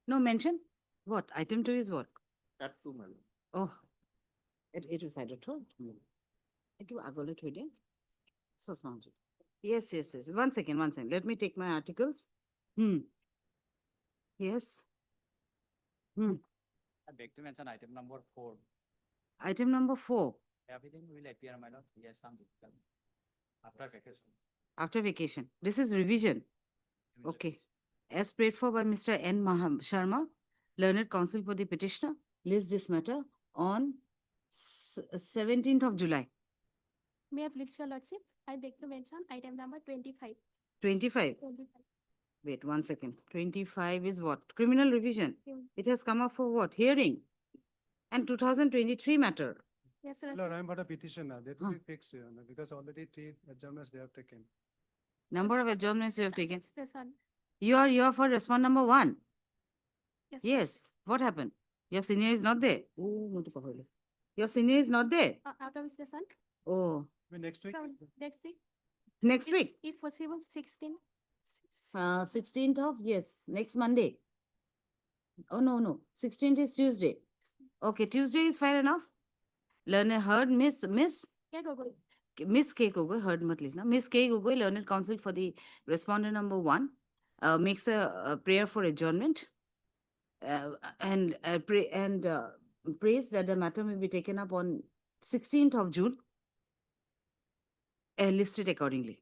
No mention? What? Item 2 is what? That too, my lord. Oh, it was added to. It was agole thoi dia. So smart. Yes, yes, yes. One second, one second. Let me take my articles. Hmm. Yes. Hmm. I beg to mention item number 4. Item number 4. Everything will appear, my lord. Yes, some difficulty. After vacation. After vacation. This is revision. Okay. As prayed for by Mr. N. Sharma, learned counsel for the petitioner, list this matter on 17th of July. May I please, Your Lordship? I beg to mention item number 25. 25. 25. Wait, one second. 25 is what? Criminal revision. Hmm. It has come up for what? Hearing. And 2023 matter. Yes, Your Lord, Lordship. I'm but a petitioner. That Huh. will be fixed, Your Honor, because already 3 adjournments they have taken. Number of adjournments you have taken. Yes, sir. You are for respond number 1. Yes. Yes. What happened? Your senior is not there. Oh, no, to pahole. Your senior is not there. Out of session. Oh, Next week? So next week. next week. If possible, 16. 16th of, yes, next Monday. Oh, no. 16th is Tuesday. Okay, Tuesday is fair enough. Learner heard Miss Yeah, go. Miss K Gogoi, heard mat likhna. Miss K Gogoi, learned counsel for the respondent number 1, makes a prayer for adjournment and prays that the matter may be taken up on 16th of June, listed accordingly.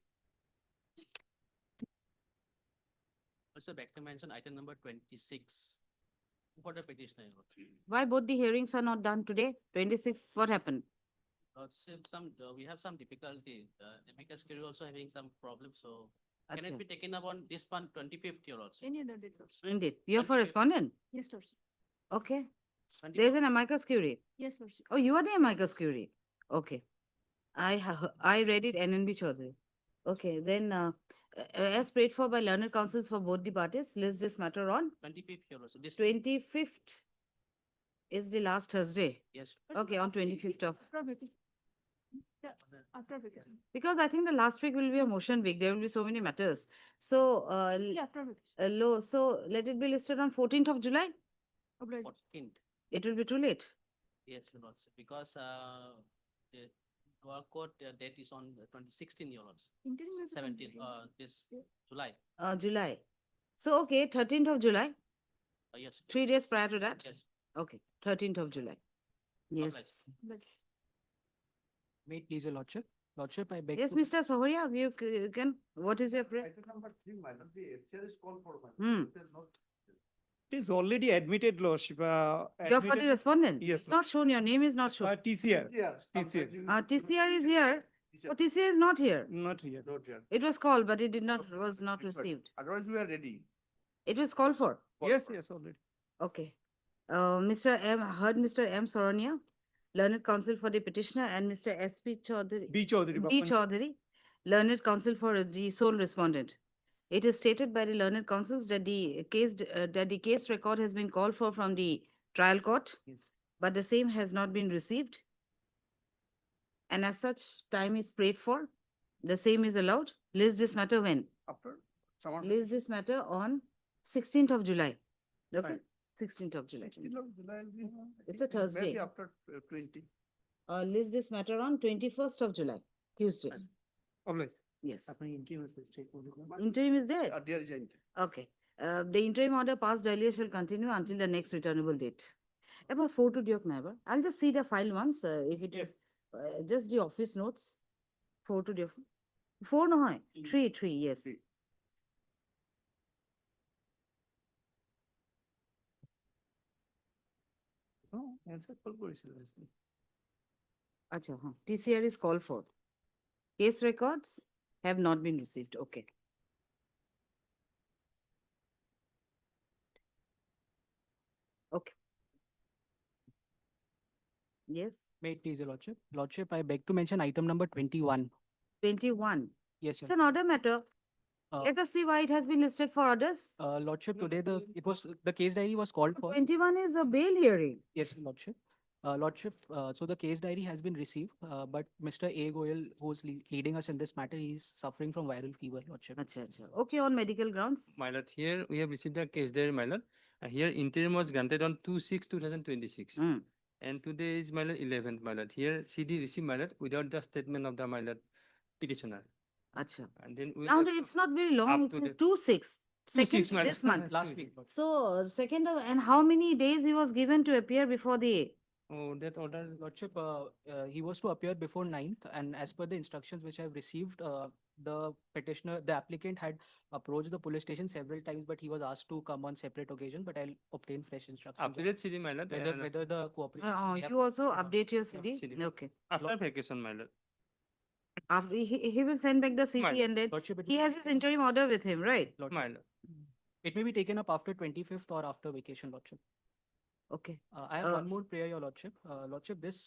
Also, back to mention item number 26 for the petitioner. Your Lordship. Why both the hearings are not done today? 26, what happened? Lordship, we have some difficulty. The amicus curiae also having some problems, so can Okay. it be taken up on this one, 25th, Your Lordship? Any other date, Lordship? Indeed. You're for 25th. respondent? Yes, Lordship. Okay. 25th. There's an amicus curiae. Yes, Lordship. Oh, you are the amicus curiae. Okay. I read it NNB Chaudhary. Okay, then as prayed for by learned counsels for both the parties, list this matter on 25th, Your Lordship. This 25th is the last Thursday. yes. Okay, on 25th of. After vacation. Yeah, after vacation. Because I think the last week will be a motion week. There will be so many matters. So, Yeah, after vacation. so let it be listed on 14th of July. Obliged. 14th. It will be too late. Yes, Your Lordship, because the work court date is on the 16th, Your Lordship. Interim will be 17th, 20. this July. July. So, okay, 13th of July. Yes. 3 days prior to that. Yes. Okay, 13th of July. Yes. Obliged. May it please, Your Lordship. Lordship, I beg Yes, to... Mr. Sohoria, you can. What is your prayer? Item number 3, madam, the HCR is called for, Hmm. madam. It is not. It is already admitted, Lordship. You're for the respondent? Yes, It's not shown. Your name is not shown. TCR, Yeah, TCR. TCR is here. Oh, TCR is not here. not here. Not here. It was called, but it did not, was not It's fine. received. Otherwise, we are ready. It was called for. Call Yes, for. yes, already. Okay. Mr. M, heard Mr. M. Soronia, learned counsel for the petitioner, and Mr. S.P. Chaudhary. B. Chaudhary. B. Bapan. Chaudhary, learned counsel for the sole respondent. It is stated by the learned counsels that the case record has been called for from the trial court, Yes. but the same has not been received. And as such, time is prayed for. The same is allowed. List this matter when? After someone. List this matter on 16th of July. Okay, Fine. 16th of July. 16th of July will be, It's a maybe Thursday. after 20. List this matter on 21st of July, Tuesday. Fine. Obliged. Yes. अपनी interim assistant को देखो। Interim is there. There is an. Okay. The interim order passed earlier shall continue until the next returnable date. About 4 to Diok neighbor. I'll just see the file once, if it Yes. is just the office notes. 4 to Diok. 4 no hai. 3, yes. Three. Oh, answer call করেছিল আজকে। Acha, TCR is called for. Case records have not been received. Okay. Okay. Yes, May it please, Your Lordship. Lordship, I beg to mention item number 21. 21. Yes, It's Your an order matter. Let us see why it has been listed for orders. Lordship, today the case diary was called for. 21 is a bail hearing. Yes, Your Lordship. Lordship, so the case diary has been received, but Mr. A. Goyal, who's leading us in this matter, he's suffering from viral fever, Lordship. Acha. Okay, on medical grounds. My lord, here we have received the case there, my lord. Here interim was granted on 2/6/2026. Hmm. And today is my lord 11th, my lord. Here CD received, my lord, without the statement of the my lord petitioner. Acha. And then we Now have it's not very long. up It's to a the 2/6. Second 2/6, my this lord. month. Last week. Lord. So second of, and how many days he was given to appear before the? Oh, that order. Lordship, he was to appear before 9th, and as per the instructions which I've received, the petitioner, the applicant had approached the police station several times, but he was asked to come on separate occasion. But I'll obtain fresh instructions. Up to date CD, my lord. Whether the cooperation. we have- You also update your CD. CD. Okay. After vacation, my lord. After he will send back the CD Mine. and then Lordship, it he has his interim order with him, right? Lordship, My lord. it may be taken up after 25th or after vacation, Lordship. Okay. I have Uh, one more prayer, Your Lordship. Lordship, this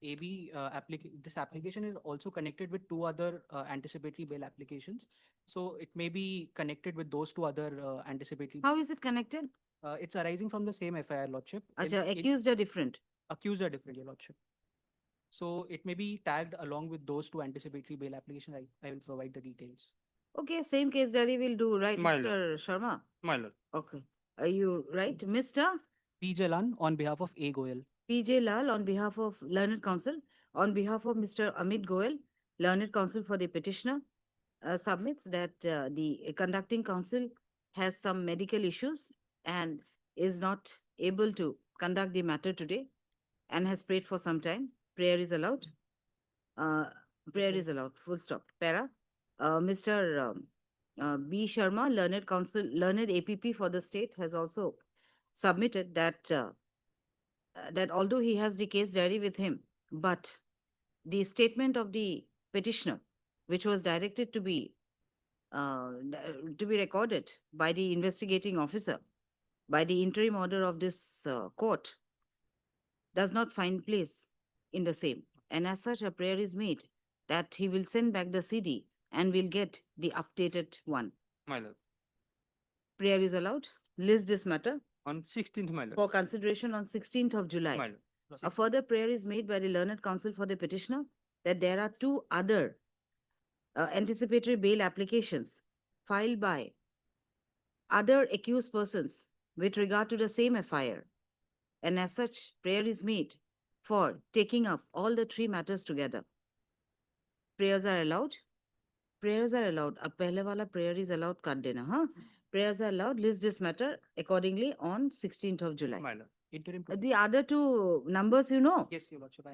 this application is also connected with two other anticipatory bail applications. So it may be connected with those two other anticipatory. How is it connected? It's arising from the same FIR, Lordship. Acha, accused are different. Accused are different, Your Lordship. So it may be tagged along with those two anticipatory bail applications. I will provide the details. Okay, same case diary will do, right, My Mr. Sharma? My lord. Okay. Are you right, Mr. P. Jalan on behalf of A. Goyal. PJ Lal on behalf of Learned Counsel, on behalf of Mr. Amit Goel, Learned Counsel for the petitioner, submits that the conducting counsel has some medical issues and is not able to conduct the matter today and has prayed for some time. Prayer is allowed. Uh, Prayer is allowed. Full stop. Para. Mr. B. Sharma, Learned Counsel, Learned APP for the state, has also submitted that although he has the case diary with him, but the statement of the petitioner, which was directed to be recorded by the investigating officer by the interim order of this court, does not find place in the same. And as such, a prayer is made that he will send back the CD and will get the updated one. My lord. Prayer is allowed. List this matter On 16th, my lord. for consideration on 16th of July. My lord. A further prayer is made by the learned counsel for the petitioner that there are two other anticipatory bail applications filed by other accused persons with regard to the same FIR. And as such, prayer is made for taking up all the three matters together. Prayers are allowed. Prayers are allowed. A pehle wala prayer is allowed kar dena, huh? Prayers are allowed. List this matter accordingly on 16th of July. My lord. Interim. The other two numbers, you know? Yes, Your Lordship, I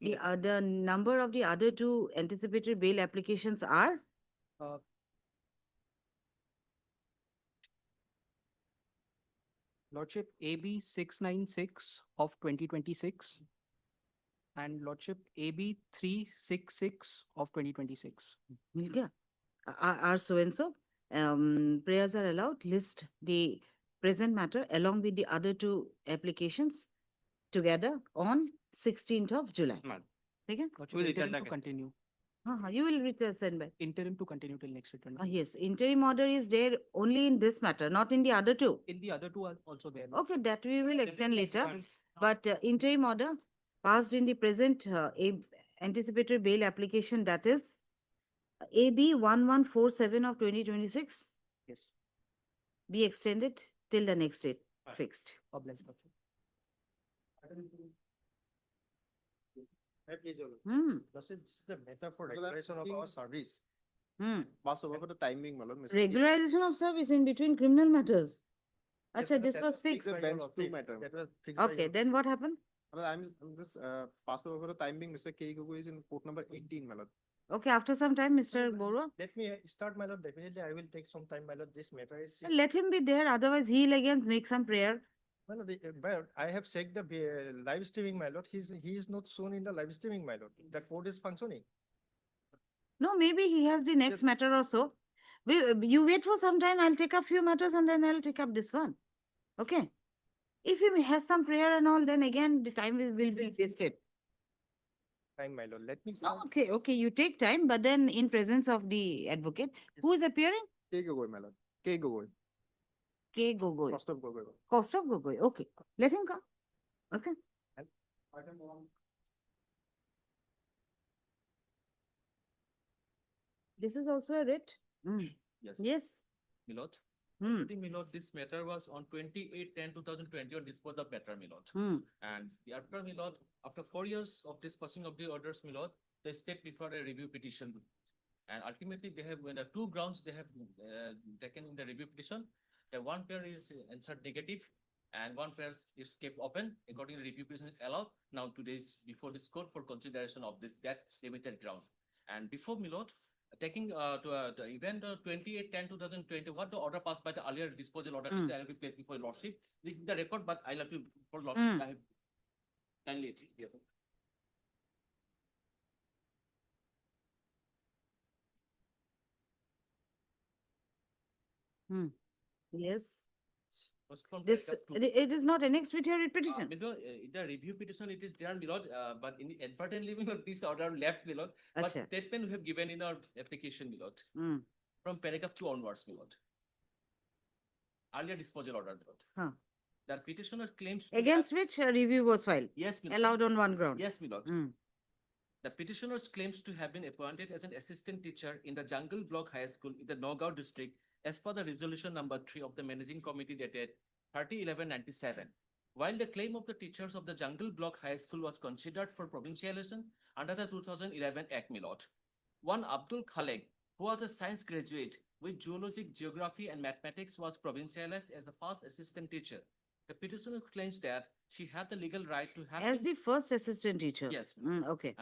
have. The number of the other two anticipatory bail applications are Uh, Lordship AB 696 of 2026 and Lordship AB 366 of 2026. मिल गया? Are so and so. Prayers are allowed. List the present matter along with the other two applications together on 16th of July. My lord. ठीक है? Lordship, We'll interim return to back. continue. You will return send back. Interim to continue till next return. Yes, interim order is there only in this matter, not in the other two. In the other two are also there. Okay, that we will extend later. Fine. But interim order passed in the present anticipatory bail application, that is AB 1147 of 2026, Yes. be extended till the next date Fine. fixed. Obliged, Lordship. This is the matter for regulation of our service. Hmm. Pass over the timing, my lord. Mr. Regularization of service in between criminal matters. Yes, Acha, but this that was fixed. The bench two matter. That was fixed by Okay, your- then what happened? Well, I'm just pass over the timing. Mr. K. Gogoi is in court number 18, my lord. Okay, after some time, Mr. Borua, Let me start, my lord. Definitely, I will take some time, my lord. This matter is. let him be there. Otherwise, he'll again make some prayer. Well, but I have checked the live streaming, my lord. He is not shown in the live streaming, my lord. The code is functioning. No, maybe he has the next Yes. matter or so. You wait for some time. I'll take up few matters and then I'll take up this one. Okay. If he has some prayer and all, then again the time will be wasted. Time, my lord. Let me. No, okay. You take time, but then in presence of the advocate, who is appearing? K. Gogoi, my lord. K. Gogoi. K. Gogoi. Cost of Gogoi. Cost of Gogoi. Okay. Let him come. Okay. This is also a writ. Yes. Yes. My lord, Hmm. Already, my lord, this matter was on 28/10/2020 on dispose of matter, my lord. Hmm. And after, my lord, after 4 years of disposing of the orders, my lord, the state preferred a review petition. And ultimately, they have, the two grounds they have taken in the review petition. The one pair is answered negative and one pair is kept open according to review petition is allowed. Now, today's before this court for consideration of this, that limited ground. And before, my lord, taking to event 28/10/2020, what the order passed by the earlier disposal order is I will be placed before your lordship. This is the record, but I'll have to for lordship. I have kindly here. Hmm. Yes. First from This, paragraph two. it is not annexed with your petition. The review petition, it is there, my lord, but in inadvertently, my lord, this order left, my lord. But Acha. statement we have given in our application, my lord, Hmm. from paragraph 2 onwards, my lord. Earlier disposal order, my lord. Huh. That petitioner claims to Against have, which a review was filed. yes, my lord. Allowed on one ground. Yes, my lord. Hmm. The petitioners claims to have been appointed as an assistant teacher in the Jungle Block High School in the Nagaon district as per the resolution number 3 of the managing committee dated 30/11/97. While the claim of the teachers of the Jungle Block High School was considered for provincialization under the 2011 Act, my lord. One Abdul Khalek, who was a science graduate with geology, geography, and mathematics, was provincialized as the first assistant teacher. The petitioner claims that she had the legal right to have As been- the first assistant teacher. Yes. Hmm. Okay.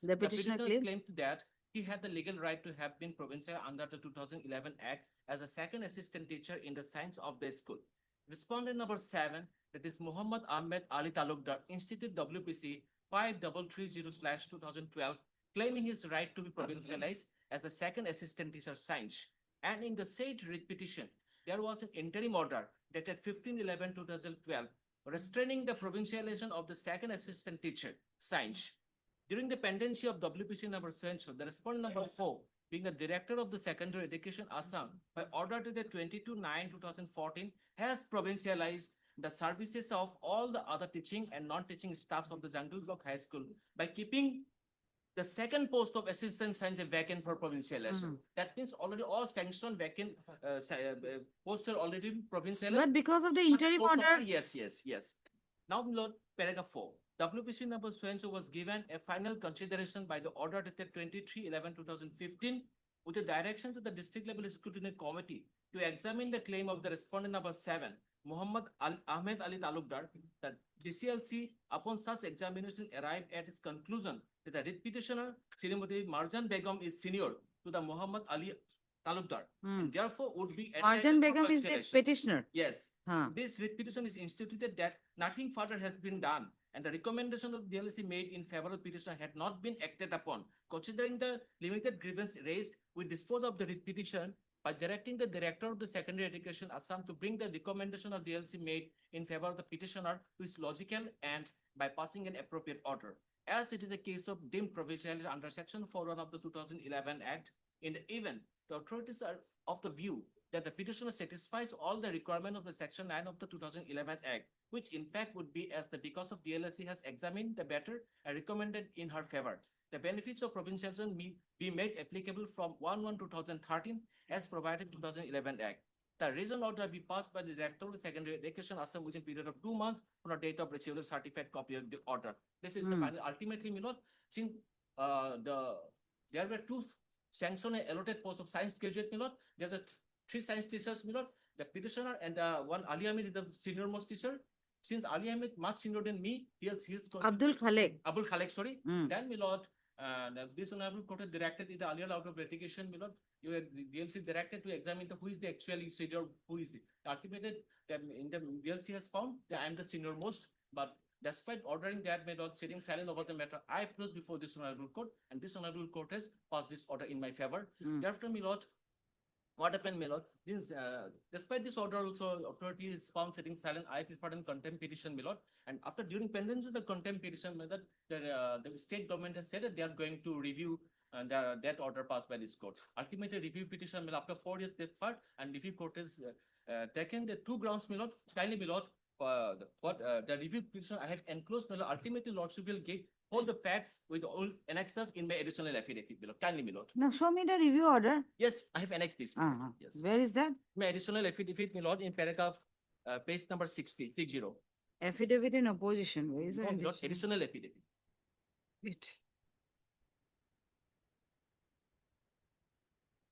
The petitioner claimed? that he had the legal right to have been provincial under the 2011 Act as a second assistant teacher in the science of the school. Respondent number 7, that is Muhammad Ahmed Ali Talukdar, Institute WPC 5330/2012, claiming his right to be provincialized as the second assistant teacher science. And in the said writ petition, there was an interim order dated 15/11/2012 restraining the provincialization of the second assistant teacher science. During the pendency of WPC number so, the respondent number 4, being the director of the secondary education Assam, by order dated 22/9/2014, has provincialized the services of all the other teaching and non-teaching staffs of the Jungle Block High School by keeping the second post of assistant science vacant for provincialization. That means already all sanctioned vacant posts are already provincialized. But because of the interim order. Yes. Now, Lord, paragraph 4. WPC number so was given a final consideration by the order dated 23/11/2015 with a direction to the district level scrutiny committee to examine the claim of the respondent number 7, Muhammad Ahmed Ali Talukdar, that DCLC, upon such examination, arrived at its conclusion that the writ petitioner, Srimati Marjan Begum, is senior to the Muhammad Ali Talukdar, and therefore would be Marjan entitled for Begum is the consideration. petitioner. Yes. Huh. This writ petition is instituted that nothing further has been done and the recommendation of DLC made in favor of petitioner had not been acted upon. Considering the limited grievance raised, we dispose of the writ petition by directing the director of the secondary education Assam to bring the recommendation of DLC made in favor of the petitioner, which is logical, and by passing an appropriate order. As it is a case of deemed provinciality under Section 41 of the 2011 Act, in the event the authorities are of the view that the petitioner satisfies all the requirement of the Section 9 of the 2011 Act, which in fact would be as the because of DLSC has examined the matter and recommended in her favor. The benefits of provincialization may be made applicable from 1/1/2013 as provided 2011 Act. The reason order be passed by the Director of Secondary Education Assam within a period of 2 months from the date of receipt of certified copy of the order. This is the final. Ultimately, my lord, since there were 2 sanctioned and allotted posts of science graduate, my lord, there are 3 science teachers, my lord, the petitioner and one Ali Ahmed is the senior most teacher. Since Ali Ahmed much senior than me, he is Abdul Khalek. Abdul Khalek, sorry. Then, my lord, this honorable court has directed in the earlier out of litigation, my lord, the DLC directed to examine who is the actually senior, who is the ultimately in the DLC has found that I am the senior most, but despite ordering that, my lord, sitting silent over the matter, I approached before this honorable court, and this honorable court has passed this order in my favor. Therefore, my lord, what happened, my lord? Despite this order, also authority is found sitting silent. I preferred in contempt petition, my lord. And after during pendency of the contempt petition, my lord, the state government has said that they are going to review that order passed by this court. Ultimately, review petition, my lord, after 4 years they part, and review court has taken the 2 grounds, my lord. Kindly, my lord, the review petition I have enclosed, my lord. Ultimately, lordship will give hold the facts with all annexes in my additional affidavit, my lord. Kindly, my lord. Now show me the review order. Yes, I have annexed this. my lord. Uh-huh. Yes. Where is that? My additional affidavit, my lord, in paragraph, page number 60. Affidavit in opposition. Where is No, the my lord, additional affidavit. Wait.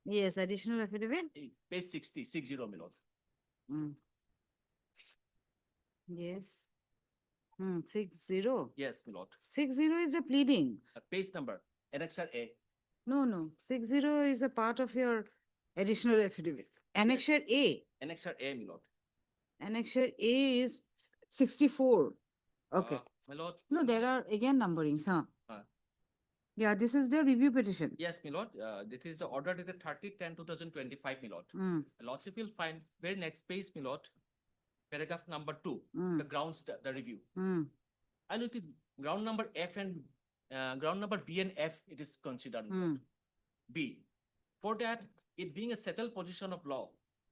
Yes, additional affidavit. Page 60, my lord. Mm. Yes. 60. Yes, my lord. 60 is the pleading. Page number, annexure A. No. 60 is a part of your additional affidavit. Annexure A. Annexure A, my lord. Annexure A is 64. Okay. My lord. No, there are again numberings, huh? Uh. Yeah, this is the review petition. Yes, my lord. This is the order dated 30/10/2025, my lord. Mm. Lordship will find very next page, my lord. Paragraph number 2, Mm. the grounds, the review. Mm. I look at ground number F and ground number B and F, it is considered. my lord. B. For that, it being a settled position of law,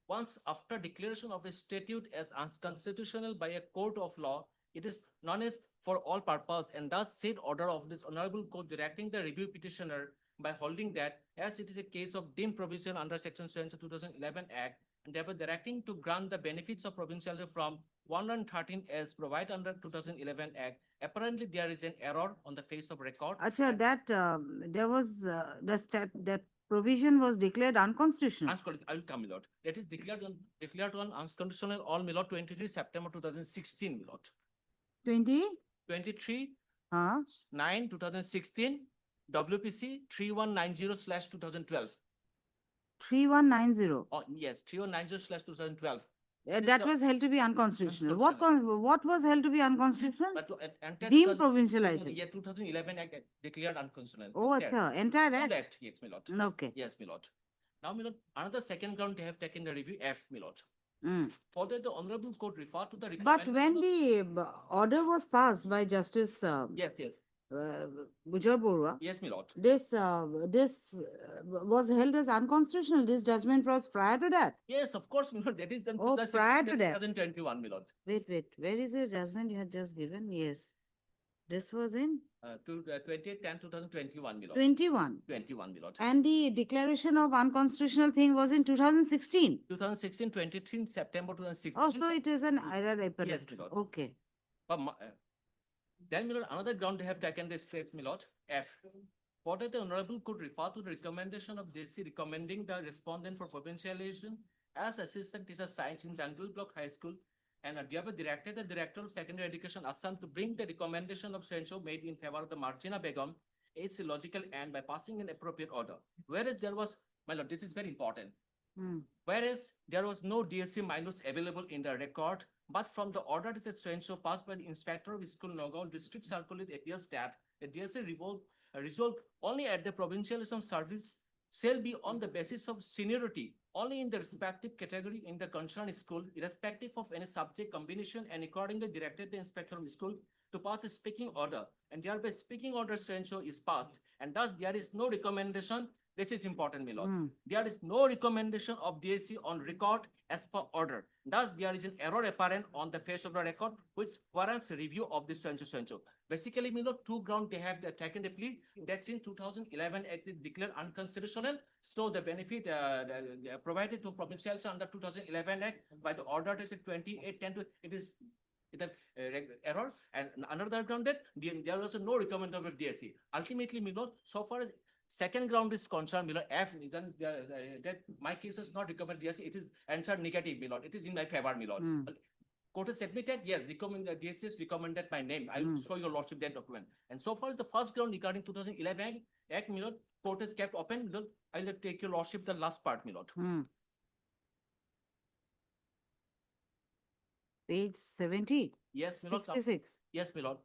once after declaration of a statute as unconstitutional by a court of law, it is known as for all purpose, and thus said order of this honorable court directing the review petitioner by holding that as it is a case of deemed provision under section 2011 Act, and thereby directing to grant the benefits of provinciality from 113 as provided under 2011 Act. Apparently, there is an error on the face of record. Acha, that there was that provision was declared unconstitutional. I will come, my lord. That is declared on unconstitutional on, my lord, 23 September 2016, my lord. 20? 23 Huh? 9 2016 WPC 3190/2012. 3190. Oh, yes, 3190/2012. That was held to be unconstitutional. What was held to be unconstitutional? But entire Deemed 2000 provincialization. year 2011 Act declared unconstitutional. Oh, There. acha, entire Full act. act, yes, my lord. Okay. Yes, my lord. Now, my lord, another second ground they have taken the review F, my lord. Mm. Further, the honorable court referred to the But when recommendation of- the order was passed by Justice Yes, Bujar Borua, yes, my lord. this was held as unconstitutional. This judgment was prior to that. Yes, of course, my lord. That is the Oh, prior to that. 2021, my lord. Wait. Where is your judgment you had just given? Yes. This was in 28/10/2021, my lord. 21. 21, my lord. And the declaration of unconstitutional thing was in 2016. 2016, 23 September 2016. Oh, so it is an error appellate. Yes, my lord. Okay. But then, my lord, another ground they have taken this state, my lord, F. Further, the honorable could refer to the recommendation of DC recommending the respondent for provincialization as assistant teacher science in Jungle Block High School, and thereby directed the director of secondary education Assam to bring the recommendation of Sencho made in favor of the Margina Begum its logical end by passing an appropriate order. Whereas there was, my lord, this is very important. Whereas there was no DSC minus available in the record, but from the order that Sencho passed by the inspector of school Nagaon district circle, it appears that the DSC resolved only at the provincialism service shall be on the basis of seniority only in the respective category in the concerned school, irrespective of any subject combination, and accordingly directed the inspector of school to pass a speaking order, and thereby speaking order Sencho is passed, and thus there is no recommendation. This is important, my lord. There is no recommendation of DSC on record as per order. Thus, there is an error apparent on the face of the record, which warrants a review of this Sencho. Basically, my lord, two grounds they have taken the plea. That's in 2011 Act is declared unconstitutional. So the benefit provided to provincials under 2011 Act by the order is 2810 it is error, and another ground that there was no recommendation of DSC. Ultimately, my lord, so far as second ground is concerned, my lord, F, then that my case is not recommended DSC, it is answered negative, my lord. It is in my favor, my lord. Court has admitted, yes, DSC is recommended my name. I will show your lordship that document. And so far as the first ground regarding 2011 Act, my lord, court has kept open. My lord, I will take your lordship the last part, my lord. Page 70. Yes, my lord. 66. Yes, my lord.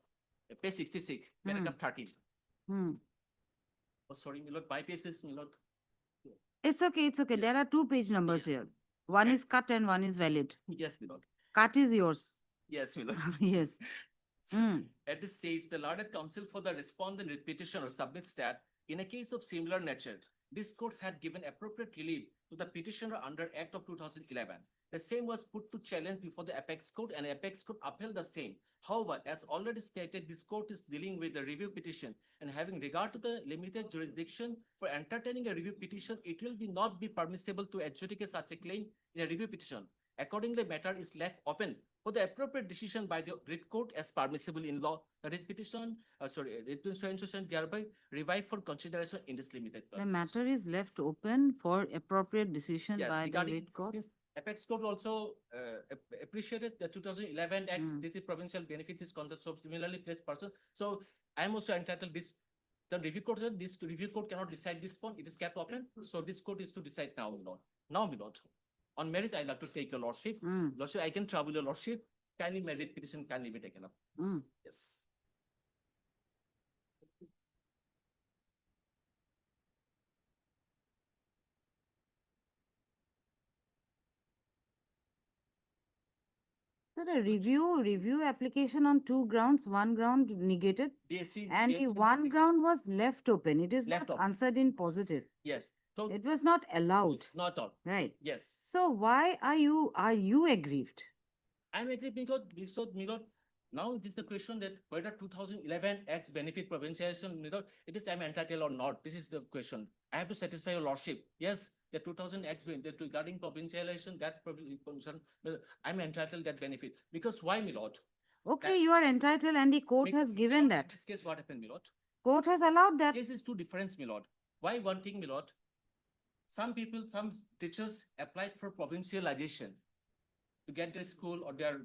Page 66, paragraph 13. Oh, sorry, my lord, my page is, my lord. It's okay. There Yes. are two page numbers here. One is cut and one is valid. Yes, my lord. Cut is yours. Yes, my lord. Yes. At this stage, the Lorded Counsel for the respondent petitioner submits that in a case of similar nature, this court had given appropriate relief to the petitioner under Act of 2011. The same was put to challenge before the Apex Court, and Apex Court upheld the same. However, as already stated, this court is dealing with the review petition, and having regard to the limited jurisdiction for entertaining a review petition, it will not be permissible to adjudicate such a claim in a review petition. Accordingly, matter is left open for the appropriate decision by the writ court as permissible in law. The writ petition, thereby revived for consideration in this limited. The matter is left open for appropriate decision Yeah, by the regarding writ court. this, Apex Court also appreciated the 2011 Act. This is provincial benefits is concept of similarly placed person. So I am also entitled this. The review court said this review court cannot decide this point. It is kept open. So this court is to decide now, my lord. Now, my lord. On merit, I like to take your lordship. Lordship, I can trouble your lordship. Kindly merit petition kindly be taken up. Yes. So the review application on two grounds, one ground negated, DSC, and the DSC one ground was left open. It is Left not open. answered in positive. Yes. So It was not allowed. not all. Right. Yes. So why are you aggrieved? I'm agree because now it is the question that whether 2011 Act's benefit provincialization, it is I'm entitled or not. This is the question. I have to satisfy your lordship. Yes, the 2000 Act that regarding provincialization, that concern, I'm entitled that benefit. Because why, my lord? Okay, you are entitled and the court has given In that. this case, what happened, my lord? Court has allowed that. Case is two difference, my lord. Why one thing, my lord? Some teachers applied for provincialization to get their school or their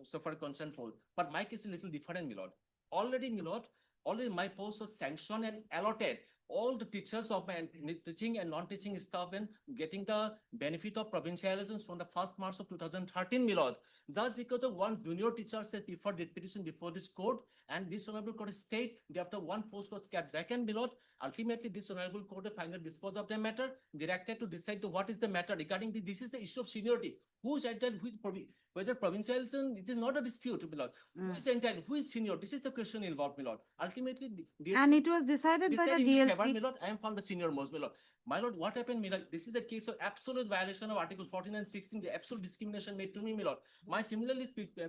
so far concerned for. But my case is a little different, my lord. Already, my lord, already my post was sanctioned and allotted. All the teachers of my teaching and non-teaching staff and getting the benefit of provincializations from the 1st March of 2013, my lord. Just because of one junior teacher said before the petition before this court, and this honorable court state, after one post was kept vacant, my lord. Ultimately, this honorable court final dispose of the matter, directed to decide to what is the matter regarding this is the issue of seniority. Who's entitled, whether provincialism, it is not a dispute, my lord. Who is entitled, who is senior? This is the question involved, my lord. Ultimately, And it was decided by the DLC. my lord, I am from the senior most, my lord. My lord, what happened, my lord? This is a case of absolute violation of Article 14 and 16, the absolute discrimination made to me, my lord. My similarly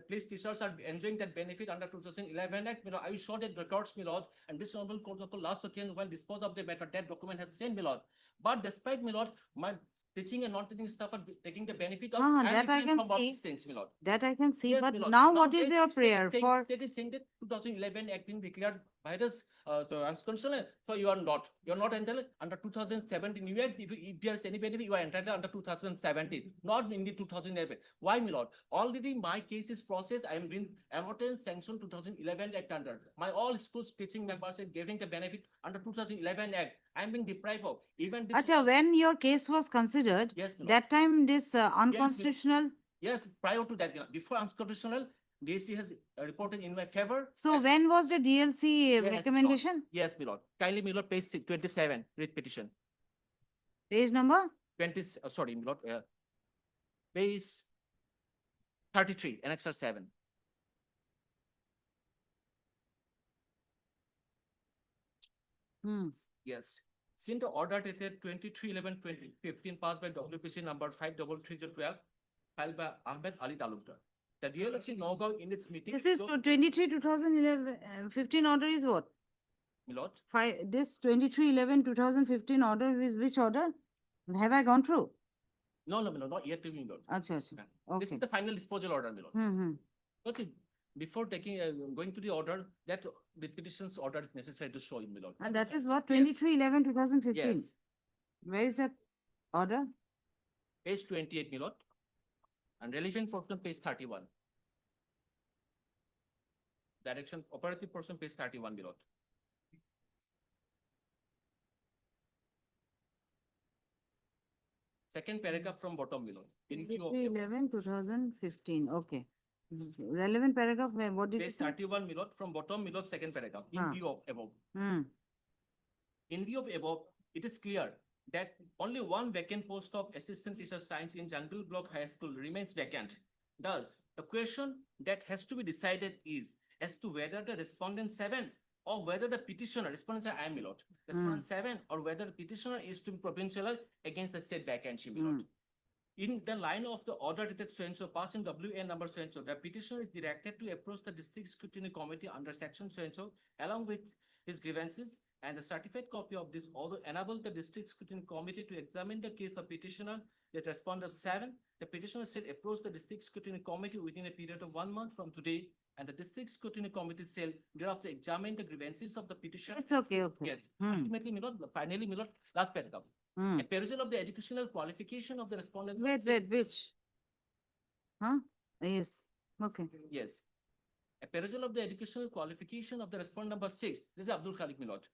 placed teachers are enjoying that benefit under 2011 Act, my lord. I will show that records, my lord, and this honorable court of last occasion when dispose of the matter, that document has sent, my lord. But despite, my lord, my teaching and non-teaching staff are taking the benefit of that I can from all see. these things, my lord. That I can see. Yes, But my lord. now Now what is your prayer for? State is saying that 2011 Act being declared virus unconstitutional. So you are not entitled under 2017. If there is any benefit, you are entitled under 2017, not in the 2011. Why, my lord? Already my case is processed. I am being awarded sanction 2011 Act under. My all schools teaching members are getting the benefit under 2011 Act. I am being deprived of even this. Acha, when your case was considered, Yes, my lord. that time this unconstitutional. Yes, prior to that, before unconstitutional, DC has reported in my favor. So when was the DLC Yes, my lord. recommendation? Yes, my lord. Kindly, my lord, page 27, writ petition. Page number? 20, sorry, my lord, page 33, annexure 7. Yes. Since the order dated 23/11/2015 passed by WPC number 533012, filed by Ahmed Ali Talukdar. The DLC Nagaon in its meeting. This is 23 2011 15 order is what? My lord. This 23/11 2015 order is which order? Have I gone through? No, not yet, my lord. Acha, acha. This Okay. is the final disposal order, my lord. Okay. Before going to the order, that the petition's order is necessary to show you, my lord. And that is what? Yes. 23/11 2015. Yes. Where is that order? Page 28, my lord. And relevant portion, page 31. Direction, operative portion, page 31, my lord. Second paragraph from bottom, my lord. In view of 11 2015. Okay. Relevant paragraph where what did you page say? 31, my lord, from bottom, my lord, second paragraph. In view of above. In view of above, it is clear that only one vacant post of assistant teacher science in Jungle Block High School remains vacant. Thus, the question that has to be decided is as to whether the respondent 7 or whether the petitioner, respondent say, I am, my lord. Respondent 7, or whether the petitioner is to be provincial against the said vacancy, my lord. In the line of the order dated so-and-so passing WA number so-and-so, the petitioner is directed to approach the district scrutiny committee under section so-and-so along with his grievances, and the certified copy of this order enable the district scrutiny committee to examine the case of petitioner. That respondent 7, the petitioner shall approach the district scrutiny committee within a period of 1 month from today, and the district scrutiny committee shall thereafter examine the grievances of the petitioner. It's okay, okay. Yes. Ultimately, my lord, finally, my lord, last paragraph. A perusal of the educational qualification of the respondent. Wait, which? Huh? Yes, okay. Yes. A perusal of the educational qualification of the respondent number 6, this is Abdul Khalik, my lord.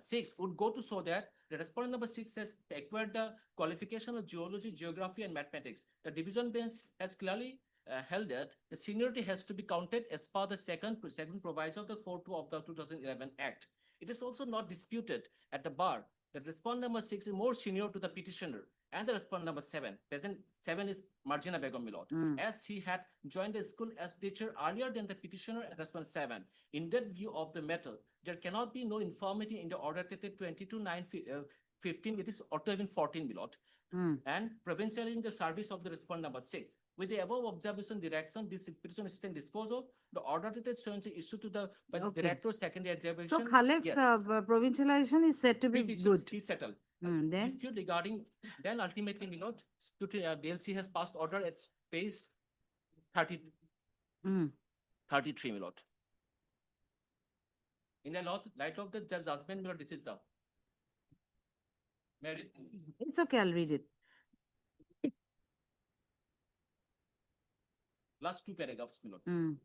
6 would go to show that the respondent number 6 has acquired the qualification of geology, geography, and mathematics. The division bench has clearly held that the seniority has to be counted as per the second proviso of the 4.2 of the 2011 Act. It is also not disputed at the bar that respondent number 6 is more senior to the petitioner, and the respondent number 7, present 7 is Marjana Begum, my lord, as he had joined the school as teacher earlier than the petitioner and respondent 7. In that view of the matter, there cannot be no infirmity in the order dated 22/9/15, it is ought to have been 14, my lord, and provincially in the service of the respondent number 6. With the above observation direction, this petition is then disposed of. The order dated so-and-so issued to the by the Okay. director secondary examination. So Khalek's Yes. provincialization is said to be good. He settled. Then? Dispute regarding, then ultimately, my lord, DLC has passed order at page 30, 33, my lord. In the light of the judgment, my lord, this is the merit. It's okay, I'll read it. Last 2 paragraphs, my lord.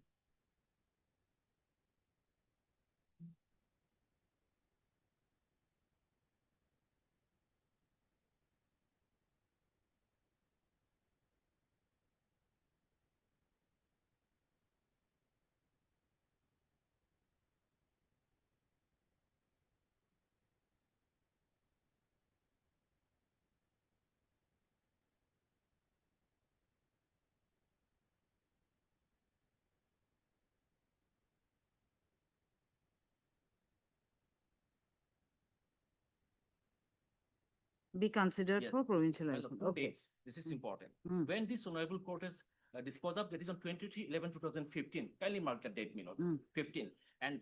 Be considered Yes. for Well, provincialization. two Okay. dates. This is important. When this honorable court has disposed of, that is on 23/11/2015. Kindly mark the date, my lord. 15. And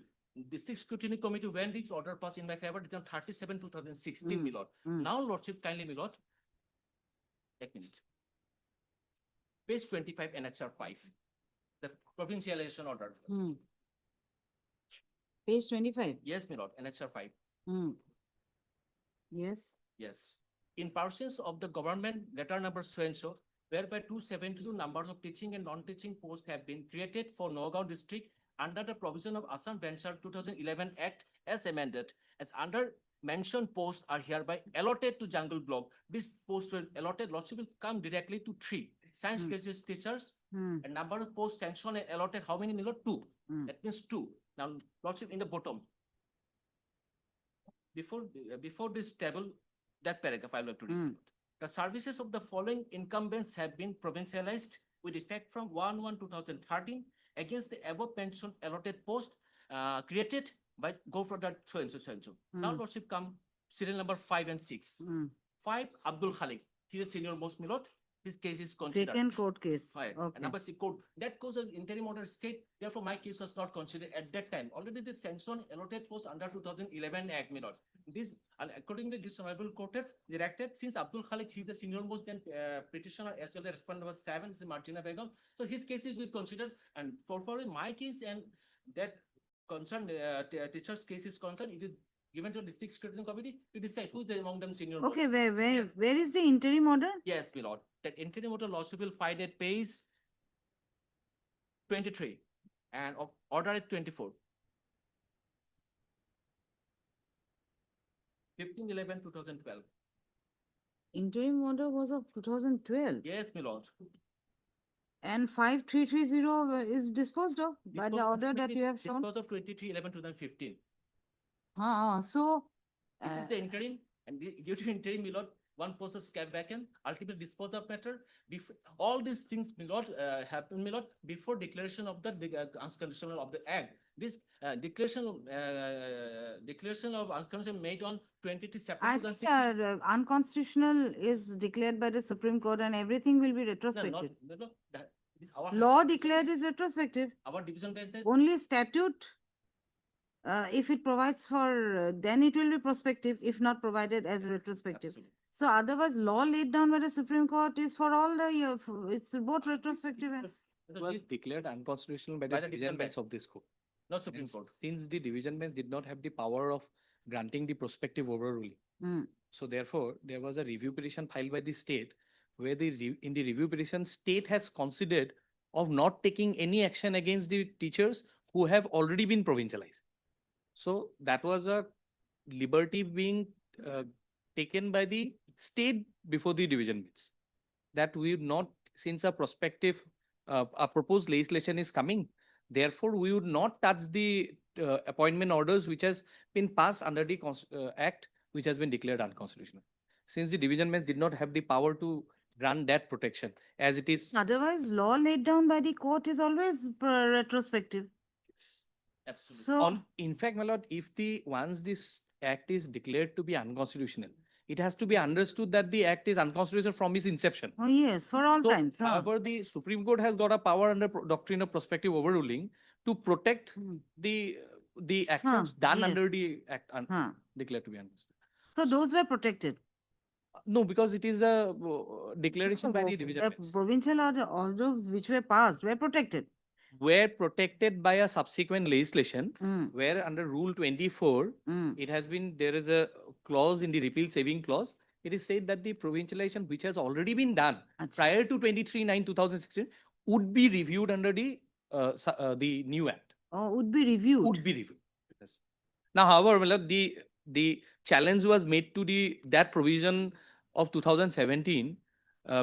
district scrutiny committee, when this order passed in my favor, it is on 37/2016, my lord. Now, lordship, kindly, my lord. A minute. Page 25, annexure 5. The provincialization order. Page 25. Yes, my lord, annexure 5. Yes. Yes. In pursuance of the government letter number so-and-so, whereby 272 numbers of teaching and non-teaching posts have been created for Nagaon district under the provision of Assam Venture 2011 Act as amended, as under mentioned posts are hereby allotted to Jungle Block. These posts were allotted, lordship will come directly to 3. Science graduate teachers, and number of posts sanctioned and allotted, how many, my lord? 2. That means 2. Now, lordship in the bottom. Before this table, that paragraph I will have to read. The services of the following incumbents have been provincialized with effect from 1/1/2013 against the above mentioned allotted post created by go for that so-and-so. Now, lordship come serial number 5 and 6. 5, Abdul Khalik. He is senior most, my lord. His case is considered. Second court case. Right. Okay. And number 6 code. That goes an interim order state. Therefore, my case was not considered at that time. Already the sanction allotted post under 2011 Act, my lord. This, according to this honorable court has directed, since Abdul Khalik, he is the senior most, then petitioner as well as respondent number 7 is Marjana Begum. So his case is we considered, and for my case and that concerned teacher's case is concerned, it is given to district scrutiny committee to decide who is the among them senior. Okay, most. where is the interim order? Yes, my lord. That interim order lordship will find at page 23 and order at 24. 15/11/2012. Interim order was of 2012. Yes, my lord. And 5330 is disposed of by the order that you have shown. Disposed of 23/11/2015. So This is the interim, and due to interim, my lord, one process kept vacant, ultimately dispose of matter. Before all these things may not happen, may not before declaration of the unconstitutional of the act. This declaration of unconstitutional made on 23 I September think 2016. unconstitutional is declared by the Supreme Court and everything will be No, retrospective. no, that, this our Law declared is retrospective. our division bench says Only statute, if it provides for, then it will be prospective, if not provided as retrospective. absolutely. So otherwise, law laid down by the Supreme Court is for all the year. It's both retrospective and. Because Was this- declared unconstitutional by By the the division different bench bench. of this court. not Supreme And Court. since the division bench did not have the power of granting the prospective overruling, Mm. so therefore there was a review petition filed by the state where in the review petition state has considered of not taking any action against the teachers who have already been provincialized. So that was a liberty being uh, taken by the state before the division bench, that we would not, since a prospective, a proposed legislation is coming, therefore we would not touch the appointment orders which has been passed under the act which has been declared unconstitutional. Since the division bench did not have the power to grant that protection, as it is Otherwise, law laid down by the court is always retrospective. Absolutely. So, on, in fact, my lord, if the once this act is declared to be unconstitutional, it has to be understood that the act is unconstitutional from its inception. oh yes, for all So, times. Huh? however, the Supreme Court has got a power under doctrine of prospective overruling to protect Hmm. the actions done yes. under the act Huh. declared to be unconstitutional. So those were protected. No, because it is a declaration by the The division bench. provincial orders which were passed were protected. Were protected by a subsequent legislation, Mm. where under Rule 24, Mm. it has been, there is a clause in the repeal saving clause. It is said that the provincialization which has already been done Achha. prior to 23/9/2016 would be reviewed under the new act. Oh, would be reviewed. Would be reviewed. Yes. Now, however, my lord, the challenge was made to that provision of 2017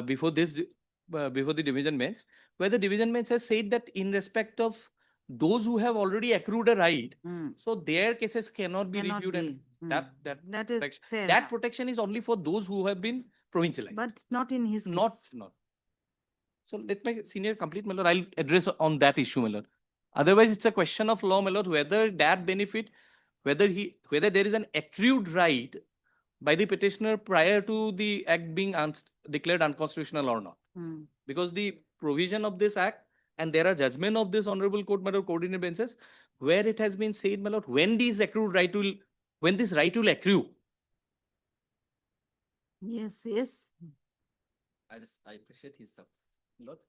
before the division bench, where the division bench has said that in respect of those who have already accrued a right, Mm. so their cases cannot be Cannot reviewed, and be. that is protection, fair. that enough. protection is only for those who have been provincialized, But not in his not case. not. So let my senior complete, my lord. I'll address on that issue, my lord. Otherwise, it's a question of law, my lord, whether that benefit, whether there is an accrued right by the petitioner prior to the act being declared unconstitutional or not. Mm. Because the provision of this act, and there are judgment of this honorable court, my lord, coordinate benches, where it has been said, my lord, when this right will accrue. Yes, yes. I appreciate his stuff. Lord,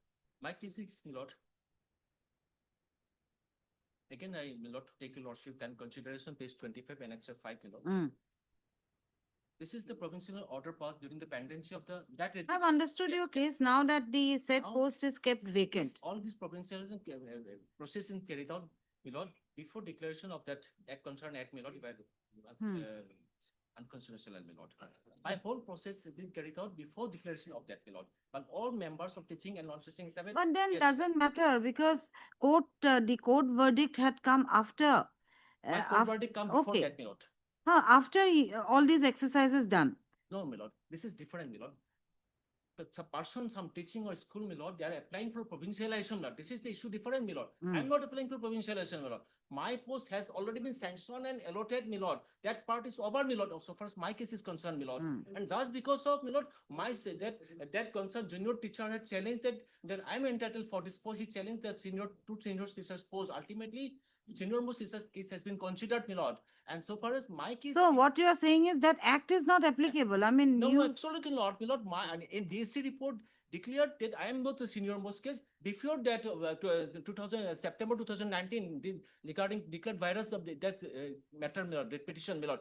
my case is, Lord. Again, Lord, take your lordship and consideration, page 25, annex 5, Lord. Mm. This is the provincial order passed during the pendency of that. I've understood your case now that the said Now- post is kept vacant. All these provincial process is carried out, Lord, before declaration of that act concern act, Lord, Hmm. unconstitutional, Lord. My whole process has been carried out before declaration of that, Lord. But all members of teaching and non-teaching staff. But then yes, doesn't matter because the court verdict had come after. My uh, court af- verdict come before okay. that, Lord. After all these exercises done. No, my lord, this is different, my lord. The person, some teaching or school, my lord, they are applying for provincialization, my lord. This is the issue different, my lord. Mm. I'm not applying for provincialization, my lord. My post has already been sanctioned and allotted, my lord. That part is over, my lord. So far as my case is concerned, my lord. Mm. And just because of, my lord, that concerned junior teacher has challenged that I'm entitled for this post. He challenged the two senior teachers post. Ultimately, senior most teacher's case has been considered, my lord. And so far as my case. So what you are saying is that act is not applicable. I mean, No, you. absolutely not. My lord, in DC report declared that I am not the senior most case. Before that, September 2019, regarding declared virus of that matter, my lord, that petition, my lord.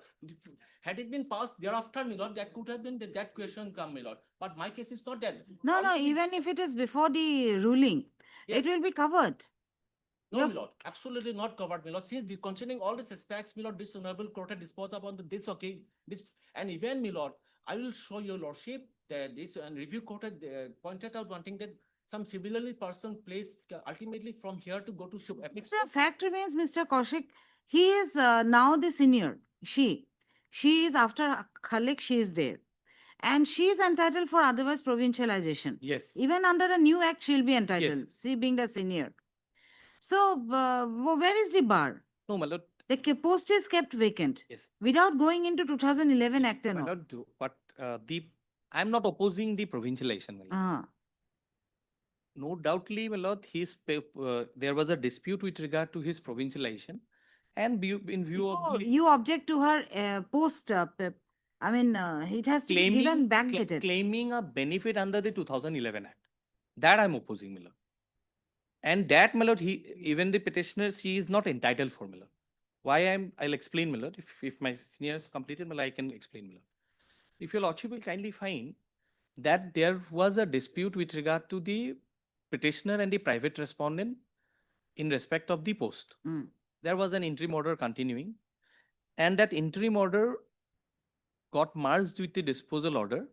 Had it been passed thereafter, my lord, that could have been that question come, my lord. But my case is not that. No, Already- even if it is before the ruling, Yes. it will be covered. No, Your- my lord, absolutely not covered, my lord. Since concerning all these aspects, my lord, this honorable court had disposed upon this, okay, this, and even, my lord, I will show your lordship that this and review court had pointed out one thing that some similarly person placed ultimately from here to go to apex. The fact remains, Mr. Kaushik, he is now the senior. She is after Khalik, she is there. And she is entitled for otherwise provincialization. Yes. Even under the new act, she'll be entitled, Yes. she being the senior. So, where is the bar? No, my lord. The post is kept vacant Yes. without going into 2011 act and My all. lord, but I'm not opposing the provincialization, my lord. Uh, No doubtly, my lord, there was a dispute with regard to his provincialization, and in view of the you object to her post. I mean, it has to be given backdated. claiming a benefit under the 2011 Act. That I'm opposing, my lord. And that, my lord, even the petitioner, she is not entitled for, my lord. I'll explain, my lord. If my senior is completed, my lord, I can explain, my lord. If your lordship will kindly find that there was a dispute with regard to the petitioner and the private respondent in respect of the post. Mm. There was an interim order continuing, and that interim order got merged with the disposal order,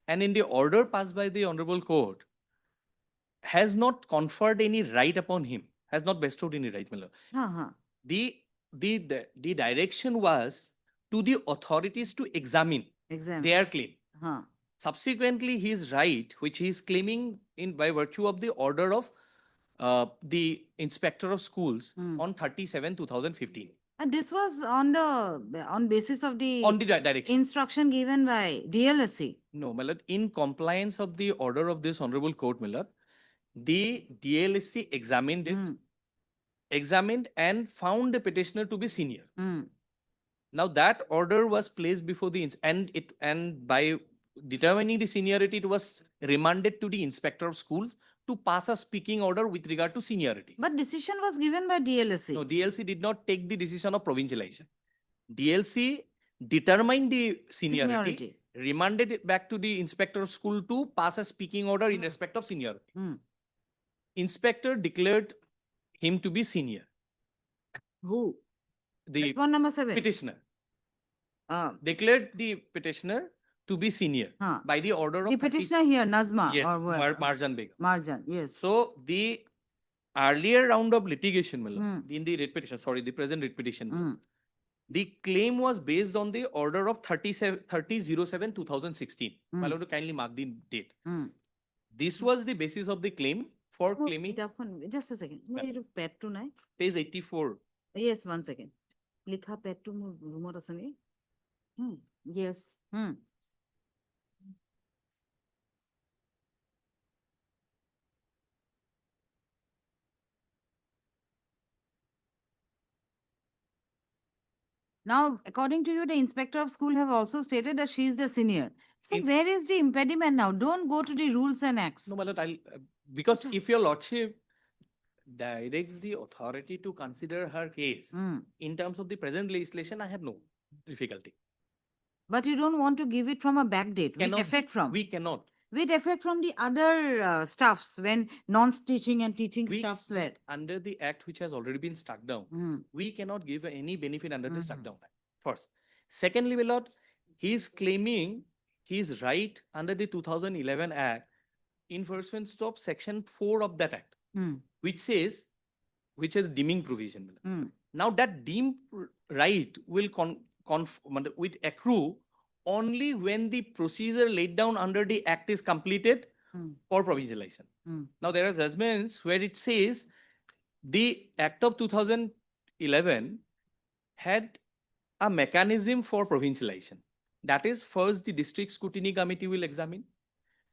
and in the order passed by the honorable court has not conferred any right upon him, has not bestowed any right, my lord. Uh-huh. The direction was to the authorities to examine their claim. Huh. Subsequently, his right, which he is claiming in by virtue of the order of the inspector of schools on 37/2015. And this was on basis of the On the direction. instruction given by DLSC. No, my lord, in compliance of the order of this honorable court, my lord, the DLSC examined it, examined and found the petitioner to be senior. Mm. Now that order was placed before the and by determining the seniority, it was remanded to the inspector of schools to pass a speaking order with regard to seniority. But decision was given by DLSC. No, DLC did not take the decision of provincialization. DLC determined the seniority, remanded it back to the inspector of school to pass a speaking order in respect of seniority. Inspector declared him to be senior. Who? The Respond number 7. petitioner Uh, declared the petitioner to be senior by the order of the petitioner here, Nazma. Yes, or what? Marjan Begum. Marjan, yes. So the earlier round of litigation, in the writ petition, sorry, the present writ petition, the claim was based on the order of 30/07/2016. My lord, kindly mark the date. This was the basis of the claim for claiming. Just a second. Pad to nai? Page 84. Yes, 1 second. Likha pad to room asani. Yes. Now, according to you, the inspector of school have also stated that she is the senior. So where is the impediment now? Don't go to the rules and acts. No, my lord, because if your lordship directs the authority to consider her case in terms of the present legislation, I have no difficulty. But you don't want to give it from a back date. With effect from. We cannot. With effect from the other stuffs when non-teaching and teaching stuffs were. Under the act which has already been struck down, we cannot give any benefit under the struck down act. First. Secondly, my lord, he is claiming his right under the 2011 act in pursuance of section 4 of that act, which is deeming provision. Now that deemed right will accrue only when the procedure laid down under the act is completed for provincialization. Now there are judgments where it says the act of 2011 had a mechanism for provincialization. That is, first the district scrutiny committee will examine.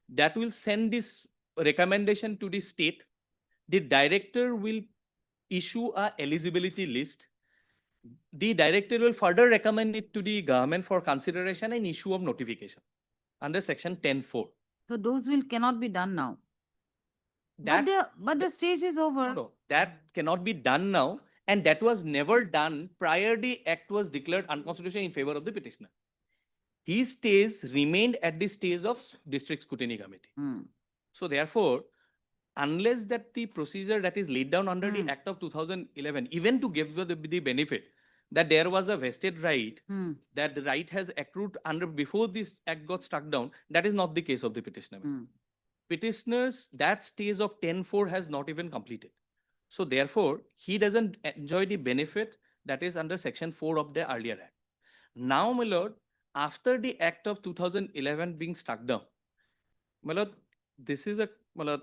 That will send this recommendation to the state. The director will issue a eligibility list. The director will further recommend it to the government for consideration and issue of notification under section 10(4). So those cannot be done now. But the stage is over. No, that cannot be done now, and that was never done prior the act was declared unconstitutional in favor of the petitioner. His stays remained at the stage of district scrutiny committee. So therefore, unless that the procedure that is laid down under the act of 2011, even to give the benefit that there was a vested right, that the right has accrued before this act got struck down, that is not the case of the petitioner. Petitioners, that stage of 10(4) has not even completed. So therefore, he doesn't enjoy the benefit that is under section 4 of the earlier act. Now, my lord, after the Act of 2011 being struck down, my lord, this is a, my lord,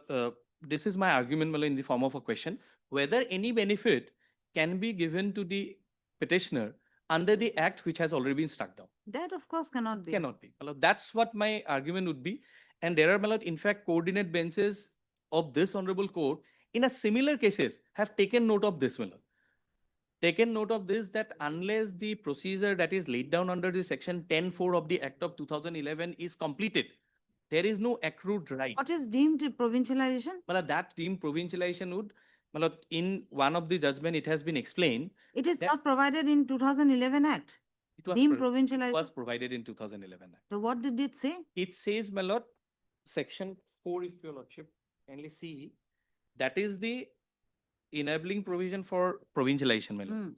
this is my argument, my lord, in the form of a question, whether any benefit can be given to the petitioner under the act which has already been struck down. That of course cannot be. Cannot be. My lord, that's what my argument would be. And there are, my lord, in fact, coordinate benches of this honorable court in a similar cases have taken note of this, my lord. Taken note of this, that unless the procedure that is laid down under the section 10(4) of the Act of 2011 is completed, there is no accrued right. What is deemed provincialization? Malad, that deemed provincialization would, malad, in one of the judgment, it has been explained. It is that not provided in 2011 Act. it was, Deemed was provincialization. provided in 2011 Act. So what did it say? It says, my lord, section 4, if your lordship kindly see, that is the enabling provision for provincialization, my lord. Hmm.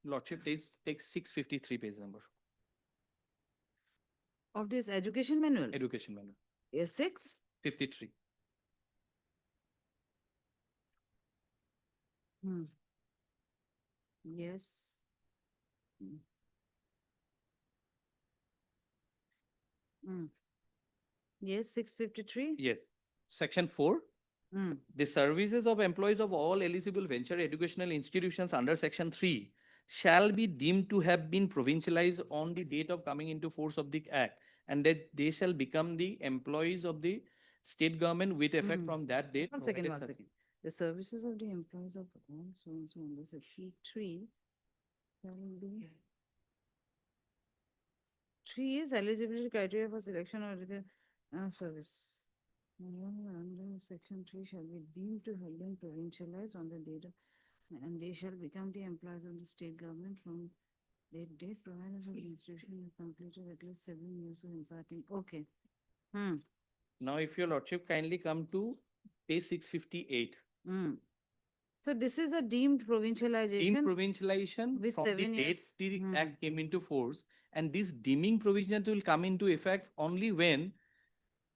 Lordship takes 653 page number, Of this education manual? education manual, Yes, 6? 53. Hmm. Yes. Hmm. Hmm. Yes, 653? Yes, section 4. Hmm. The services of employees of all eligible venture educational institutions under section 3 shall be deemed to have been provincialized on the date of coming into force of the act, and that they shall become the employees of the state government with effect Mm. from that date. One second, provided one such- second. The services of the employees of all so and so under section 3 shall be. 3 is eligibility criteria for selection or service. Under section 3 shall be deemed to have been provincialized on the date of, and they shall become the employees of the state government from their date provided that the institution has completed at least 7 years of imparting. Okay. Hmm. Now, if your lordship kindly come to page 658. Hmm. So this is a deemed provincialization. Deemed provincialization with from the 7 date years. the Hmm. act came into force, and this deeming provision will come into effect only when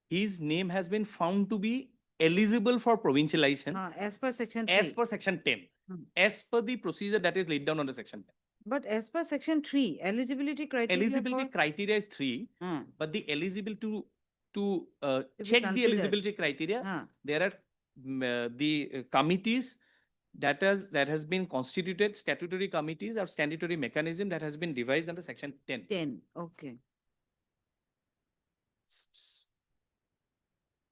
his name has been found to be eligible for provincialization As per section 3. as per section 10, Hmm. as per the procedure that is laid down under section 10. But as per section 3, eligibility criteria Eligibility for. criteria is 3, Hmm. but the eligible to To be check the considered. eligibility criteria, Ah. there are the committees that has been constituted, statutory committees or statutory mechanism that has been devised under section 10. 10. Okay.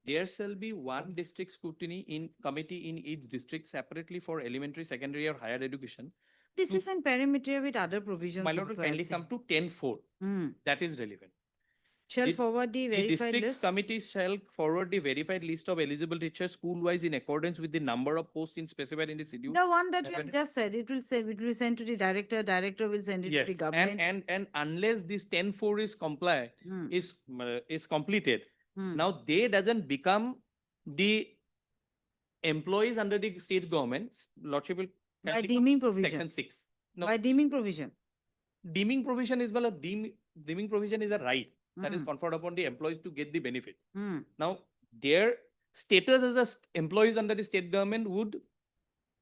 There shall be one district scrutiny in committee in each district separately for elementary, secondary, or higher education. This To- is in perimeter with other provisions. My lord, will also, I've kindly seen. come to 10(4). Hmm. That is relevant. Shall The- forward the The verified district's list. committees shall forward the verified list of eligible teachers school-wise in accordance with the number of posts in specified in the schedule. The one that you have Happened. just said, it will be sent to the director, director will send it to the Yes, government. and unless this 10(4) is Hmm. is completed, Hmm. now they doesn't become the employees under the state government. Lordship will By kindly come deeming to provision. Section 6. No, By deeming provision. deeming provision is, well, deeming provision is a right that is Hmm. conferred upon the employees to get the benefit. Hmm. Now, their status as employees under the state government would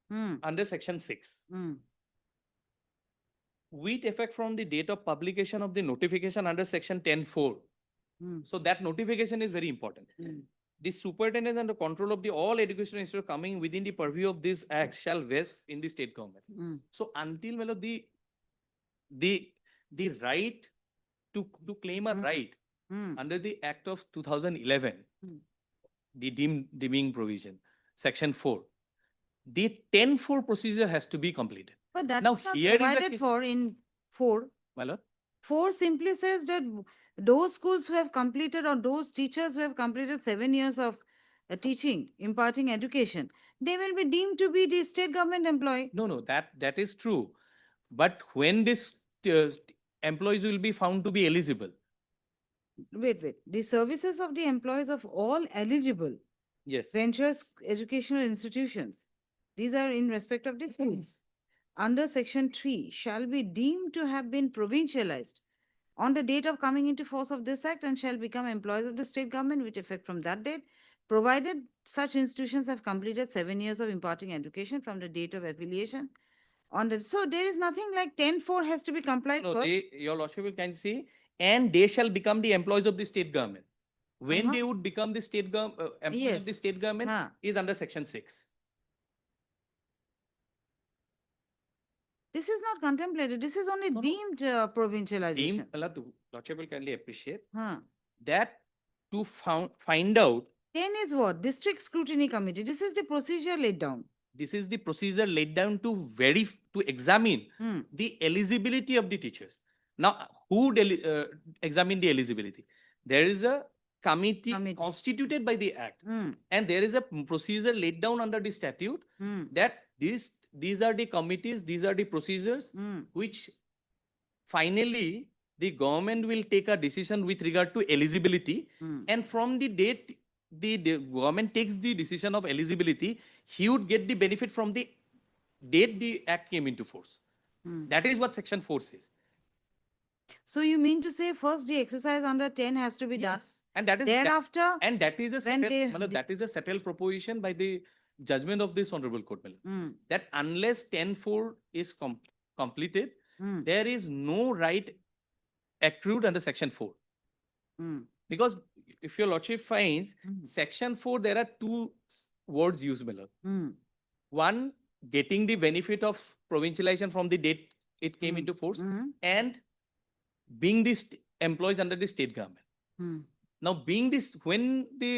Hmm. under section 6. Hmm. With effect from the date of publication of the notification under section 10(4). Hmm. So that notification is very important. Hmm. The superintendence and the control of the all educational institutions coming within the purview of this act shall vest in the state government. Hmm. So until, well, the right to claim a Hmm. right Hmm. under the Act of 2011, Hmm. the deeming provision, section 4, the 10(4) procedure has to be completed. But that Now, is not here is the provided case- for in 4. My lord, 4 simply says that those schools who have completed or those teachers who have completed 7 years of teaching, imparting education, they will be deemed to be the state government employee. no, that is true. But when this employees will be found to be eligible, Wait. The services of the employees of all eligible yes, ventures educational institutions, these are in respect of the schools, under section 3 shall be deemed to have been provincialized on the date of coming into force of this act and shall become employees of the state government with effect from that date, provided such institutions have completed 7 years of imparting education from the date of affiliation on the, so there is nothing like 10-4 has to be complied No, first. your lordship will can see, and they shall become the employees of the state government. When Uh-huh. they would become the state employees of the Yes. state government Huh. is under section 6. This is not contemplated. This is only No, no. deemed provincialization. Deemed, lordship will kindly appreciate Huh. that to find out 10 is what? District Scrutiny Committee. This is the procedure laid down. this is the procedure laid down to examine Hmm. the eligibility of the teachers. Now, who examine the eligibility? There is a committee Committee. constituted by the act, Hmm. and there is a procedure laid down under the statute Hmm. that these are the committees, these are the procedures Hmm. which finally the government will take a decision with regard to eligibility, Hmm. and from the date the government takes the decision of eligibility, he would get the benefit from the date the act came into force. Hmm. That is what section 4 says. So you mean to say first the exercise under 10 has to be done? And that is Thereafter, and that is a when settled, they- Matlab, that is a settled proposition by the judgment of this honorable court, Matlab, Hmm. that unless 10-4 is completed, Hmm. there is no right accrued under section 4. Hmm. Because if your lordship finds Hmm. section 4, there are two words used, Miller. Hmm. One, getting the benefit of provincialization from the date it came Hmm. into force, Hmm. and being this employees under the state government. Hmm. Now, being this, when the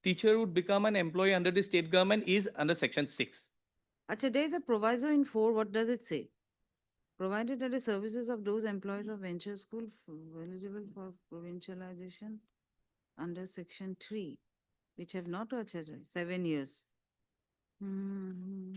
teacher would become an employee under the state government is under section 6. Acha, there is a proviso in 4. What does it say? Provided that the services of those employees of venture school eligible for provincialization under section 3, which have not touched 7 years. Hmm.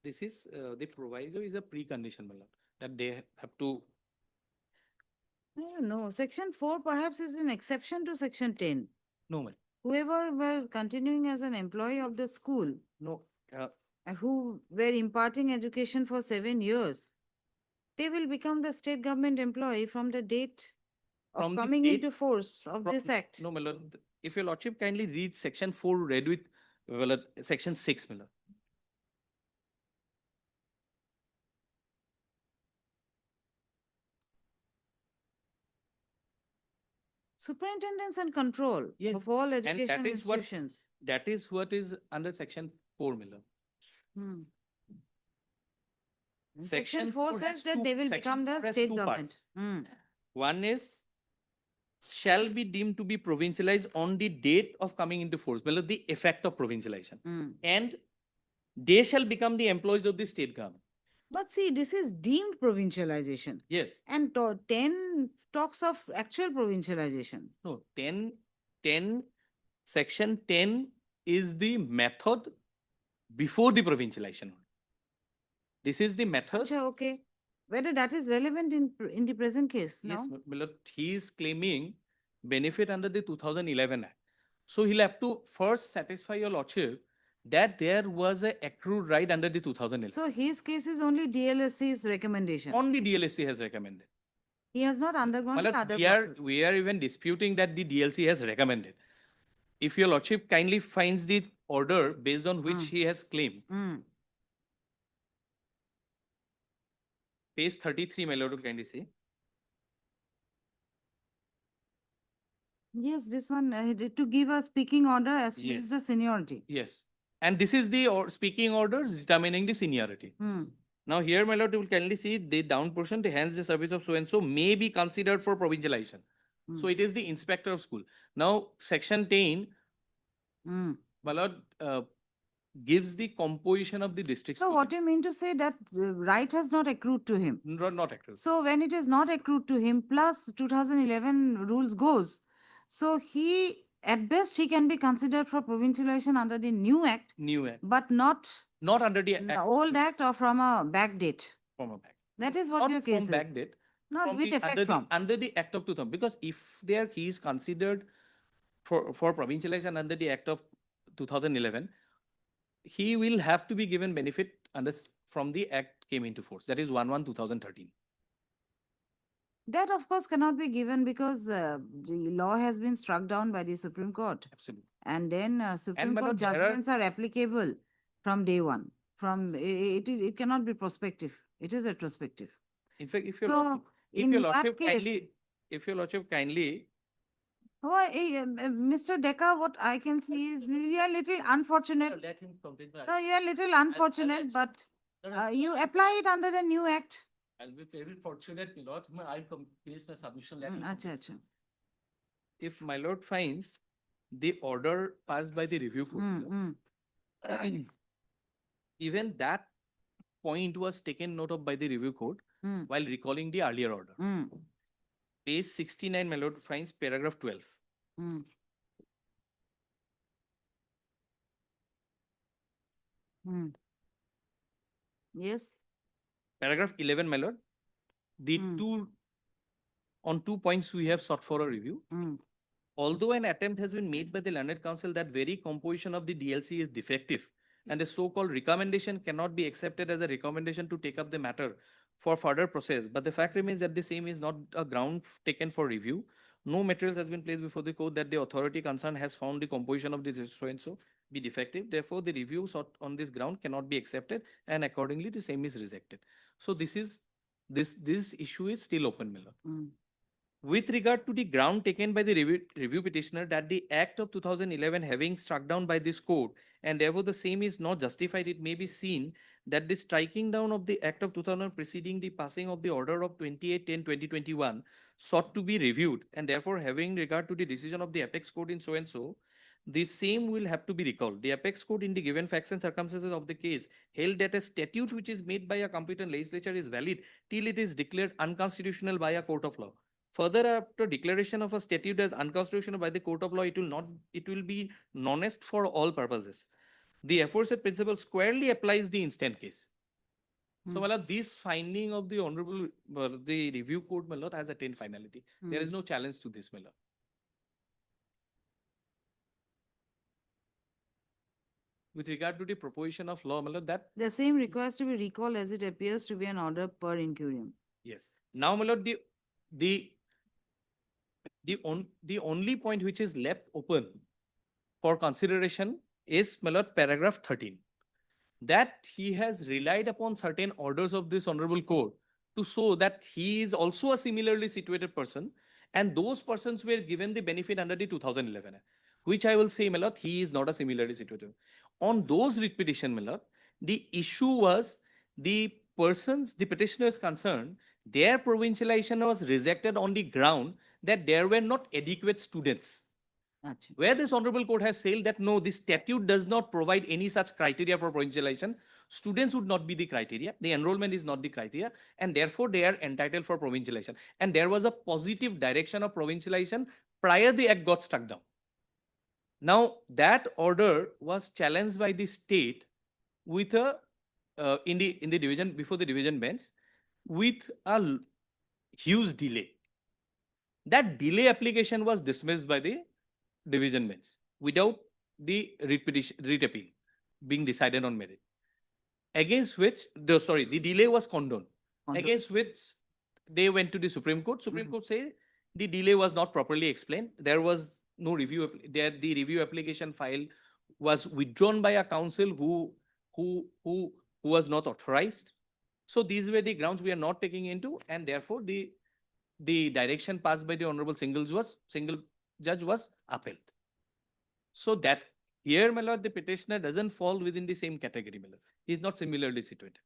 This is the proviso is a precondition, Miller, that they have to. I don't know. Section 4 perhaps is an exception to section 10. No, Miller. Whoever were continuing as an employee of the school No. who were imparting education for 7 years, they will become the state government employee from the date of From the coming date- into force of from- this act. No, Miller. If your lordship kindly read section 4 read with section 6, Miller. Superintendence and control Yes, of all and education that is what institutions. that is what is under section 4, Miller. Hmm. And Section Section 4 4 says has that two- they will Section become the 4 has state two government. parts. Hmm. One is shall be deemed to be provincialized on the date of coming into force, well, the effect of provincialization, Hmm. and they shall become the employees of the state government. But see, this is deemed provincialization. Yes. And 10 talks of actual provincialization. No, 10, section 10 is the method before the provincialization. This is the method. Acha, okay. Whether that is relevant in the present case, Yes, no? Milord, he is claiming benefit under the 2011 Act. So he'll have to first satisfy your lordship that there was a accrued right under the 2011. So his case is only DLSC's recommendation. Only DLSC has recommended. He has not undergone Milord, the other we are process. we are even disputing that the DLC has recommended. If your lordship kindly finds the order based on which he has claimed, Hmm. page 33, my lord, will kindly see. Yes, this one to give a speaking order as per Yes. the seniority. Yes. And this is the speaking orders determining the seniority. Hmm. Now here, my lord, you will kindly see the down portion, the hence the service of so-and-so may be considered for provincialization. So it is the inspector of school. Now, section 10, Hmm. my lord, gives the composition of the district So school. what you mean to say that right has not accrued to him? Not accurate. So when it is not accrued to him, plus 2011 rules goes, so he, at best, he can be considered for provincialization under the new act, New act. but not Not under the the act old act or from a back date. from a back. That is what Not your from case is. back date. Not from with the, effect under from. The, under the act of 2000. Because if there he is considered for provincialization under the Act of 2011, he will have to be given benefit under from the Act came into force. That is 1/1/2013. That, of course, cannot be given because the law has been struck down by the Supreme Court. Absolutely. And then Supreme my Court lord, there are- judgments are applicable from day one. It cannot be prospective. It is retrospective. In fact, if So, if in your that lordship case, kindly, if your lordship kindly, Mr. Decca, what I can see is you are a little unfortunate. Let him complete. No, you are a little unfortunate, but you apply it under the new act. I'll be very fortunate, my lord. I'll finish my submission. Let him Acha, complete. acha. if my lord finds the order passed by the review court, even that point was taken note of by the review court while recalling the earlier order. Page 69, my lord finds paragraph 12. Yes. Paragraph 11, my lord. The on 2 points we have sought for a review. Although an attempt has been made by the learned counsel that very composition of the DLC is defective and the so-called recommendation cannot be accepted as a recommendation to take up the matter for further process, but the fact remains that the same is not a ground taken for review. No materials has been placed before the court that the authority concerned has found the composition of this so-and-so be defective. Therefore, the review sought on this ground cannot be accepted and accordingly the same is rejected. So this issue is still open, Miller. With regard to the ground taken by the review petitioner that the Act of 2011 having struck down by this court and therefore the same is not justified, it may be seen that the striking down of the Act of 2000 preceding the passing of the order of 28/10/2021 sought to be reviewed and therefore having regard to the decision of the apex court in so and so, the same will have to be recalled. The apex court in the given facts and circumstances of the case held that a statute which is made by a competent legislature is valid till it is declared unconstitutional by a court of law. Further, after declaration of a statute as unconstitutional by the court of law, it will be non-est for all purposes. The aforesaid principle squarely applies the instant case. So, Malad, this finding of the honorable the review court, Malad, has attained finality. There is no challenge to this, Malad. With regard to the proposition of law, Malad, that The same requires to be recalled as it appears to be an order per incurium. yes. Now, Malad, the only point which is left open for consideration is, Malad, paragraph 13. That he has relied upon certain orders of this honorable court to show that he is also a similarly situated person and those persons were given the benefit under the 2011 Act, which I will say, Malad, he is not a similarly situated. On those writ petition, Malad, the issue was the petitioners concerned, their provincialization was rejected on the ground that there were not adequate students. Acha. Where this honorable court has said that no, this statute does not provide any such criteria for provincialization, students would not be the criteria, the enrollment is not the criteria, and therefore they are entitled for provincialization. And there was a positive direction of provincialization prior the act got struck down. Now that order was challenged by the state with a in the division before the division bench with a huge delay. That delay application was dismissed by the division bench without the writ appeal being decided on merit. Against which the delay was condoned. Against which they went to the Supreme Court. Supreme Court say the delay was not properly explained. There was no review. The review application file was withdrawn by a counsel who was not authorized. So these were the grounds we are not taking into, and therefore the direction passed by the honorable single judge was upheld. So that here, my lord, the petitioner doesn't fall within the same category, my lord. He is not similarly situated.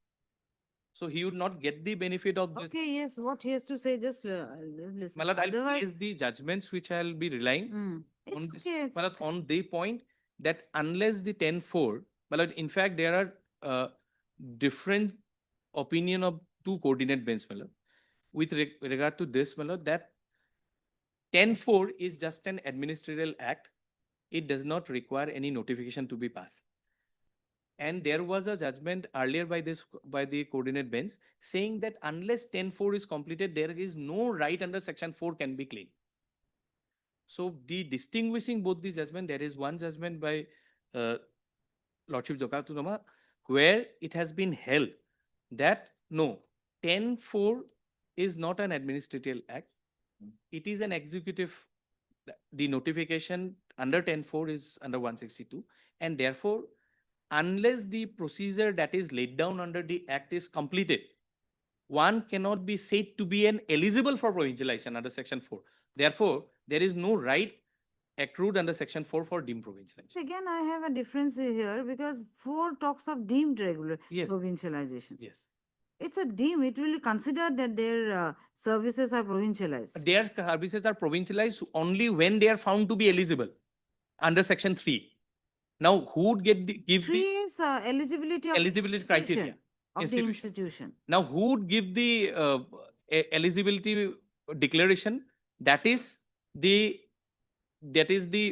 So he would not get the benefit of the. Okay, yes, what he has to say, just listen. My lord, I'll Otherwise, place the judgments which I'll be relying it's on this, okay. my lord, on the point that unless the 10-4, my lord, in fact, there are different opinion of two coordinate bench, my lord. With regard to this, my lord, that 10-4 is just an administrative act. It does not require any notification to be passed. And there was a judgment earlier by the coordinate bench saying that unless 10-4 is completed, there is no right under section 4 can be claimed. So the distinguishing both the judgment, there is one judgment by uh, Lordship Jokatunama where it has been held that no, 10-4 is not an administrative act. It is an executive. The notification under 10-4 is under 162, and therefore, unless the procedure that is laid down under the act is completed, one cannot be said to be an eligible for provincialization under section 4. Therefore, there is no right accrued under section 4 for deemed provincialization. Again, I have a difference here because 4 talks of deemed regular Yes. provincialization. Yes. It's a deem. It will consider that their services are provincialized. Their services are provincialized only when they are found to be eligible under section 3. Now, who would give 3 the is eligibility of eligibility the criteria? institution, of the institution. Now, who would give the eligibility declaration? That is the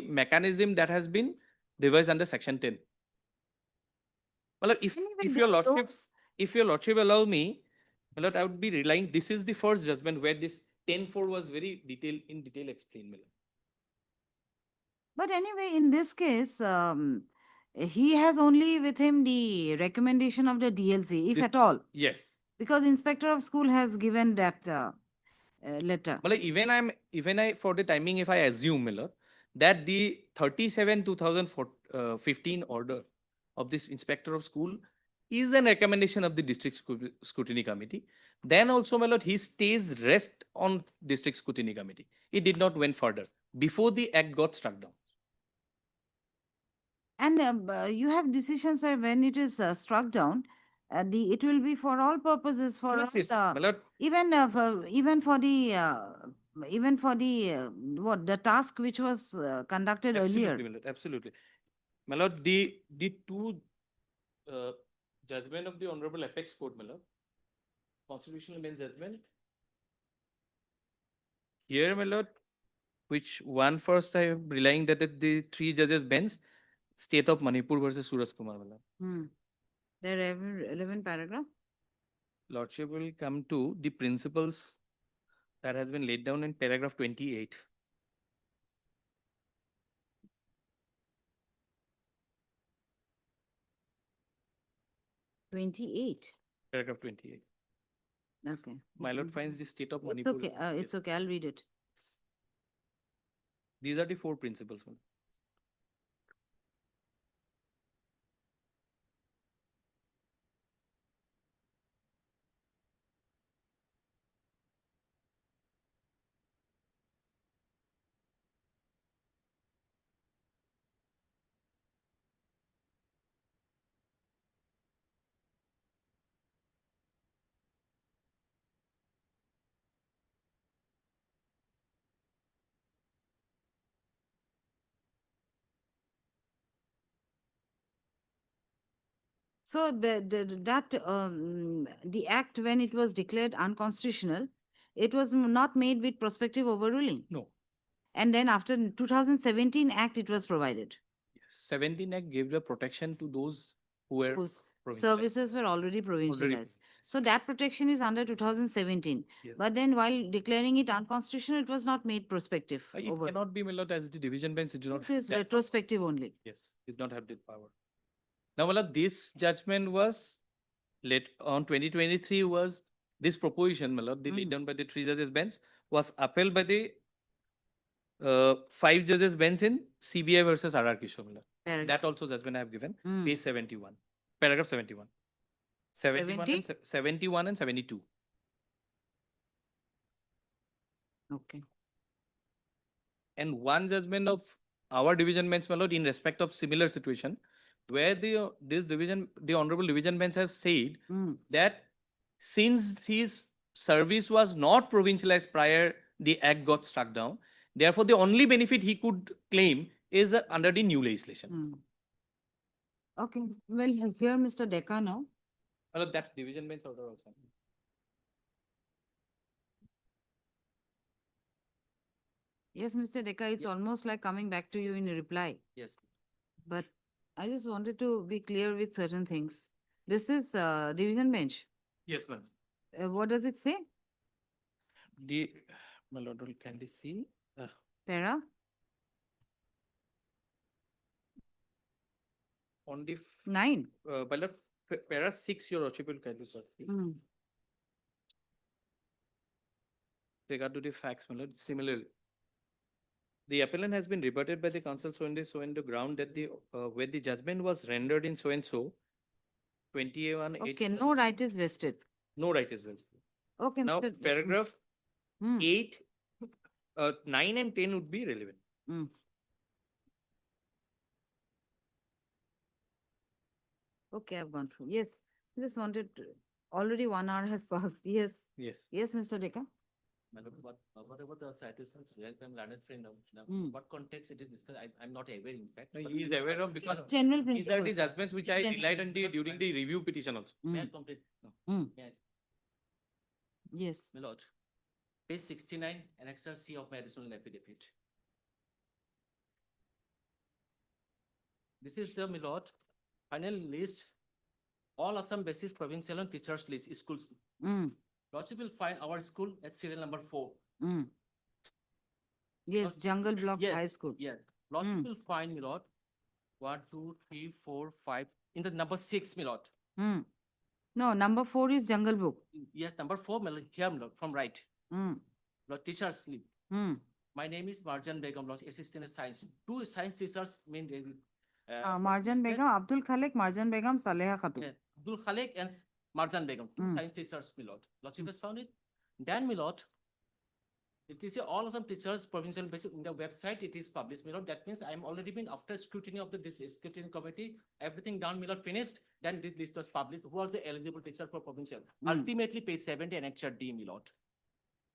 mechanism that has been devised under section 10. Well, if Anyway, your those- lordship, if your lordship allow me, my lord, I would be relying. This is the first judgment where this 10-4 was very in detail explained. My lord. But anyway, in this case, he has only with him the recommendation of the DLC, if This- at all, Yes. because inspector of school has given that letter. Well, even I for the timing, if I assume, my lord, that the 37/2015 order of this inspector of school is a recommendation of the district scrutiny committee, then also, my lord, he stays rest on district scrutiny committee. It did not went further before the act got struck down. And you have decisions when it is struck down. It will be for all purposes for Yes, all yes, my lord. even for the what the task which was conducted Absolutely, earlier. my lord, absolutely. My lord, the two judgment of the Honorable Apex Court, my lord, constitutional bench judgment. Here, my lord, which one first I am relying that the 3 judges bench, State of Manipur versus Suraj Kumar, my lord. The relevant paragraph. Lordship will come to the principles that has been laid down in paragraph 28. Paragraph 28. Okay. My lord finds the state of It's Manipur. okay. It's Yes. okay. I'll read it. These are the 4 principles. My lord. So the act when it was declared unconstitutional, it was not made with prospective overruling. No. And then after 2017 act, it was provided. Yes. 17 Act gave the protection to those who were Whose provincialized. services were already provincialized. So that protection is under 2017. Yes. But then while declaring it unconstitutional, it was not made prospective. It cannot be, my lord, as the division bench did not It is have that retrospective only. Yes, did not have that power. Now, my lord, this judgment was late on 2023 was this proposition, my lord, laid down by the 3 judges bench was upheld by the 5 judges bench in CBI versus RR Kishore, my lord. Paragraph. That also judgment I have given, Mm. page 71, paragraph 71. 71 and 71 and 72. Okay. And one judgment of our division bench, my lord, in respect of similar situation, where the honorable division bench has said that since his service was not provincialized prior the act got struck down, therefore the only benefit he could claim is under the new legislation. Okay. Well, here Mr. Decca now. My lord, that division bench order also. Yes, Mr. Decca, it's almost like coming back to you in a reply. Yes. But I just wanted to be clear with certain things. This is division bench. Yes, ma'am. What does it say? My lord, will kindly see. Para? on the, 9. by the para 6, your Lordship will kindly sir. Mm. Regard to the facts, my lord, similarly. The appellant has been rebutted by the counsel so and the ground that the, where the judgment was rendered in so and so, 21, Okay, no right is vested. no right is well. Okay. Now, Mr. paragraph Mm. 8, 9 and 10 would be relevant. Mm. Okay, I've gone through. Yes, just wanted to, already 1 hour has passed. Yes. Yes. Yes, Mr. Deka. Madam, whatever the citations, real time learned friend, Mm. what context it is discussed, I'm not aware in fact. No, but he is aware of because General these are the principles. judgments which I General relied on the, during the review petition also. May I Mm. complete? No. Mm. May I- Yes. My lord, page 69, annexure C of my additional affidavit. This is the, my lord, final list, all Assam basis provincial and teachers list, schools. Mm. Lordship will find our school at serial number 4. Mm. Yes, Lord- Jungle Block Yes, High School. Yes, Lordship Mm. will find, my lord, 1, 2, 3, 4, 5, in the number 6, my lord. Mm. No, number 4 is Jungle Book. Yes, number 4, my lord, here, my lord, from right. Mm. Lord, teachers leave. Mm. My name is Marjan Begum, Lord, assistant in science. 2 science teachers mean they will. Marjan Begum, Abdul Khalek, Marjan Begum, Saleha Khatun. Yeah, Abdul Khalek and Marjan Begum, 2 Mm. science teachers, my lord. Lordship has found it. Then, my lord, it is all of them teachers provincial basis in the website. It is published, my lord. That means I'm already been after scrutiny of the this scrutiny committee, everything done, my lord, finished. Then this list was published. Who was the eligible teacher for provincial? Mm. Ultimately, page 70 and Annexure D, my lord.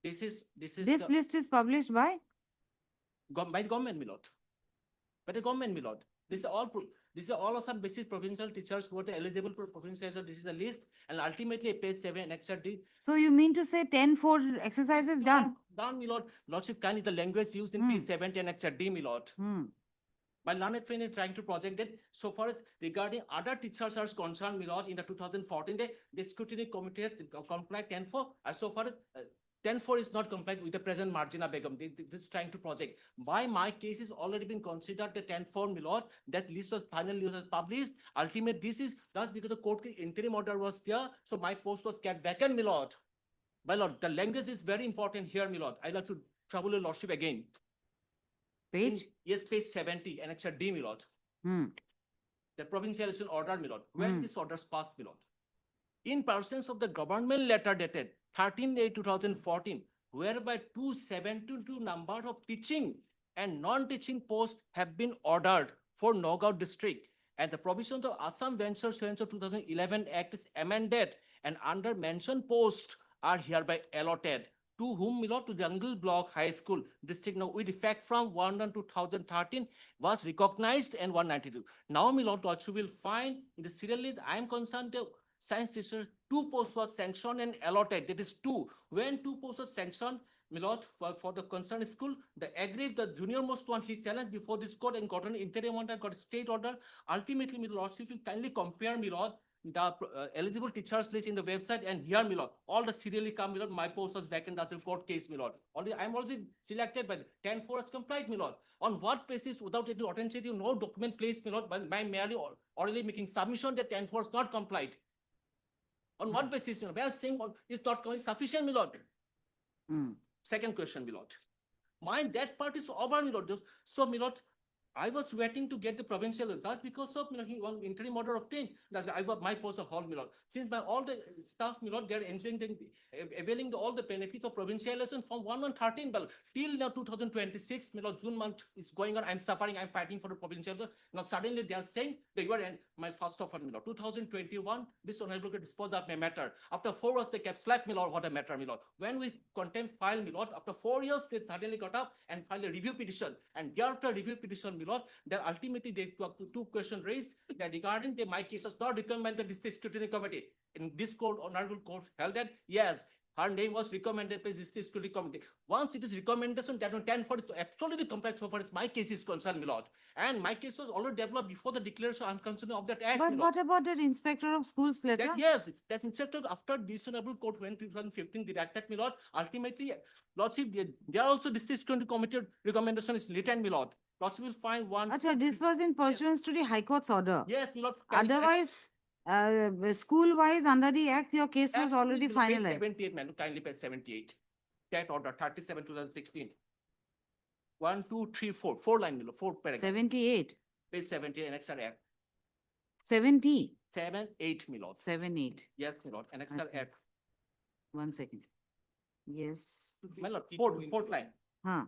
This is This the, list is published by? by the government, my lord. By the government, my lord. This is all. This is all of some basis provincial teachers who are the eligible for provincial. This is the list, and ultimately page 7 Annexure D. So you mean to say 10-4 exercise is done? Done, my lord. Lordship can is the language used in page 70 Annexure D, my lord. Mm. My learned friend is trying to project that so far as regarding other teachers are concerned, my lord, in the 2014, the scrutiny committee has complied 10-4, and so far as 10-4 is not complied with the present Marjina Begum. This is trying to project. Why my case is already been considered the 10-4, my lord, that list was final list was published. Ultimate, this is that's because the court interim order was there, so my post was kept vacant, my lord. My lord, the language is very important here, my lord. I'd like to trouble your lordship again. Page? Yes, page 70, Annexure D, my lord. Mm. The provincialization order, my lord. When Mm. this orders passed, my lord. In persons of the government letter dated 13/8/2014, whereby 272 number of teaching and non-teaching posts have been ordered for Nagaon district, and the provisions of Assam Venture Census 2011 Act is amended, and under mentioned posts are hereby allotted. To whom, my lord, to Jungle Block High School district now with effect from 1/1/2013 was recognized and 192. Now, my lord, what you will find in the serial list, I am concerned the science teacher, 2 posts was sanctioned and allotted. That is 2. When 2 posts was sanctioned, my lord, for the concerned school, the agreed, the junior most one, he challenged before this court and got an interim order, got a state order. Ultimately, my lord, if you kindly compare, my lord, the eligible teachers list in the website and here, my lord, all the serially come, my lord, my post was vacant, that's a court case, my lord. Already, I'm also selected, but 10-4 has complied, my lord. On what basis, without any authenticity, no document placed, my lord, by merely orally making submission that 10-4 is not complied. On what basis, my lord? We are saying it's not sufficient, my lord. Mm. Second question, my lord. That part is over, my lord. So, my lord, I was waiting to get the provincial results because of, you know, he one interim order of 10. That's I was my post of hall, my lord. Since by all the staff, my lord, they are enjoying availing all the benefits of provincialization from 1/1/13, but till now 2026, my lord, June month is going on. I'm suffering. I'm fighting for the provincial. Now suddenly they are saying they were in my first offer, my lord. 2021, this honorable court disposed of my matter. After 4 years, they kept slap, my lord. What a matter, my lord. When we contempt file, my lord, after 4 years, they suddenly got up and filed a review petition. And thereafter review petition, my lord, then ultimately they took 2 questions raised that regarding my case was not recommended this scrutiny committee. In this court, honorable court held that yes, Her name was recommended by this school committee. Once it is recommendation, that 10 for is absolutely compliant so far as my case is concerned, my lord. And my case was already developed before the declaration unconstitutional of that act. But my lord. what about that inspector of schools letter? That, yes, that's instructed after dishonorable court when 2015 directed my lord. Ultimately, lordship, they are also this going to committed recommendation is written, my lord. Lordship will find one. Acha, this was in pursuance to the High Court's order. Yes, my lord. Otherwise, school-wise, under the act, your case was already Absolutely, page finalized. 78, man, kindly page 78. That order, 37, 2016. 1, 2, 3, 4. 4 line below, 4 paragraph. 78, Page 78, annexed act. 70, 7, 8, my lord. 7, 8. Yes, my lord, annexed Okay. act. 1 second. Yes. My lord, fourth line. Huh.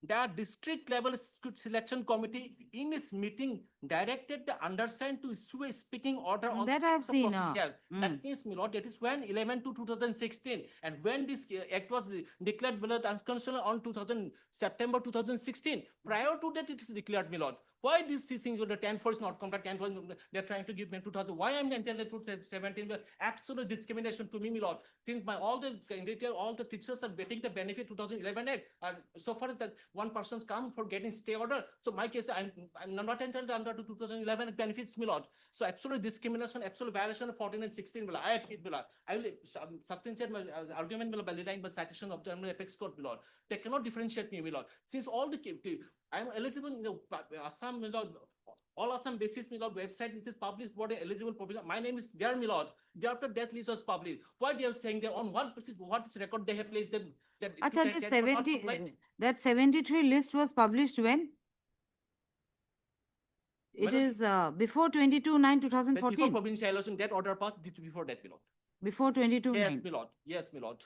The district level selection committee in its meeting directed the undersigned to issue a speaking order on That I have the seen. procedure. Yes, Mm. that means, my lord, that is when 11 to 2016, and when this act was declared valid unconstitutional on September 2016. Prior to that, it is declared, my lord. Why these things the 10 is not compliant, 10 they're trying to give me 2000. Why I'm entitled to 17? Absolute discrimination to me, my lord. Since all the teachers are getting the benefit 2011 act, and so far as that one person's come for getting stay order. So my case, I'm not entitled under 2011 benefits, my lord. So absolute discrimination, absolute violation of 14 and 16. I agree, I will substantiate my argument by relying by citation of the apex court, my lord. They cannot differentiate me, my lord. Since all the I am eligible in the Assam, my lord. All Assam basis, my lord, website it is published what eligible population. My name is there, my lord. Thereafter death list was published. Why they are saying that on what basis, what record they have placed them? Acha, this 70, that 73 list was published when? It Madam, is before 22/9/2014. before provincial election, that order passed before that, my lord. Before 22/9. Yes, my lord. Yes, my lord.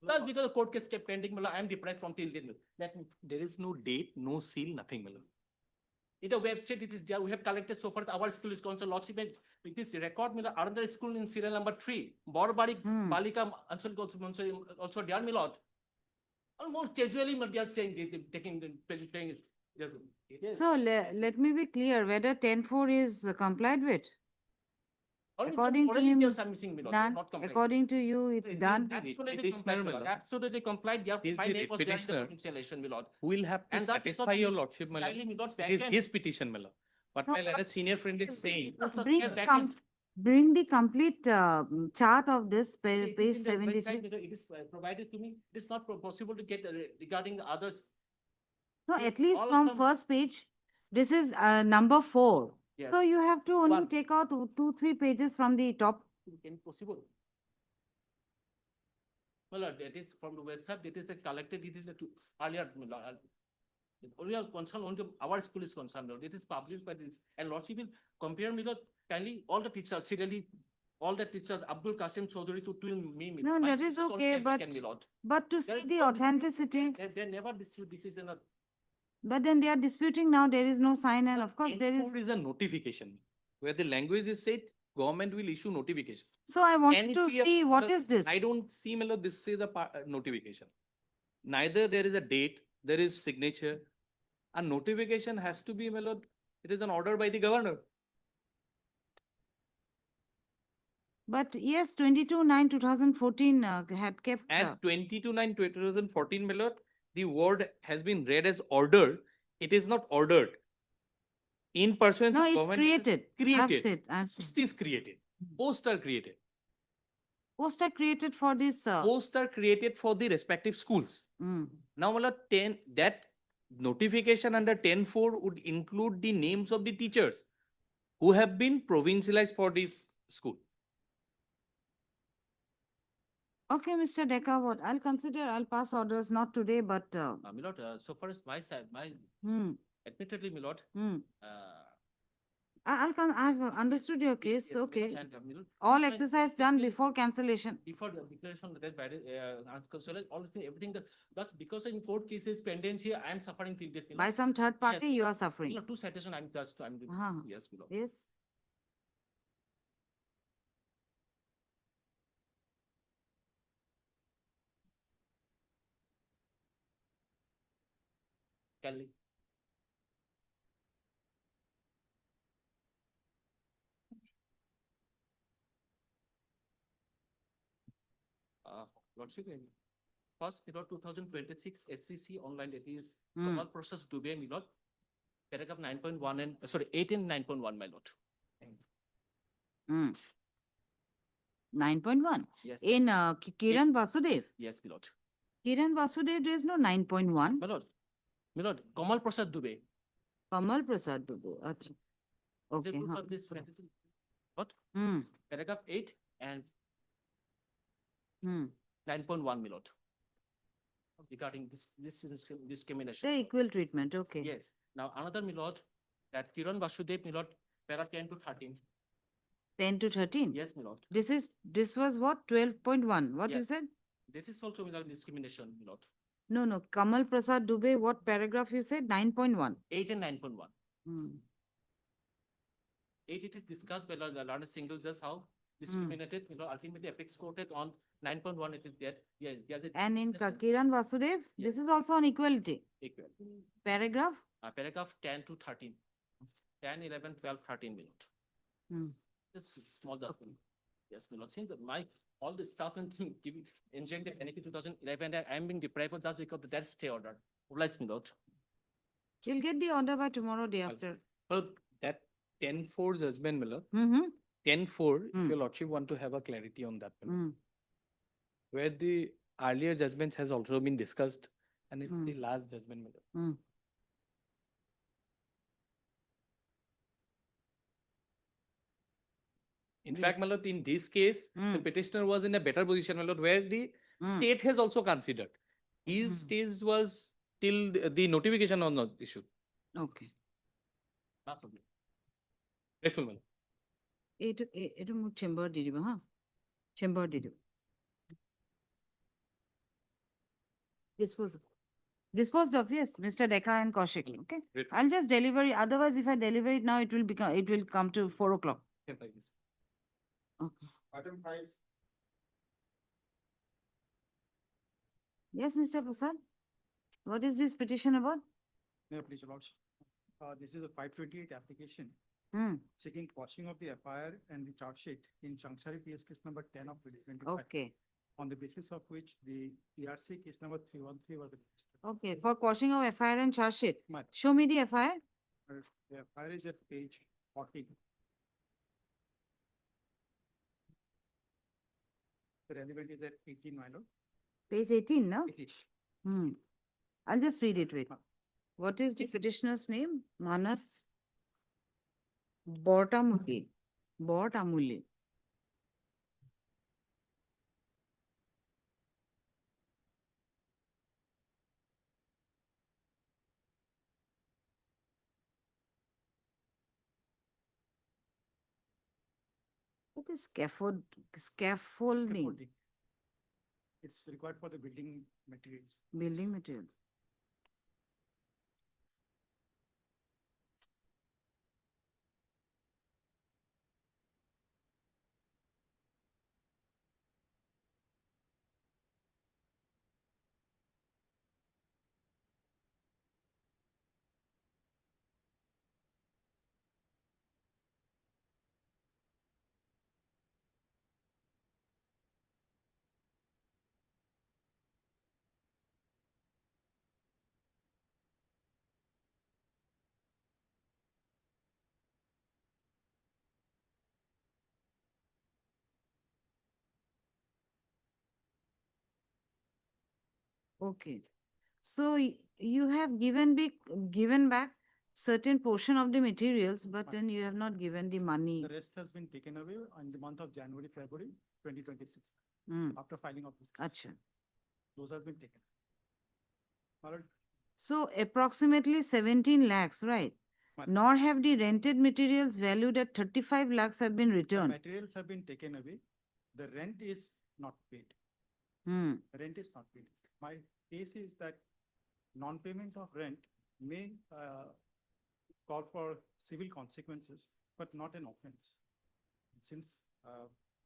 That's because the court case kept pending, my lord. I am deprived from till then. That There is no date, no seal, nothing, my lord. in the website it is there. We have collected so far our school is concerned. Lordship, with this record, my lord, another school in serial number 3, Borbari Balika Anchal also there, my lord. Almost casually, they are saying they taking the paying. So let me be clear whether 10/4 is complied with. According to him, they are submitting, my lord, none. not compliant. According to you, it's done. Absolutely Petitioner, compliant, my my lord. lord. Absolutely compliant. Their Is my the name was there in the petitioner provincial election, my lord. Who will have to And that's satisfy because your we- lordship, my lord. Kindly, my lord, It is back his petition, my lord. But No, my learned senior friend is saying, Bring, Yeah, bring the complete chart of this It is page in the website 73. because it is provided to me. It is not possible to get regarding the others. No, See, at least all of from them- first page, this is number 4. Yes. So you have to only One. take out 2-3 pages from the top. Can possible. Well, that is from the website. That is the collected. It is the earlier. We are concerned only our school is concerned. It is published by this, and lordship will compare me. Kindly, all the teachers, serially, all the teachers, Abdul Qasim Chaudhary to me. No, my that is teachers okay, also but can be lord. to There see is the no dispute. authenticity, They never dispute decision. but then they are disputing now. There is no sign, and of course there is. N4 is a notification where the language is said, government will issue notification. So I want And to if we have- see what is this. I don't see, my lord, this is a notification. Neither there is a date, there is signature. A notification has to be, my lord, it is an order by the governor. But yes, 22/9/2014 had kept. And 22/9/2014, my lord, the word has been read as ordered. It is not ordered. In pursuance No, of it's government. created. I've Created. said, I've said. Post is created. Posts are created. Post are created for this. Posts are created for the respective schools. Mm. Now, my lord, that notification under 10.4 would include the names of the teachers who have been provincialized for this school. Okay, Mr. Dekawat, I'll consider, I'll pass orders, not today, but. My lord, so far as my side, Hmm. admittedly, my lord, Hmm. uh, I've understood your case. yes, Okay. and, my lord, All since my- exercise done since- before cancellation. before the declaration that by unconstitutional, all everything that's because in court cases pending here, I am suffering till date. By some third party, Yes. you are suffering. Two citation I'm Uh-huh. yes, my lord. Yes. Kelly. Lordship, first, 2026 SCC online, that is, Hmm. normal process Dubey, my lord. Paragraph 9.1 and, sorry, 8 and 9.1, my lord. 9.1. Yes, In Kiran Vasudev. yes, my lord. Kiran Vasudev, there is no 9.1. My lord, Kamal Prasad Dubey. Kamal Prasad Dubey. Acha. Okay. Example huh. for this fantasy. What? Hmm. Paragraph 8 and Hmm. 9.1, my lord. Regarding this discrimination. The equal treatment. Okay. Yes. Now, another, my lord, that Kiran Vasudev, my lord, para 10 to 13. 10 to 13. Yes, my lord. This was what? 12.1. What you Yes. said? This is also, my lord, discrimination, my lord. No. Kamal Prasad Dubey, what paragraph you said? 9.1. 8 and 9.1. Hmm. 8, it is discussed by the learned single judge how discriminated, ultimately apex quoted on 9.1, it is there. Yes, there are the And in discrimination Kiran Vasudev, this is also on equality. equal. Paragraph? Paragraph 10 to 13. 10, 11, 12, 13, my lord. Hmm. Just small document. Yes, my lord. Since all the stuff and giving, enjoying the benefit 2011, I am being deprived of just because of that stay order. Oblige, my lord. You'll get the order by tomorrow, day after. Well, that 10-4 judgment, Miller, Mm-hmm. 10-4, if Hmm. your lordship want to have a clarity on that, Miller, Hmm. where the earlier judgments has also been discussed, and it's the Hmm. last judgment, Miller. Hmm. In fact, Yes. my lord, in this case, the Hmm. petitioner was in a better position, my lord, where the Hmm. state has also considered. His Hmm. stage was till the notification was not issued. Okay. No problem. Grateful, my lord. এটা মোক chamber দি দিব হা chamber দি দিব disposed of, yes, Mr. Dekha and Kaushik. Okay, Great. I'll just deliver it. Otherwise, if I deliver it now, it will come to 4 o'clock. Can I this? Okay. Item 5. Yes, Mr. Prasad. What is this petition about? Yeah, please, Your Lordship. This is a 528 application Hmm. seeking quashing of the FIR and the charge sheet in Changsari PS case number 10 of 2025. Okay. On the basis of which the PRC case number 313 was registered. Okay. For quashing of FIR and charge sheet. Right. Show me the FIR. The FIR is at page 40. The relevant is at 18, my lord. Page 18, no? 18. Hmm. I'll just read it. Wait. Huh. What is the petitioner's name? Manas Bortamuli. Bortamuli. What is scaffolding? Scaffolding. It's required for the building materials. Building materials. Okay. So you have given back certain portion of the materials, but then you have not given the money. The rest has been taken away in the month of January, February 2026, Hmm. after filing of this case. Acha. Those have been taken. My lord, So approximately 17 lakhs, right? Right. Nor have the rented materials valued at 35 lakhs have been the returned. materials have been taken away. The rent is not paid. Hmm. Rent is not paid. My case is that non-payment of rent may call for civil consequences, but not an offense. Since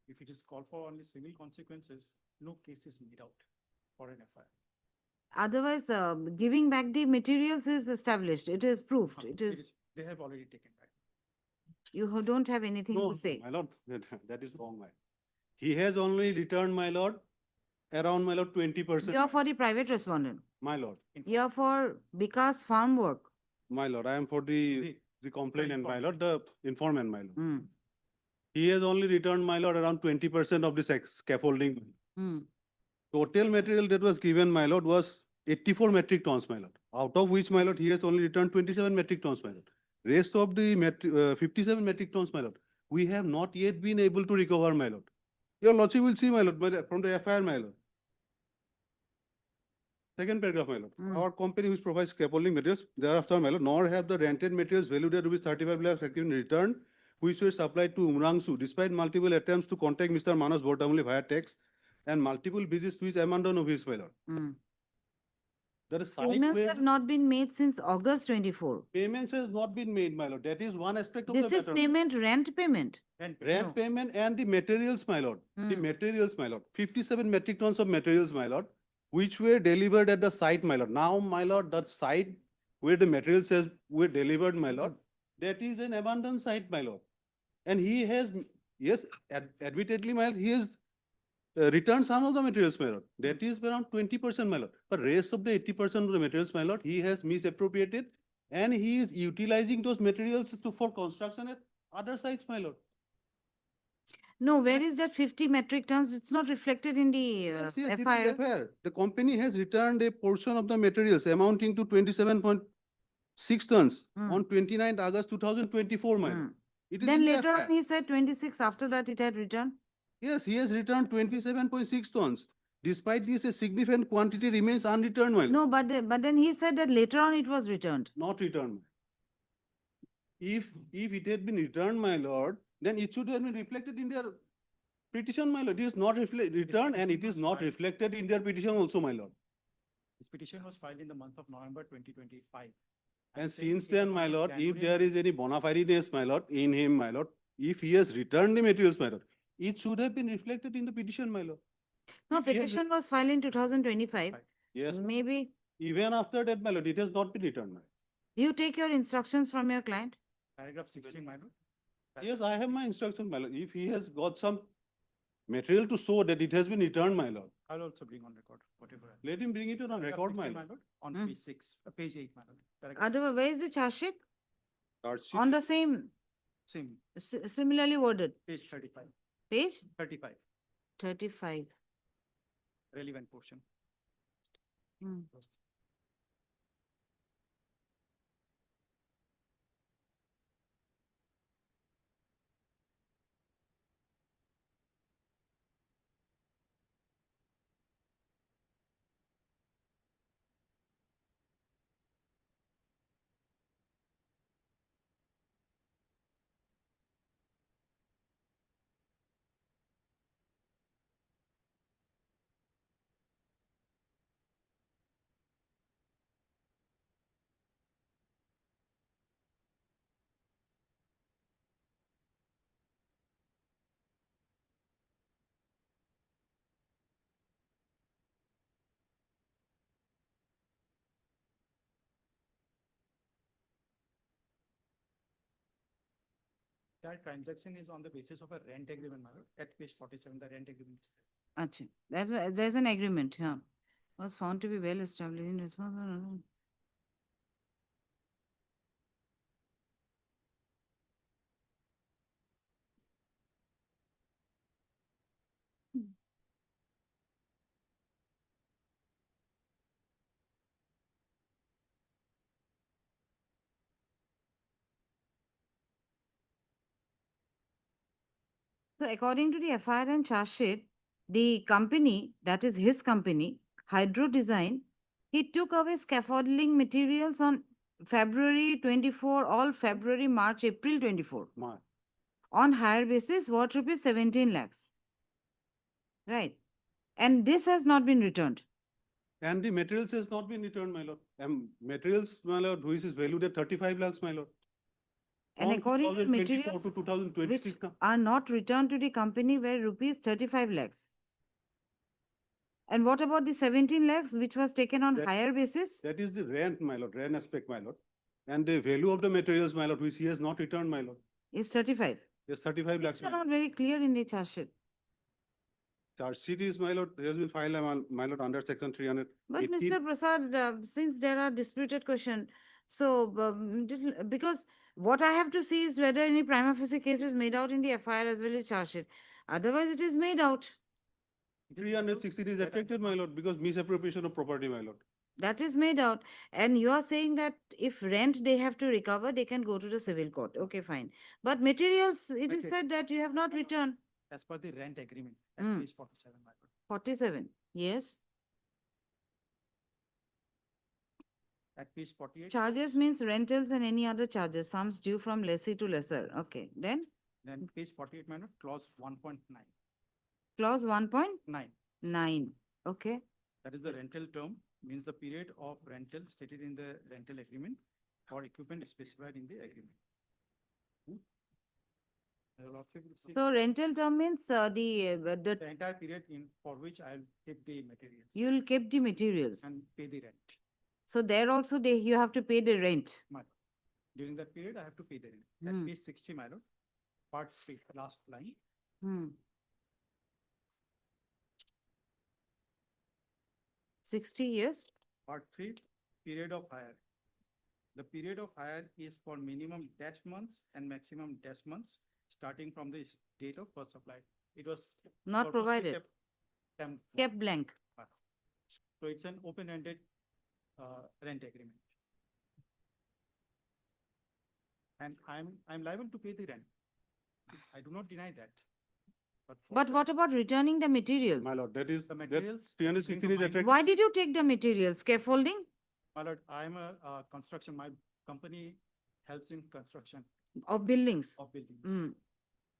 if it is called for only civil consequences, no case is made out for an FIR. Otherwise, giving back the materials is established. It is proved. It is, They have already taken back. you don't have anything No, to say. my lord, that is wrong, my. He has only returned, my lord, around, my lord, 20%. You are for the private respondent. My lord, You are for Vikas farm work. my lord, I am for the complainant, my lord, the informant, my lord. Hmm. He has only returned, my lord, around 20% of the scaffolding. Hmm. Total material that was given, my lord, was 84 metric tons, my lord. Out of which, my lord, he has only returned 27 metric tons, my lord. Rest of the 57 metric tons, my lord, we have not yet been able to recover, my lord. Your lordship will see, my lord, from the FIR, my lord. Second paragraph, my lord. Our company which provides scaffolding materials, thereafter, my lord, nor have the rented materials valued at rupees 35 lakhs been returned, which were supplied to Umrangsu, despite multiple attempts to contact Mr. Manas Bortamuli via text and multiple visits to his abandoned office, my lord. Hmm. There is site Payments where have not been made since August 24. payments has not been made, my lord. That is one aspect of This the is matter. payment, rent payment. Rent No. payment and the materials, my lord. The Hmm. materials, my lord. 57 metric tons of materials, my lord, which were delivered at the site, my lord. Now, my lord, that site where the materials were delivered, my lord, that is an abandoned site, my lord. And he has, yes, admittedly, my lord, he has returned some of the materials, my lord. That is around 20%, my lord. But rest of the 80% of the materials, my lord, he has misappropriated and he is utilizing those materials for construction at other sites, my lord. No, where is that 50 metric tons? It's not reflected in the Yes, yes, it is FIR. FIR. The company has returned a portion of the materials amounting to 27.6 tons on 29th August 2024, my lord. It is Then in the later on, FIR. he said 26. After that, it had returned. Yes, he has returned 27.6 tons. Despite this, a significant quantity remains unreturned, my lord. No, but then he said that later on it was returned. Not returned. If it had been returned, my lord, then it should have been reflected in their petition, my lord. It is not returned and it is not reflected in their petition also, my lord. This petition was filed in the month of November 2025. And saying since it then, was my on lord, if January there is any bona fideness, my lord, in him, my lord, if he has returned the materials, my lord, it should have been reflected in the petition, my lord. No, If he has- petition was filed in 2025. Yes. Maybe Even after that, my lord, it has not been returned, my lord. you take your instructions from your client. Paragraph 16, my lord. Yes, I have my instruction, my lord. If he has got some material to show that it has been returned, my lord, I'll also bring on record whatever. let him bring it on Paragraph record, my 16, lord. On Hmm. page 6, page 8, my lord. Paragraph Otherwise, where is the charge sheet? Charge sheet. On the same, Same, similarly worded. page 35, Page 35, 35. relevant portion. Hmm. That transaction is on the basis of a rent agreement, my lord. At page 47, the rent agreement is Achha. There's an agreement. Yeah. Was found to be well established in response. So according to the FIR and charge sheet, the company, that is his company, Hydro Design, he took away scaffolding materials on February 24, all February, March, April 24. My- On higher basis, what rupees 17 lakhs. Right. And this has not been returned. And the materials has not been returned, my lord. Materials, my lord, which is valued at 35 lakhs, my lord. And From according to 2024 materials to 2026 which now. are not returned to the company were rupees 35 lakhs. And what about the 17 lakhs which was taken on That- higher basis? That is the rent, my lord, rent aspect, my lord. And the value of the materials, my lord, which he has not returned, my lord. Is 35. Yes, 35 lakhs. These are my lord. not very clear in the charge sheet. Charge sheet is, my lord, has been filed, my lord, under section 300. But Mr. Prasad, since there are disputed question, so because what I have to see is whether any prima facie case is made out in the FIR as well as charge sheet. Otherwise, it is made out. 316 is affected, my lord, because misappropriation of property, my lord. That is made out. And you are saying that if rent they have to recover, they can go to the civil court. Okay, fine. But materials, it is Okay. said that you have not returned. As per the rent agreement, at Hmm. page 47, my lord. 47. Yes. At page 48. Charges means rentals and any other charges, sums due from lessee to lessor. Okay. Then Then page 48, my lord, clause 1.9. clause 1.9. Okay. That is the rental term, means the period of rental stated in the rental agreement or equipment specified in the agreement. Your lordship will see So rental term means the entire period for which I'll keep the materials you will keep the materials. and pay the rent. So there also you have to pay the rent. My lord. During that period, I have to pay the rent. Hmm. At page 60, my lord, part 3, last line. Hmm. 60 years. Part 3, period of hire. The period of hire is for minimum dash months and maximum dash months, starting from the date of first supply. It was Not purposely provided. kept Blank. So it's an open-ended rent agreement. And I'm liable to pay the rent. I do not deny that. But what about returning the materials? My lord, that is, The that materials 316 bring is to mind- attracted. Why did you take the materials? Scaffolding My lord, I'm a construction, my company helps in construction of buildings? of buildings. Hmm.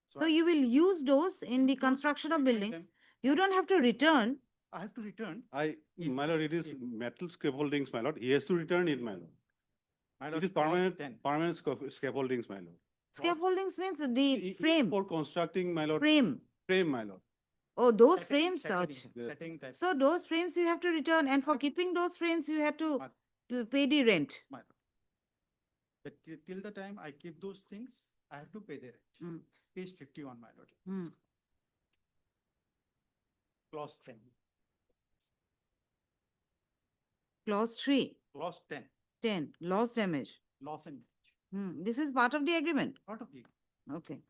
So So I- you will use those in the Those construction of return buildings. them. You don't have to return. I have to return. If- My lord, it is if- metal scaffoldings, my lord. He has to return it, my lord. My It lord, is clause permanent, 10. permanent scaffoldings, my lord. Scaffoldings means It the is frame, for constructing, my lord. frame. Frame, my lord. Oh, those Setting- frames, setting- such. Yes. setting type. So those frames you have to return, and for keeping those frames, you have My- to pay the rent. My lord. But till the time I keep those things, I have to pay the rent. Hmm. Page 51, my lord, Hmm. clause 10. Clause 3, Clause 10, 10, loss damage. loss and damage. This is part of the agreement. Part of the Okay.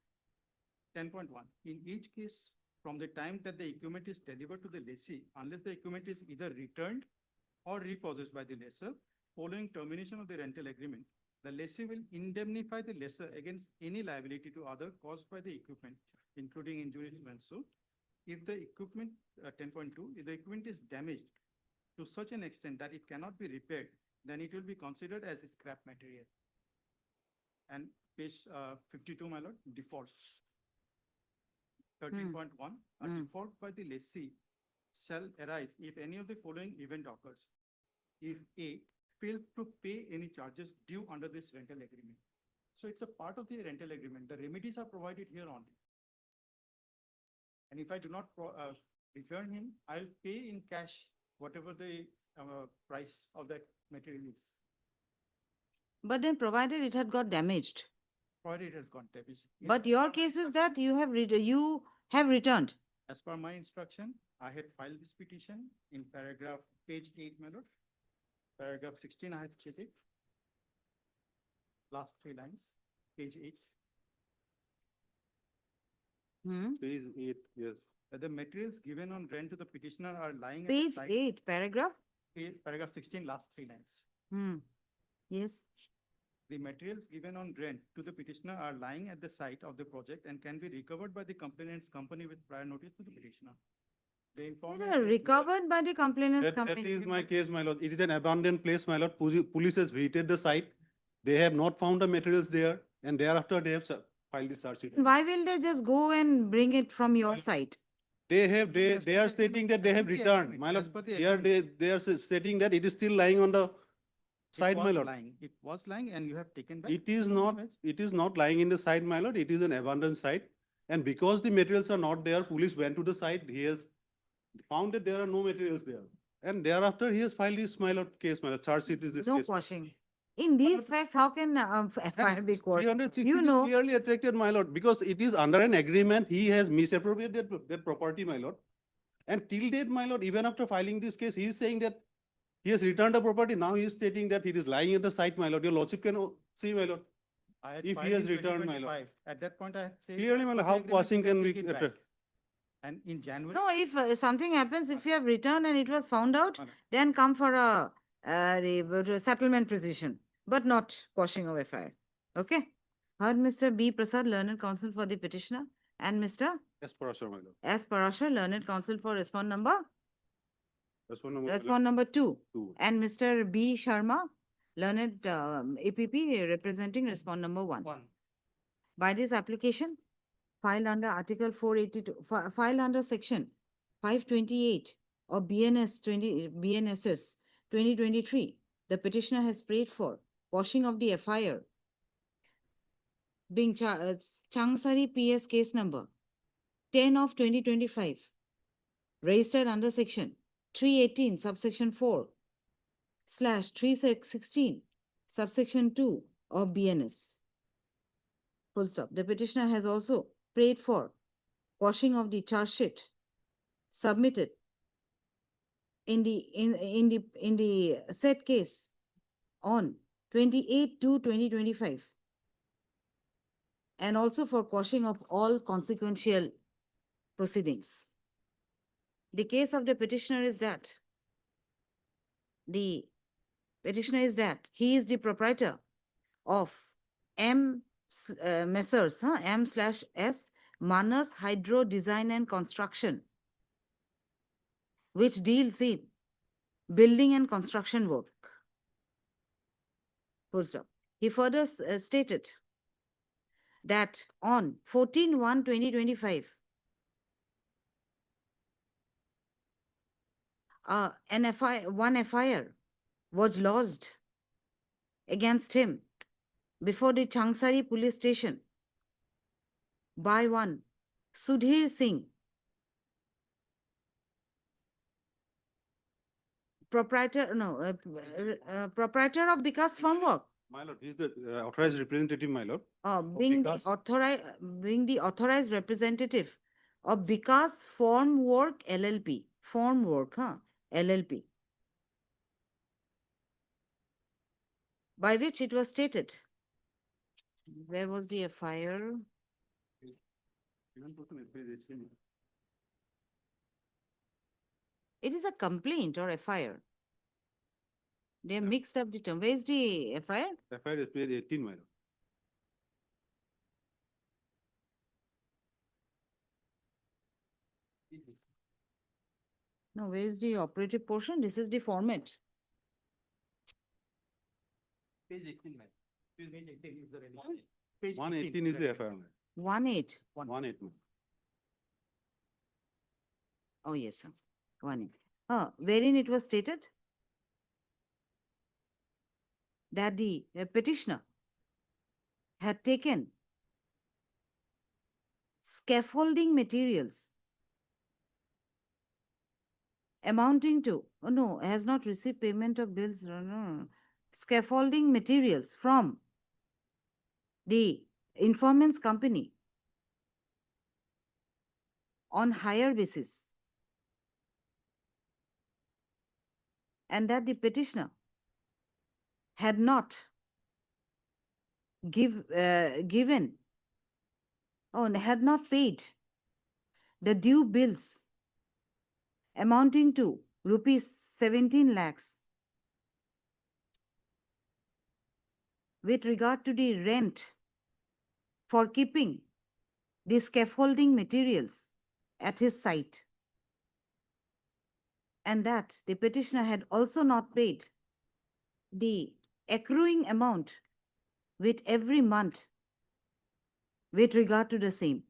10.1. In each case, from the time that the equipment is delivered to the lessee, unless the equipment is either returned or repossessed by the lessor, following termination of the rental agreement, the lessee will indemnify the lessor against any liability to other caused by the equipment, including injuries when so. If the equipment, 10.2, if the equipment is damaged to such an extent that it cannot be repaired, then it will be considered as scrap material. And page 52, my lord, default. 13.1, a Hmm. default by the lessee shall arise if any of the following event occurs. If A, fails to pay any charges due under this rental agreement. So it's a part of the rental agreement. The remedies are provided here only. And if I do not return him, I'll pay in cash whatever the price of that material is. But then provided it had got damaged. Provided it has gone damaged. Yes, But your case is that you have returned. as per my instruction, I had filed this petition in paragraph, page 8, my lord. Paragraph 16, I have checked it. Last 3 lines, page 8. Page 8, yes. That the materials given on rent to the petitioner are lying at the Page site. 8, paragraph. Paragraph 16, last 3 lines. Yes. The materials given on rent to the petitioner are lying at the site of the project and can be recovered by the complainant's company with prior notice to the petitioner. The informant. Recovered by the complainant's That company. is my case, my lord. It is an abandoned place, my lord. Police has visited the site. They have not found the materials there, and thereafter they have filed the search. Why will they just go and bring it from your site? They are stating that they have returned, my lord. As per the They are stating that it is still lying on the side, my lord. It was lying and you have taken back. It is not lying in the site, my lord. It is an abandoned site. And because the materials are not there, police went to the site. He has found that there are no materials there. And thereafter, he has filed his, my lord, case, my lord. Charge sheet is this No case. quashing. In these facts, how can FIR be court? 360 You is know, clearly attracted, my lord, because it is under an agreement. He has misappropriated that property, my lord. And till date, my lord, even after filing this case, he is saying that he has returned the property. Now he is stating that it is lying at the site, my lord. Your lordship can see, my lord. I had If he filed has in returned, my lord. 2025. At that point, I had said. Clearly, my lord, "Okay, how agreement, quashing you can take be it back." affected? And in January. No, if something happens, if you have returned and it was found out, Madam, then come for a settlement position, but not quashing of FIR. Okay? Heard Mr. B. Prasad, learned counsel for the petitioner, and Mr. As per us, my lord. S. Parashar, learned counsel for respond number Respond number 2, two. and Mr. B. Sharma, learned APP representing respond number 1. By this application, filed under Article 482, filed under Section 528 of BNSS 2023, the petitioner has prayed for quashing of the FIR being Changsari PS case number 10 of 2025, registered under Section 318 subsection 4 / 316 subsection 2 of BNS. Full stop. The petitioner has also prayed for quashing of the charge sheet submitted in the said case on 28/2/2025, and also for quashing of all consequential proceedings. The case of the petitioner is that he is the proprietor of Messrs. M/S Manas Hydro Design and Construction, which deals in building and construction work. Full stop. He further stated that on 14/1/2025, one FIR was lodged against him before the Changsari police station by one Sudhir Singh, proprietor of Vikas Farm Work, My lord, he is the authorized representative, my lord. being the authorized representative of Vikas Farm Work LLP, LLP, by which it was stated. Where was the FIR? It is a complaint or FIR. They have mixed up the term. Where is the FIR? FIR is period 18, my lord. No, where is the operative portion? This is the format. Page 18, ma'am. Page 18 is the relevant. Page 118 is the FIR, my lord. 1/8. 118. Oh, yes, sir. 1/8. Wherein it was stated that the petitioner had taken scaffolding materials amounting to, oh no, has not received payment of bills, no. Scaffolding materials from the informant's company on hire basis, and that the petitioner had not had not paid the due bills amounting to rupees 17 lakhs with regard to the rent for keeping the scaffolding materials at his site, and that the petitioner had also not paid the accruing amount with every month with regard to the same.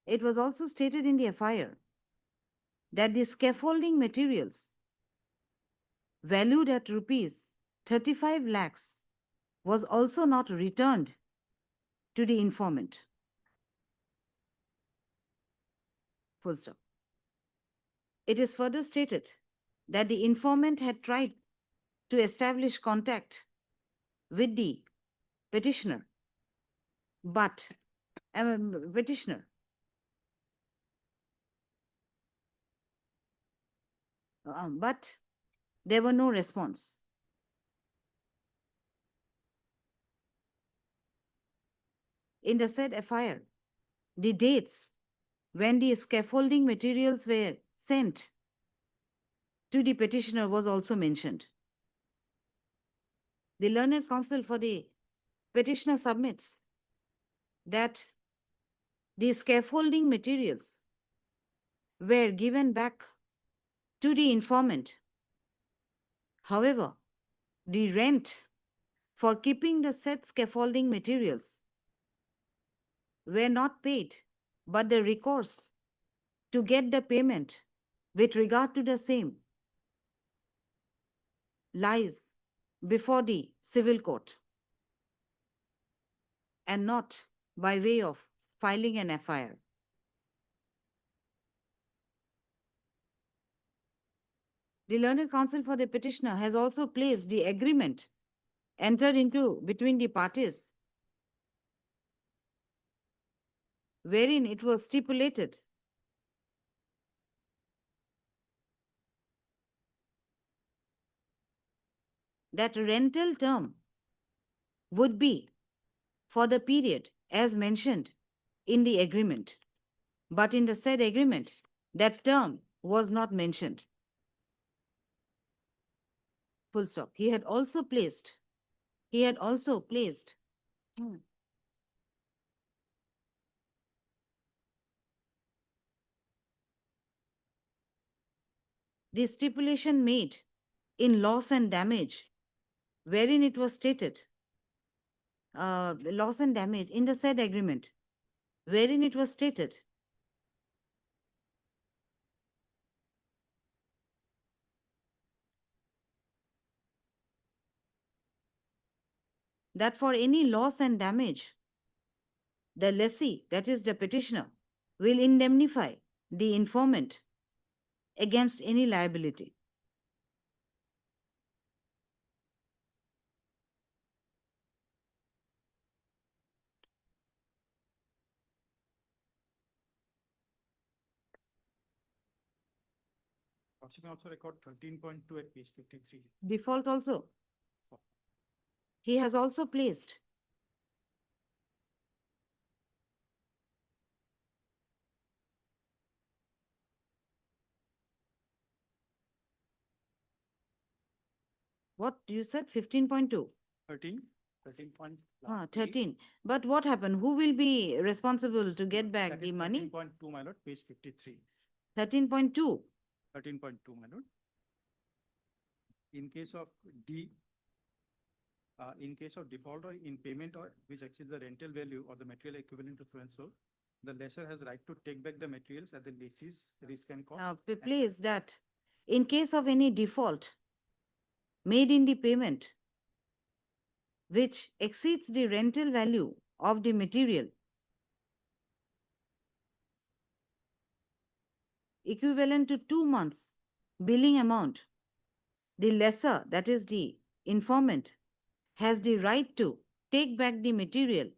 It was also stated in the FIR that the scaffolding materials valued at rupees 35 lakhs was also not returned to the informant. Full stop. It is further stated that the informant had tried to establish contact with the petitioner, but petitioner but there were no response. In the said FIR, the dates when the scaffolding materials were sent to the petitioner was also mentioned. The learned counsel for the petitioner submits that the scaffolding materials were given back to the informant. However, the rent for keeping the said scaffolding materials were not paid, but the recourse to get the payment with regard to the same lies before the civil court and not by way of filing an FIR. The learned counsel for the petitioner has also placed the agreement entered into between the parties, wherein it was stipulated that rental term would be for the period as mentioned in the agreement. But in the said agreement, that term was not mentioned. Full stop. He had also placed the stipulation made in loss and damage, wherein it was stated, loss and damage in the said agreement, wherein it was stated that for any loss and damage, the lessee, that is the petitioner, will indemnify the informant against any liability. Also, can also record 13.2 at page 53. Default also. He has also placed what you said, 15.2? 13, 13 point. 13. But what happened? Who will be responsible to get back That the is money? 13.2, my lord, page 53. 13.2. 13.2, my lord. In case of in case of default or in payment or which exceeds the rental value or the material equivalent to so and so, the lessor has right to take back the materials at the lessee's risk and cost. Please, that in case of any default made in the payment which exceeds the rental value of the material equivalent to 2 months billing amount, the lessor, that is the informant, has the right to take back the material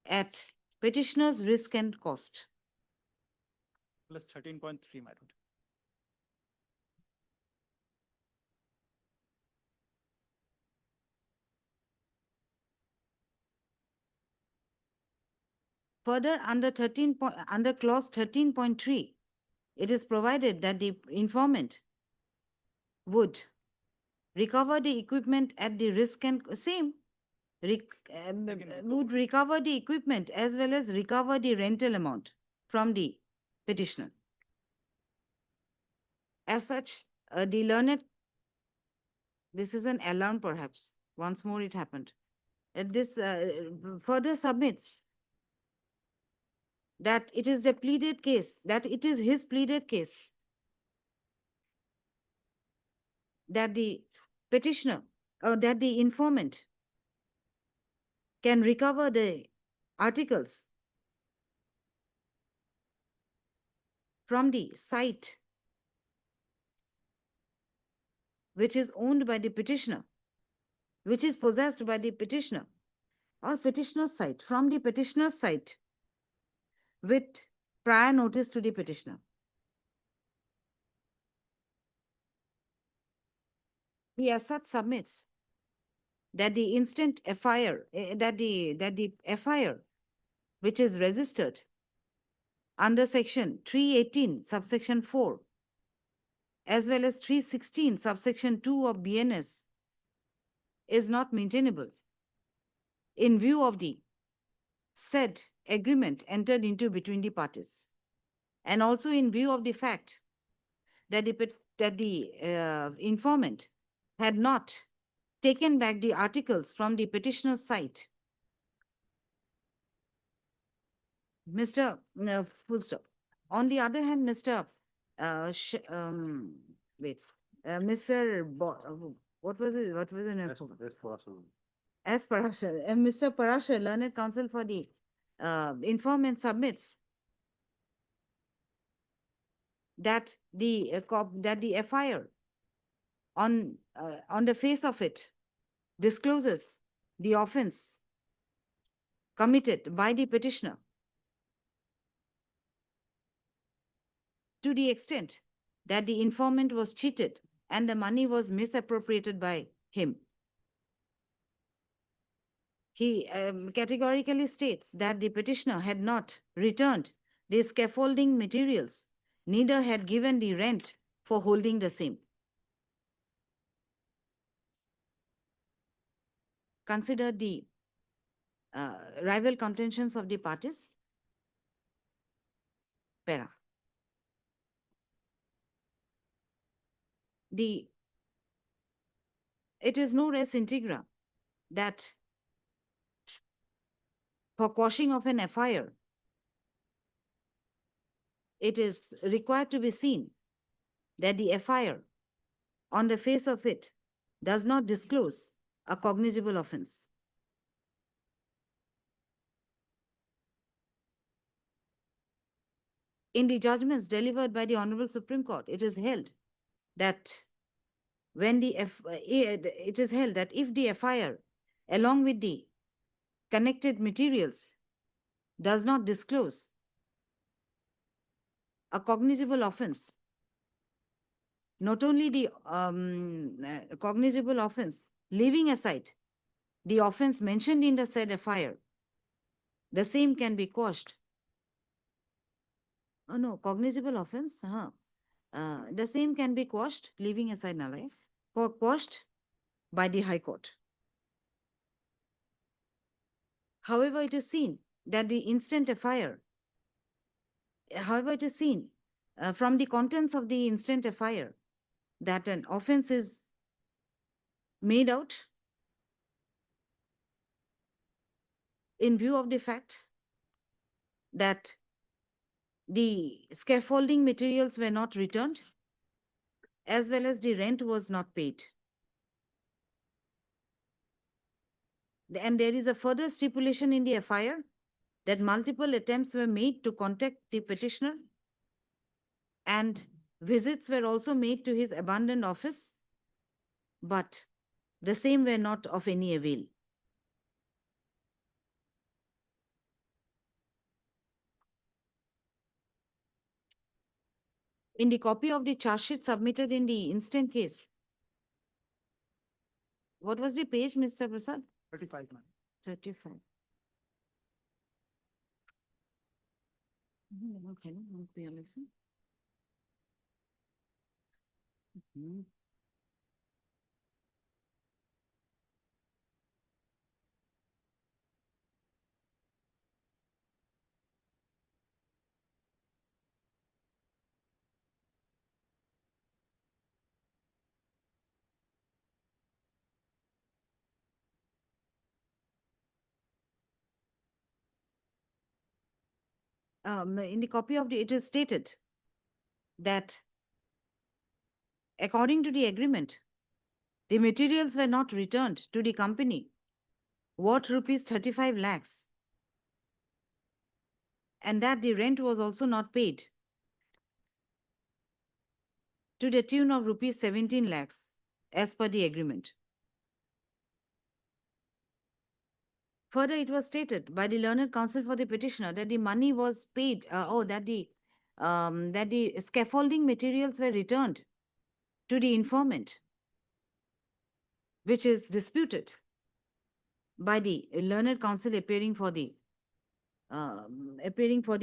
at petitioner's risk and cost. Plus 13.3, my lord. Further, under clause 13.3, it is provided that the informant would recover the equipment at the risk and same would recover the equipment as well as recover the rental amount from the petitioner. As such, the learned, this is an alarm perhaps. Once more it happened. This further submits that it is the pleaded case, that it is his pleaded case that the petitioner or that the informant can recover the articles from the site which is owned by the petitioner, which is possessed by the petitioner or petitioner's site, from the petitioner's site with prior notice to the petitioner. he as such submits that the instant FIR, that the FIR, which is registered under section 318 subsection 4, as well as 316 subsection 2 of BNS, is not maintainable in view of the said agreement entered into between the parties, and also in view of the fact that the informant had not taken back the articles from the petitioner's site. Mr. Full stop. On the other hand, Mr. Wait, Mr. What was it? What was the name? As Parashar, Mr. Parashar, learned counsel for the informant, submits that the FIR on the face of it discloses the offense committed by the petitioner to the extent that the informant was cheated and the money was misappropriated by him. He categorically states that the petitioner had not returned the scaffolding materials, neither had given the rent for holding the same. Consider the rival contentions of the parties. Para. It is no res integra that for quashing of an FIR, it is required to be seen that the FIR on the face of it does not disclose a cognizable offense. In the judgments delivered by the Honorable Supreme Court, it is held that it is held that if the FIR, along with the connected materials, does not disclose a cognizable offense, not only the cognizable offense, leaving aside the offense mentioned in the said FIR, the same can be quashed. Oh no, cognizable offense, the same can be quashed, leaving aside nullies, quashed by the High Court. However, it is seen that the instant FIR, however, it is seen from the contents of the instant FIR that an offense is made out in view of the fact that the scaffolding materials were not returned, as well as the rent was not paid. And there is a further stipulation in the FIR that multiple attempts were made to contact the petitioner and visits were also made to his abandoned office, but the same were not of any avail. In the copy of the charge sheet submitted in the instant case, what was the page, Mr. Prasad? 35, ma'am. 35. Okay, no, PLSN. In the copy of it is stated that according to the agreement, the materials were not returned to the company worth rupees 35 lakhs, and that the rent was also not paid to the tune of rupees 17 lakhs as per the agreement. Further, it was stated by the learned counsel for the petitioner that the money was paid, that the scaffolding materials were returned to the informant which is disputed by the learned counsel appearing for the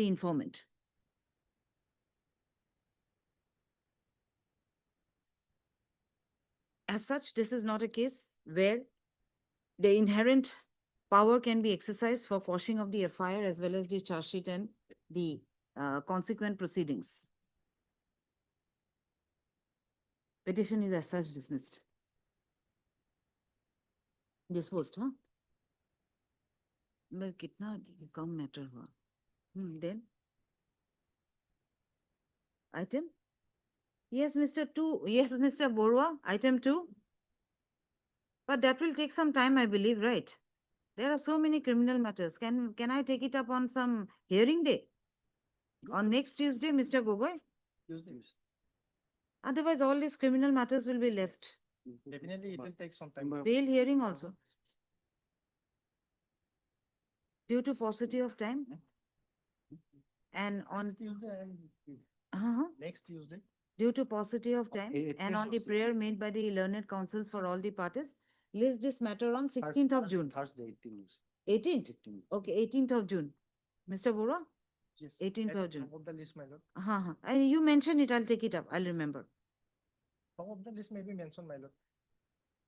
informant. As such, this is not a case where the inherent power can be exercised for quashing of the FIR as well as the charge sheet and the consequent proceedings. Petition is as such dismissed. Disposed, huh? मैं कितना कम matter हुआ. Then item. Yes, Mr. 2. Yes, Mr. Borwa, item 2. But that will take some time, I believe, right? There are so many criminal matters. Can I take it up on some hearing day? On next Tuesday, Mr. Gogoi? Tuesday. Otherwise, all these criminal matters will be left. Definitely it will take some time. Bail hearing also. Due to paucity of time. And on Next Tuesday. due to paucity of time and on the prayer made by the learned counsels for all the parties, list this matter on 16th of June. Thursday, 18th. 18th? Okay, 18th of June. Mr. Bora? Yes. 18th At of June. Top of the list, my lord. You mentioned it, I'll take it up. I'll remember. Top of the list may be mentioned, my lord.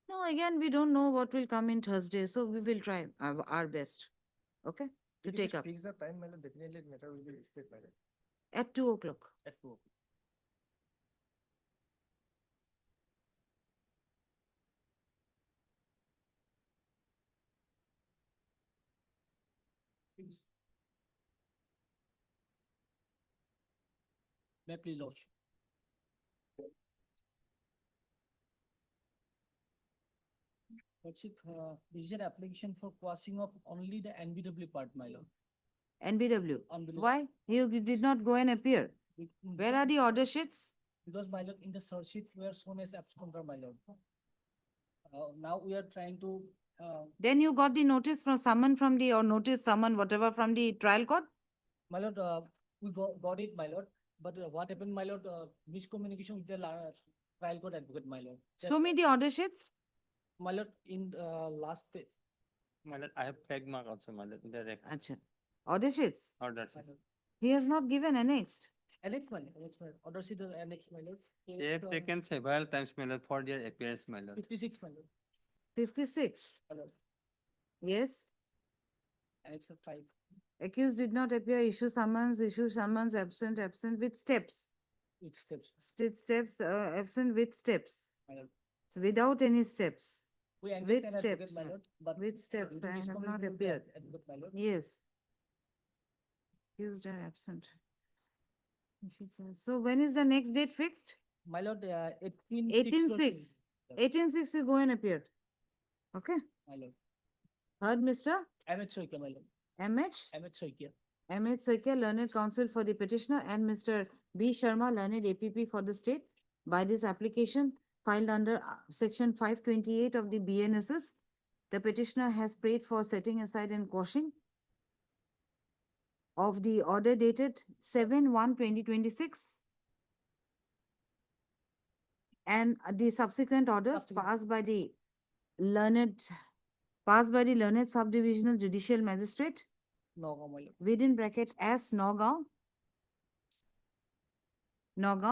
No, again, we don't know what will come in Thursday, so we will try our best. Okay? To If it take is up fixed the time, my lord, definitely matter will be listed, my lord. at 2 o'clock. At 2 o'clock. May I please lodge? Lordship, this is an application for quashing of only the NBW part, my lord. NBW. On the list. Why? You did not go and appear. Where are the order sheets? Because, my lord, in the search sheet, we are shown as absconder, my lord. Now we are trying to, Then you got the notice from summon from the, or notice summon, whatever, from the trial court? my lord, we got it, my lord. But what happened, my lord, miscommunication with the trial court advocate, my lord. Show me the order sheets. My lord, in last page. My lord, I have flag mark also, my lord, in the record. Acha. Order sheets. Order. My lord. He has not given annexed. Annex, my lord, annex, my lord. Order sheet is annex, my lord. They have taken several times, my lord, for their appearance, my lord. 56, my lord. 56. My lord. Yes. Annex of 5. Accused did not appear, issue summons, absent, absent with steps. With steps, Steps, absent with steps. my lord. So without any steps. We engaged With an advocate, steps. my lord, but With steps, due to I have not miscommunication with the appeared. advocate, my lord. Yes. Accused are absent. So when is the next date fixed? My lord, 18. 18/6. 18/6 you go and appear. Okay. My lord. Heard, Mr. M.H. Soikia, my lord. M.H. M.H. Soikia. M.H. Saikya, learned counsel for the petitioner, and Mr. B. Sharma, learned APP for the state. By this application filed under section 528 of the BNSS, the petitioner has prayed for setting aside and quashing of the order dated 7/1/2026 and the subsequent orders passed by the learned subdivisional judicial magistrate No, my lord. within bracket as Nagaon,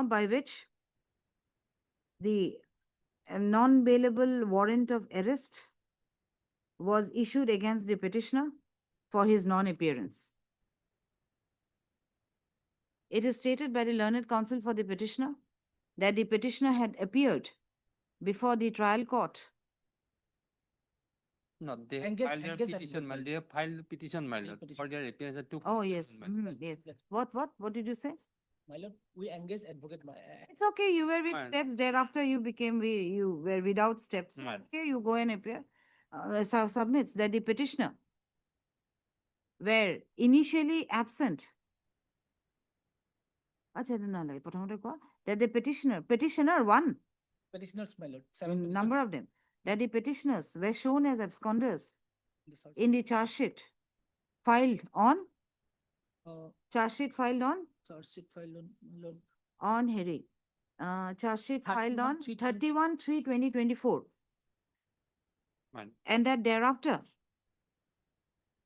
by which the non-bailable warrant of arrest was issued against the petitioner for his non-appearance. It is stated by the learned counsel for the petitioner that the petitioner had appeared before the trial court. No, they have Engage- filed their engage petition, my advocate. lord. They have filed petition, my lord, for Petition. their appearance at 2. Oh, yes. my lord. Yes. Yes. What did you say? My lord, we engaged advocate, my, It's okay. You were with Fine. steps. Thereafter, you were without steps. Right. Okay, you go and appear. Submits that the petitioner were initially absent. Acha, nalage, prothomte koa, that the petitioner one, petitioners, my lord. 7 number of them, that the petitioners were shown as absconders petitioners. in the charge sheet filed on, Charge sheet filed on, my lord. on Harry. Charge sheet filed on 31/3/2024. 31/3/2024. My lord. and that thereafter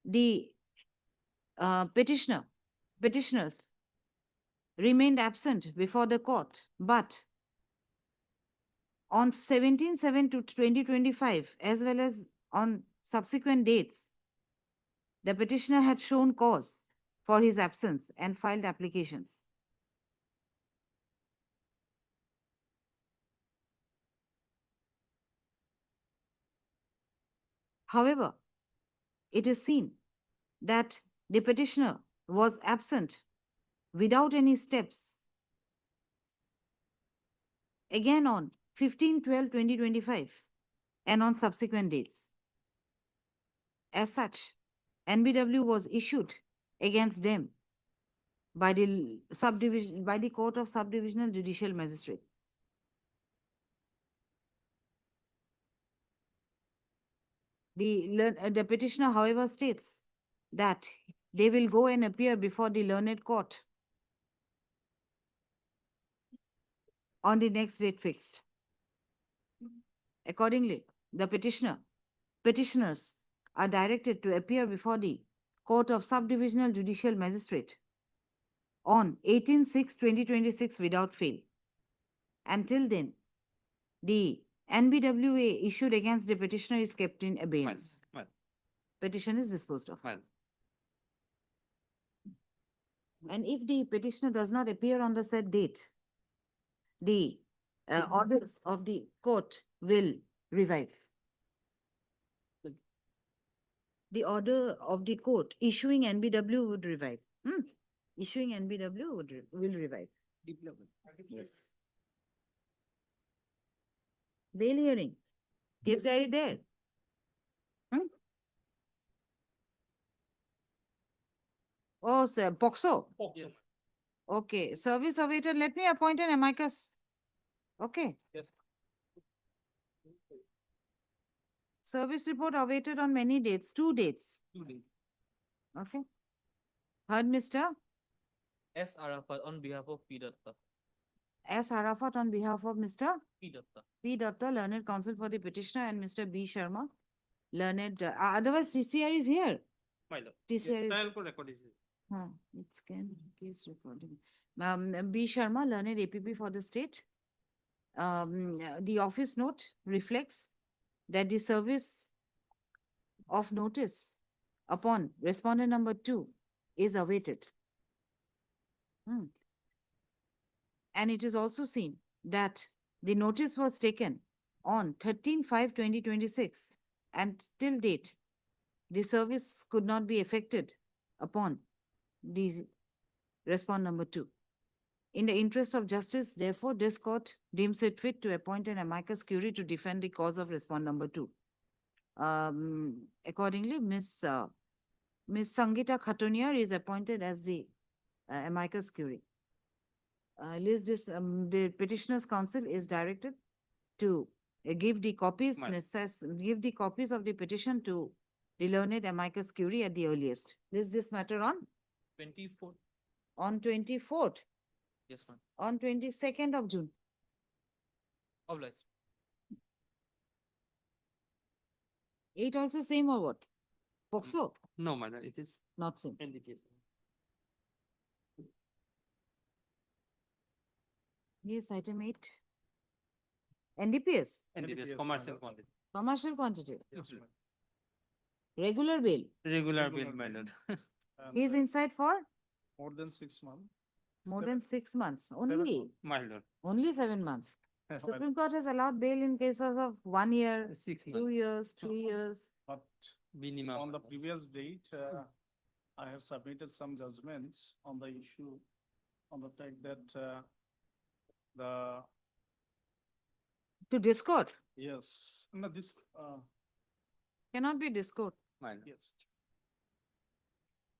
the petitioners remained absent before the court, but on 17/7 to 2025, as well as on subsequent dates, the petitioner had shown cause for his absence and filed applications. However, it is seen that the petitioner was absent without any steps again on 15/12/2025 and on subsequent dates. As such, NBW was issued against them by the subdivision by the Court of Subdivisional Judicial Magistrate. The petitioner, however, states that they will go and appear before the learned court on the next date fixed. Accordingly, the petitioners are directed to appear before the Court of Subdivisional Judicial Magistrate on 18/6/2026 without fail. Until then, the NBWA issued against the petitioner is kept in My abeyance. lord. Petition is disposed of. My lord. And if the petitioner does not appear on the said date, the orders of the court will revive. The order of the court issuing NBW would revive. Issuing NBW will revive. Yes. Bail hearing. Case diary there. Oh, sir, POXO. Yes. Okay, service awaited. Let me appoint an amicus. Okay. Yes. Service report awaited on many dates, 2 dates. Okay. Heard, Mr. S. Arafat on behalf of P. Datta. S. Arafat on behalf of Mr. P. Datta. P. Datta, learned counsel for the petitioner, and Mr. B. Sharma, learned. Otherwise, TCR is here. My lord. TCR is. Trial court record is here. It's case recording. B. Sharma, learned APP for the state. The office note reflects that the service of notice upon respondent number 2 is awaited. And it is also seen that the notice was taken on 13/5/2026 and till date, the service could not be effected upon the respondent number 2. In the interest of justice, therefore, this court deems it fit to appoint an amicus curiae to defend the cause of respondent number 2. Accordingly, Miss Sangita Khatuniar is appointed as the amicus curiae. The petitioner's counsel is directed to give the copies of the petition to the learned amicus curiae at the earliest. This matter on 24. 24th, Yes, ma'am. on 22nd of June. Obliged. 8 also same or what? POXO? No, my lord, it is Not same. NDPS. Yes, item 8. NDPS, NDPS, commercial quantity. commercial quantity, Yes, ma'am. regular bail. Regular bill, my lord. He is inside for More than 6 months. more than 6 months. Only, My lord, only 7 months. Supreme Court has allowed bail in cases of 1 year, 6 2 months, years, 3 years. But minimum. on the previous date, I have submitted some judgments on the issue, on the fact that the, To discord, yes, no, this, cannot be discord. My lord. yes,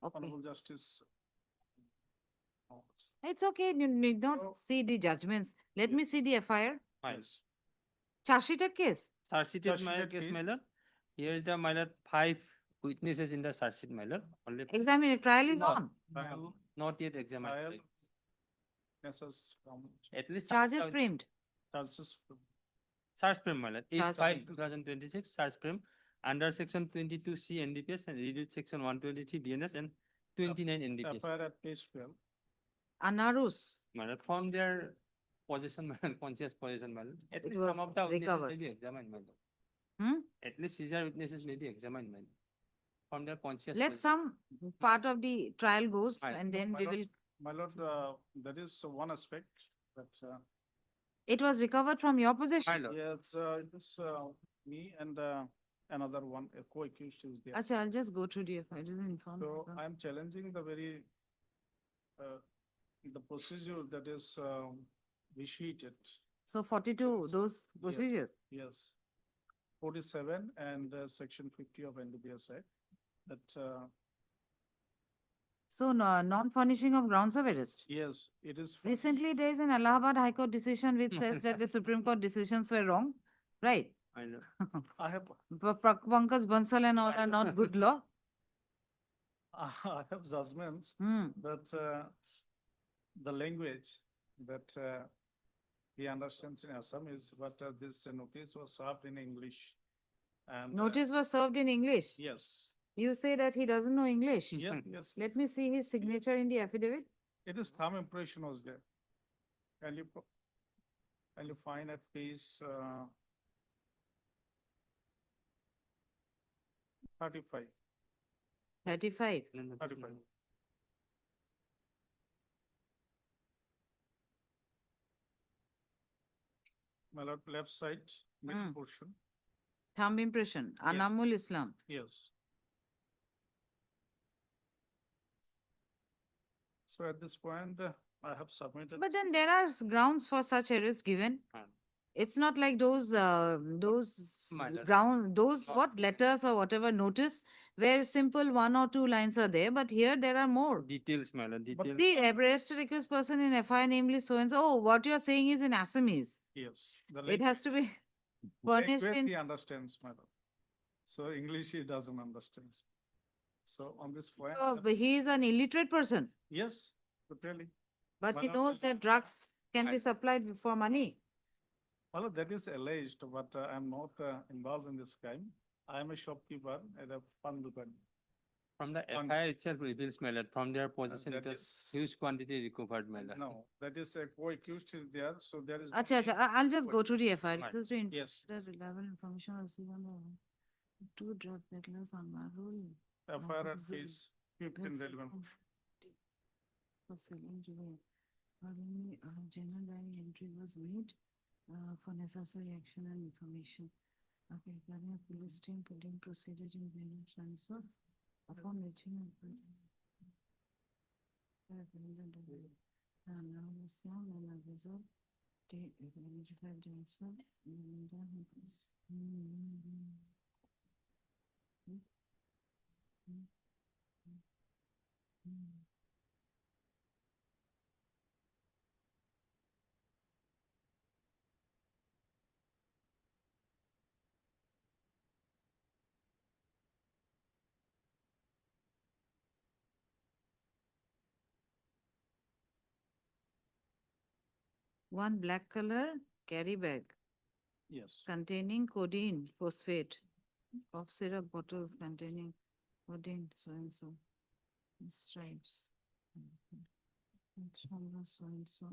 Okay. Honorable Justice. It's okay, you need not see the judgments. Let me see the FIR. My lord. Yes. Charge sheeted case. Charge sheet is my Charge case, sheet my lord. Here is the, my lord, 5 witnesses in the charge sheet, my lord. Only Examine, trial is No. on. not yet examined. Trial. right? Yes, yes, comment. At least. Charges some- framed. Charges Search frame, my lord. Search 8/5/2026, search frame under section 22C NDPS and read section 123 BNS and 29 NDPS. FIR at page 12. Anarus. My lord, from their possession, my lord, conscious possession, my lord. At It least was some of the witnesses recovered. may be examined, my lord. Hmm? At least seizure witnesses may be examined, my lord. From their conscious Let possession. some part of the trial goes Right. and then My we lord, will. My lord, that is one aspect that, It was recovered from your possession. My lord. yes, it is me and another one, a co-accused is there. Acha, I'll just go through the FIR. It doesn't inform. So people. I'm challenging the very, the procedure that is vitiated. So 42, those Yes. procedures. Yes. 47 and section 50 of NDPS Act that, So no, non-furnishing of grounds of arrest. yes, it is. Recently, there is an Allahabad High Court decision which says that the Supreme Court decisions were wrong, right? My lord. I have, Pankaj Bansal and all are not good law. I have judgments Hmm. that the language that he understands in Assam is, but this notice was served in English. And Notice was served in English. yes, You say that he doesn't know English. yeah, yes, Let me see his signature in the affidavit. it is thumb impression was there. Can you, can you find at page 35? 35. 35. My lord, left side, middle Hmm. portion, Thumb impression. Anamul Islam. yes. So at this point, I have submitted. But then there are grounds for such arrest given. Hmm. It's not like those Matter. those Not- what letters or whatever notice where simple one or two lines are there, but here there are more. Details, my lord, details. See, arrested accused person in FIR, namely so and so. Oh, what you are saying is in Assamese. Yes. The It has to be language furnished in. he understands, madam. So English he doesn't understand. So on this point, Oh, but he is an illiterate person, yes, totally. but he Madam, knows that drugs can be supplied for money. Well, that is alleged, but I'm not involved in this crime. I am a shopkeeper at a pan dukan. From the On- FIR itself reveals, my lord, from their possession, that it was is- huge quantity recovered, my lord. No, that is a co-accused is there, so there is. no Acha, acha, need- I'll just go through the FIR. Right. This is to Yes, ensure that reliable information received on the two drug peddlers on my rule. FIR at Observe. page 15 relevant. For selling to accordingly, general diary entry was made for necessary action and information. Okay, Karna police team putting procedure in venue transfer upon reaching. Now Islam and Abizar take identified themselves and then one black color carry bag Yes. containing codeine phosphate cough syrup bottles containing codeine so and so stripes. It's from the so and so.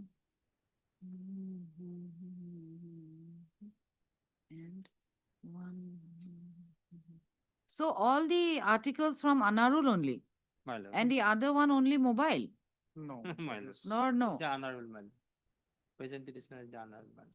And one. So all the articles from Anarul only, My lord. and the other one only mobile. No. My that lord. is- Nor no. The honorable man. Present petitioner is the honorable man.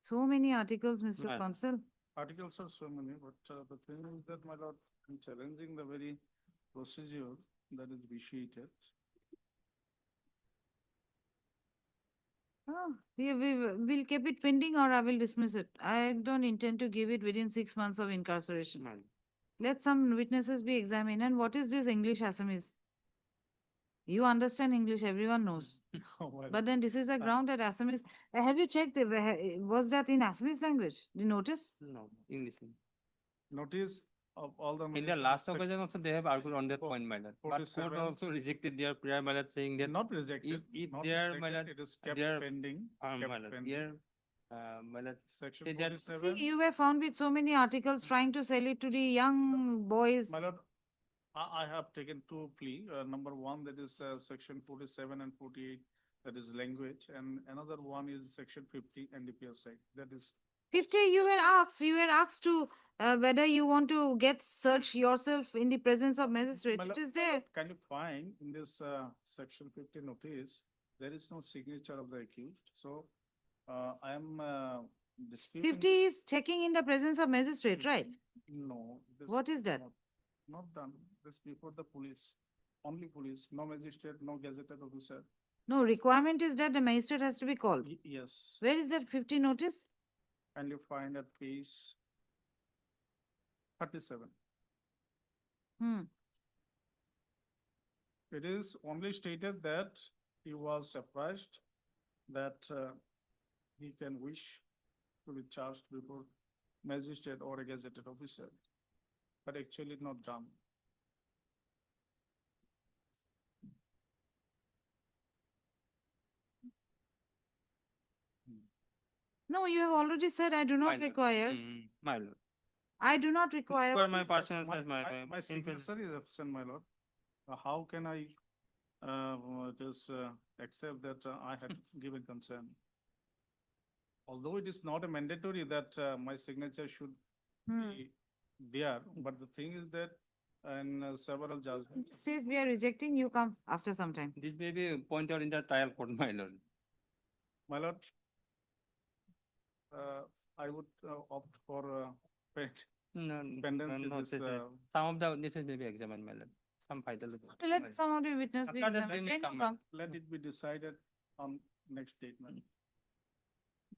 So many articles, Mr. Right. Consul. Articles are so many, but the thing is that, my lord, I'm challenging the very procedure that is vitiated. Oh, we'll keep it pending or I will dismiss it. I don't intend to give it within 6 months of incarceration. My lord. Let some witnesses be examined. And what is this English Assamese? You understand English, everyone knows. Oh, well, But then this is a ground at Assamese. Have you checked, was that in Assamese language? The notice? No, English. Notice of all the. In the minister last of occasion also, they have argued on that For- point, my lord. But court 47. also rejected their prayer, my lord, saying that Not rejected. if not they are, my rejected, lord, it is kept they are, pending. my kept lord, pending. here, my lord, Section say that- 47. See, you were found with so many articles trying to sell it to the young boys. My lord, I have taken two plea. Number one, that is section 47 and 48, that is language, and another one is section 50 NDPS side. That is 50, you were asked to whether you want to get search yourself in the presence of magistrate. My It lord, is there. Can you find in this section 50 notice, there is no signature of the accused. So I am disputing. 50 is checking in the presence of magistrate, right? No. this What is that? Not done. This before the police. Only police, no magistrate, no gazetted officer. No, requirement is that the magistrate has to be called. Yes. Where is that 50 notice? And you find at page 37. Hmm. It is only stated that he was surprised that he can wish to be charged before magistrate or a gazetted officer, but actually not done. No, you have already said I do my not lord. require. My lord. I do not require. For What my is that? personal, My signature is absent, my lord. How can I just accept that I had given consent? Although it is not a mandatory that my signature should be there, but the thing is that in several judgments. Says we are rejecting, you come after some time. This may be pointed out in the trial court, my lord. My lord, I would opt for No, pendants no, with no, this, some of the witnesses may be examined, my lord. Some vital. Let some of the witness be After that, examined, they may then you come. come. let it be decided on next statement.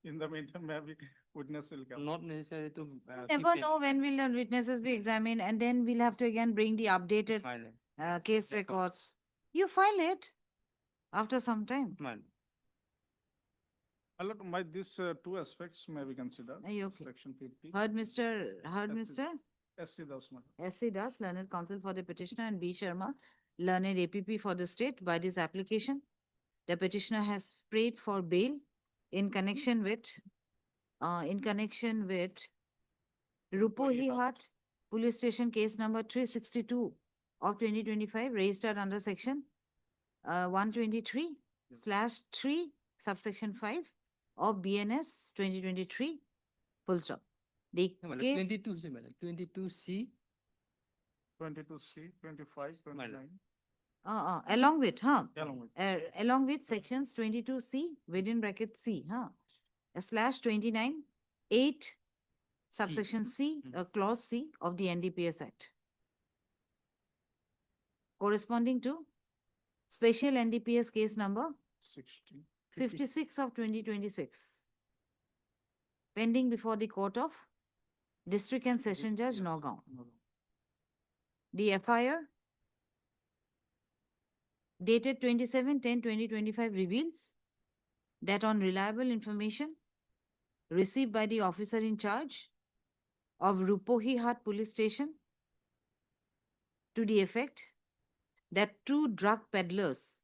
In the meantime, maybe witness will come. Not necessary to. Never know when will the witnesses be examined, and then we'll have to again bring the updated My lord, case records. You file it after some time. my lord. My lord, these two aspects may be considered. Are you okay? Section 50. Heard Mr. SC Das, my lord. S.C. Das, learned counsel for the petitioner, and B. Sharma, learned APP for the state. By this application, the petitioner has prayed for bail in connection with Rupohihat Police Station case number 362 of 2025, registered under section 123/3 subsection 5 of BNS 2023, full stop. The No, my lord, case 22, my lord, 22C, 22C, 25, My lord. 29. along with, Along with. along with sections 22C within bracket C, /29, 8 subsection C, clause C of the NDPS Act, corresponding to special NDPS case number 60. 56 of 2026, pending before the Court of District and Session Judge, Yes. Nagaon. No. The FIR dated 27/10/2025 reveals that on reliable information received by the officer in charge of Rupohihat Police Station to the effect that two drug peddlers,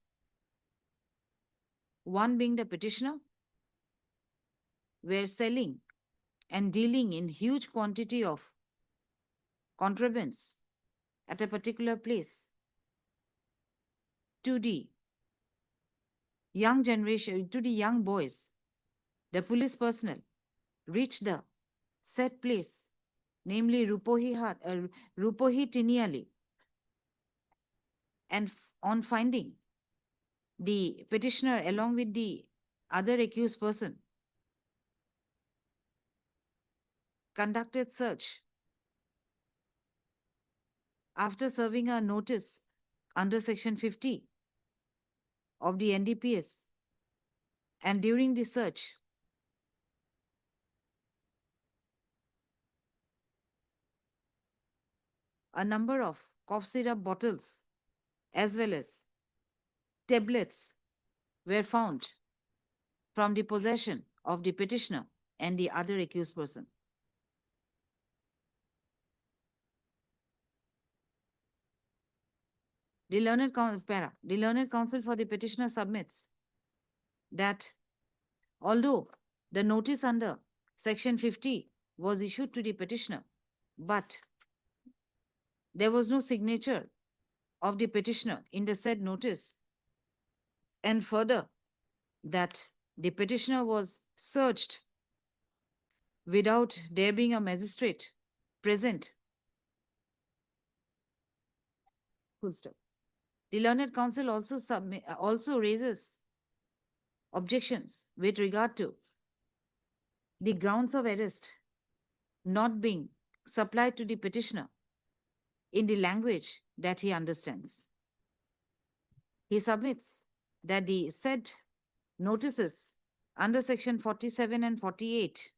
one being the petitioner, were selling and dealing in huge quantity of contrabands at a particular place to the young generation, to the young boys. The police personnel reached the said place, namely Rupohi Tiniali, and on finding the petitioner along with the other accused person, conducted search. After serving a notice under section 50 of the NDPS, and during the search, a number of cough syrup bottles as well as tablets were found from the possession of the petitioner and the other accused person. The learned counsel for the petitioner submits that although the notice under section 50 was issued to the petitioner, but there was no signature of the petitioner in the said notice, and further that the petitioner was searched without there being a magistrate present. Full stop. The learned counsel also raises objections with regard to the grounds of arrest not being supplied to the petitioner in the language that he understands. He submits that the said notices under section 47 and 48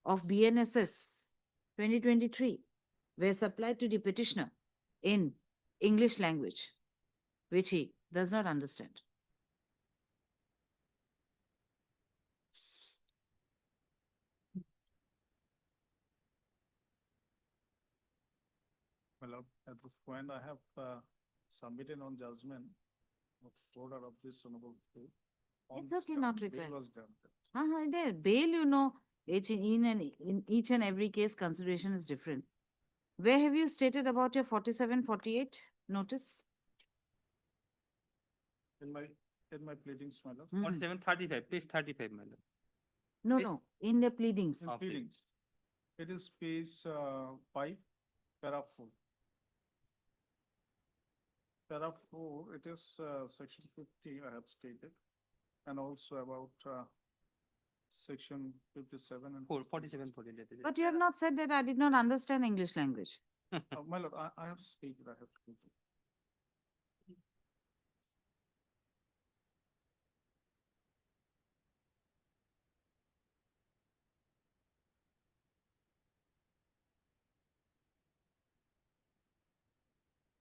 of BNSS 2023 were supplied to the petitioner in English language, which he does not understand. Well, at this point, I have submitted on judgment of order of this honorable court. On It's this okay, ground, not bail required. was granted. There, bail, you know, in each and every case, consideration is different. Where have you stated about your 47, 48 notice? In my pleadings, my lord. 4735, page 35, my lord. No, Please. no, in the pleadings. In Okay. pleadings, it is page 5, para 4. Para 4, it is section 50 I have stated, and also about section 57 and. 47, 48. But you have not said that I did not understand English language. My lord, I have stated, I have stated.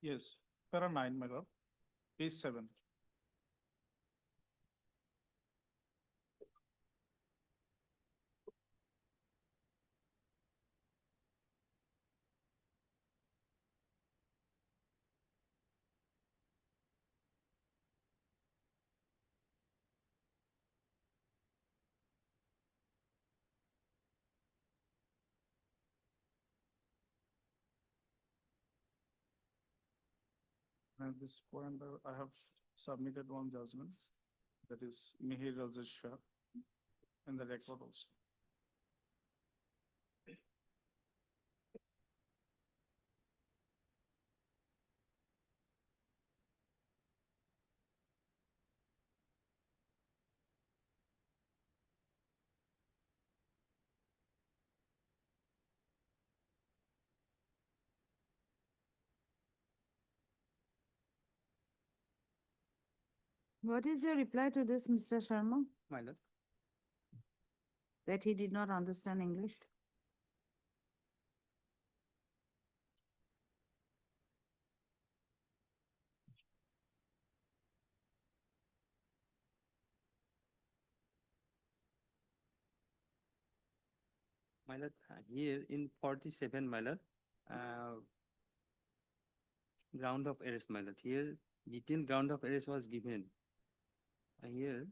Yes, para 9, my lord, page 7. At this point, I have submitted one judgment, that is Mihir Rajesh Shah, in the record also. What is your reply to this, Mr. Sharma? My lord. That he did not understand English? My lord, here in 47, my lord, ground of arrest, my lord. Here, detailed ground of arrest was given. Here,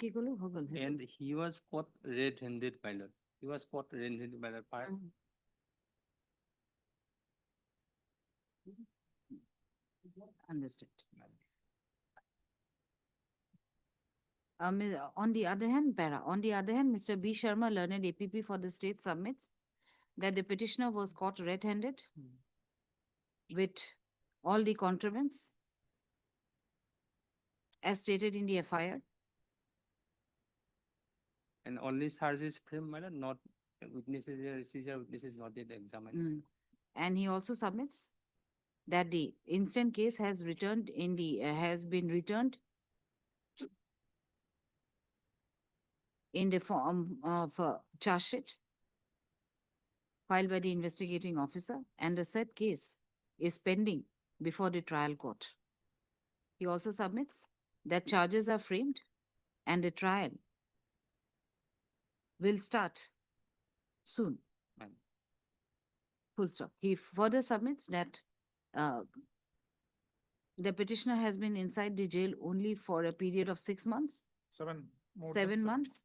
কি করলো? হৈ গ'ল, সেইটো। and he was caught red-handed, my lord. He was caught red-handed, my lord. Understood. On the other hand, Mr. B. Sharma, learned APP for the state, submits that the petitioner was caught red-handed with all the contraventions as stated in the FIR. And only charges frame, my lord, not witnesses, seizure witnesses not yet examined. And he also submits that the instant case has returned has been returned in the form of a charge sheet filed by the investigating officer, and the said case is pending before the trial court. He also submits that charges are framed and the trial will start soon. Ma'am. Full stop. He further submits that uh, the petitioner has been inside the jail only for a period of 6 months, Seven. more than 7 seven. months,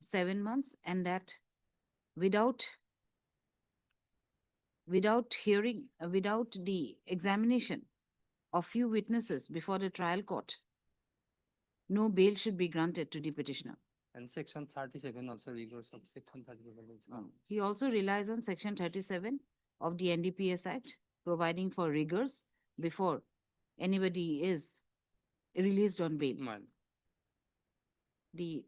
7 months, and that without hearing, without the examination of few witnesses before the trial court, no bail should be granted to the petitioner. And section 37 also rigors of section 37 is He also relies on section 37 of the NDPS Act, providing for rigors before anybody is released on bail. Ma'am. The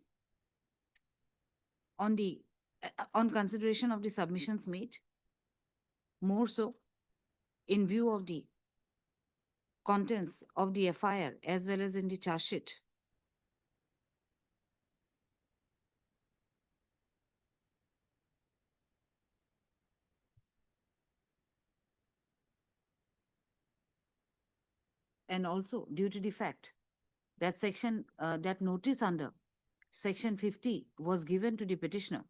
on consideration of the submissions made, more so in view of the contents of the FIR as well as in the charge sheet, and also due to the fact that that notice under section 50 was given to the petitioner,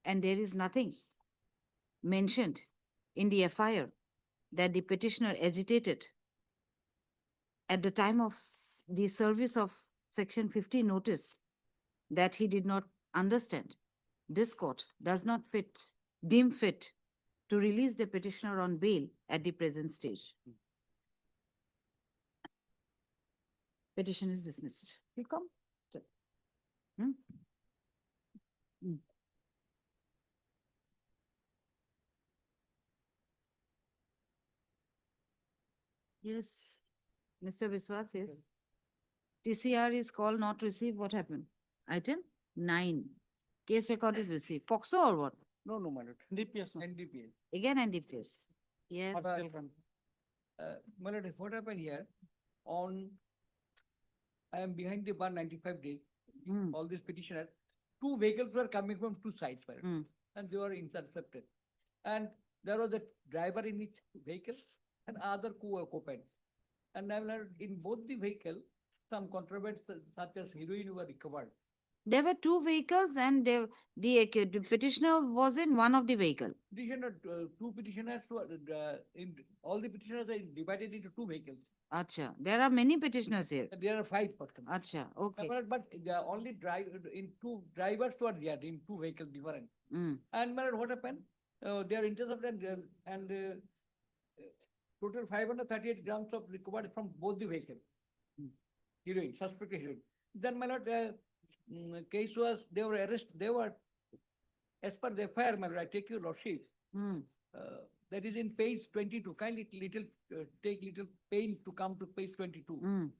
and there is nothing mentioned in the FIR that the petitioner agitated at the time of the service of section 50 notice that he did not understand, this court does not deem fit to release the petitioner on bail at the present stage. Petition is dismissed. You come. Hmm? Hmm. Yes, Mr. Biswas, yes. TCR is called not received. What happened? Item 9. Case record is received. POXO or what? No, no, my lord. DPS. NDPA. Again NDPS. Yeah. My lord, what happened here? I am behind the bar 95 days. Mm. All these petitioners, 2 vehicles were coming from 2 sides, my lord, Mm. and they were intercepted. And there was a driver in each vehicle and other co-occupants. And my lord, in both the vehicle, some contrabands such as heroin were recovered. There were 2 vehicles and the petitioner was in one of the vehicle. Petitioner, 2 petitioners were all the petitioners are divided into 2 vehicles. Acha. There are many petitioners here. There are 5 persons. Acha. Okay. But the only in 2 drivers were there in 2 vehicles different. Mm. And my lord, what happened? They are intercepted and total 538 grams of recovered from both the vehicles. Heroin, suspected heroin. Then my lord, case was, they were arrested, they were, as per the FIR, my lord, I take your lordship, Mm. that is in page 22. Kindly take little pain to come to page 22. Mm.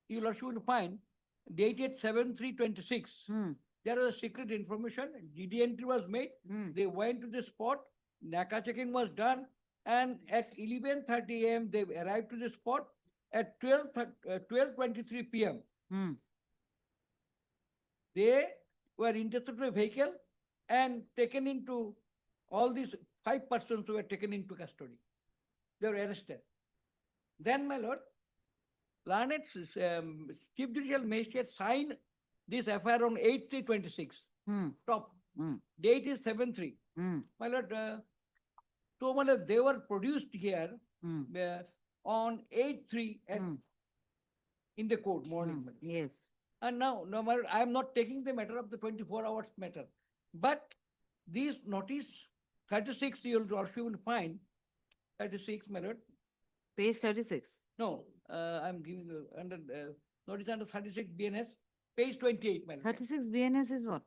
You lordship will find dated 7/3/26. Mm. There was a secret information. DD entry was made. Mm. They went to the spot. NACA checking was done. And at 11:30 a.m., they arrived to the spot. At 12:23 p.m., Mm. they were intercepted a vehicle and taken into, all these 5 persons who were taken into custody. They were arrested. Then, my lord, learned Chief Judicial Magistrate signed this FIR on 8/3/26. Mm. Top. Mm. Date is 7/3. Mm. My lord, so my lord, they were produced here Mm. on 8/3 Mm. in the court morning. Mm. Yes. And now, no, my lord, I am not taking the matter of the 24 hours matter. But these notice 36, you will find 36, my lord. Page 36. No, I'm giving you under notice under 36 BNS, page 28, my lord. 36 BNS is what?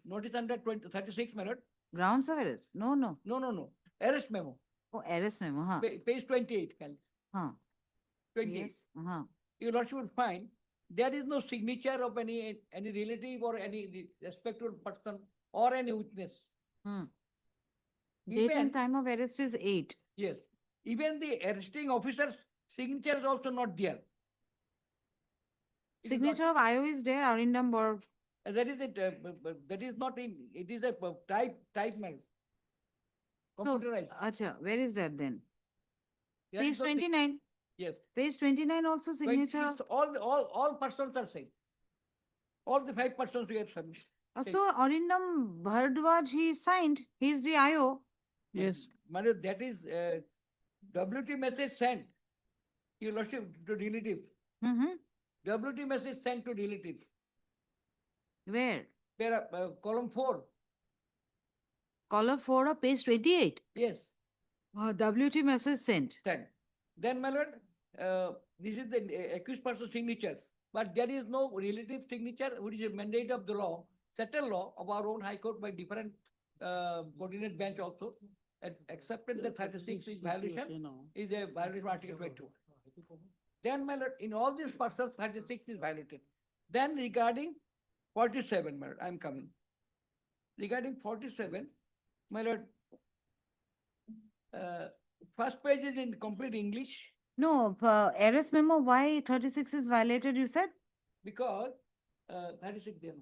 Notice under 36, my lord. Grounds of arrest? No, no. No. Arrest memo, Oh, arrest memo, huh? page 28, kindly. Huh. 28. Yes. Uh-huh. Your lordship will find there is no signature of any relative or any respected person or any witness. Hmm. Date Even, and time of arrest is 8. yes, even the arresting officer's signature is also not there. It is not- Signature of IO is there, Arindam Bor That is it, that is not in, it is a type mail. No, Computerized. acha, where is that then? That is Page the thing. 29. Yes. Page 29 also But signature. it's all persons are same. All the 5 persons we have submitted. So Arindam Bhardwaj, he signed. He's the IO. Yes. Madam, that is WT message sent. Your Lordship, to relative. Mm-hmm. WT message sent to relative. Where? Column 4. Column 4 of page 28. Yes. WT message sent. Sent. Then, my lord, this is the accused person's signature. But there is no relative signature, which is a mandate of the law, settled law of our own High Court by different coordinate bench also. Accepted the 36 is violation, is a violation of Article 22. Then, my lord, in all these persons, 36 is violated. Then regarding 47, my lord, I am coming. Regarding 47, my lord, first page is in complete English. No, arrest memo, why 36 is violated, you said? Because 36 there.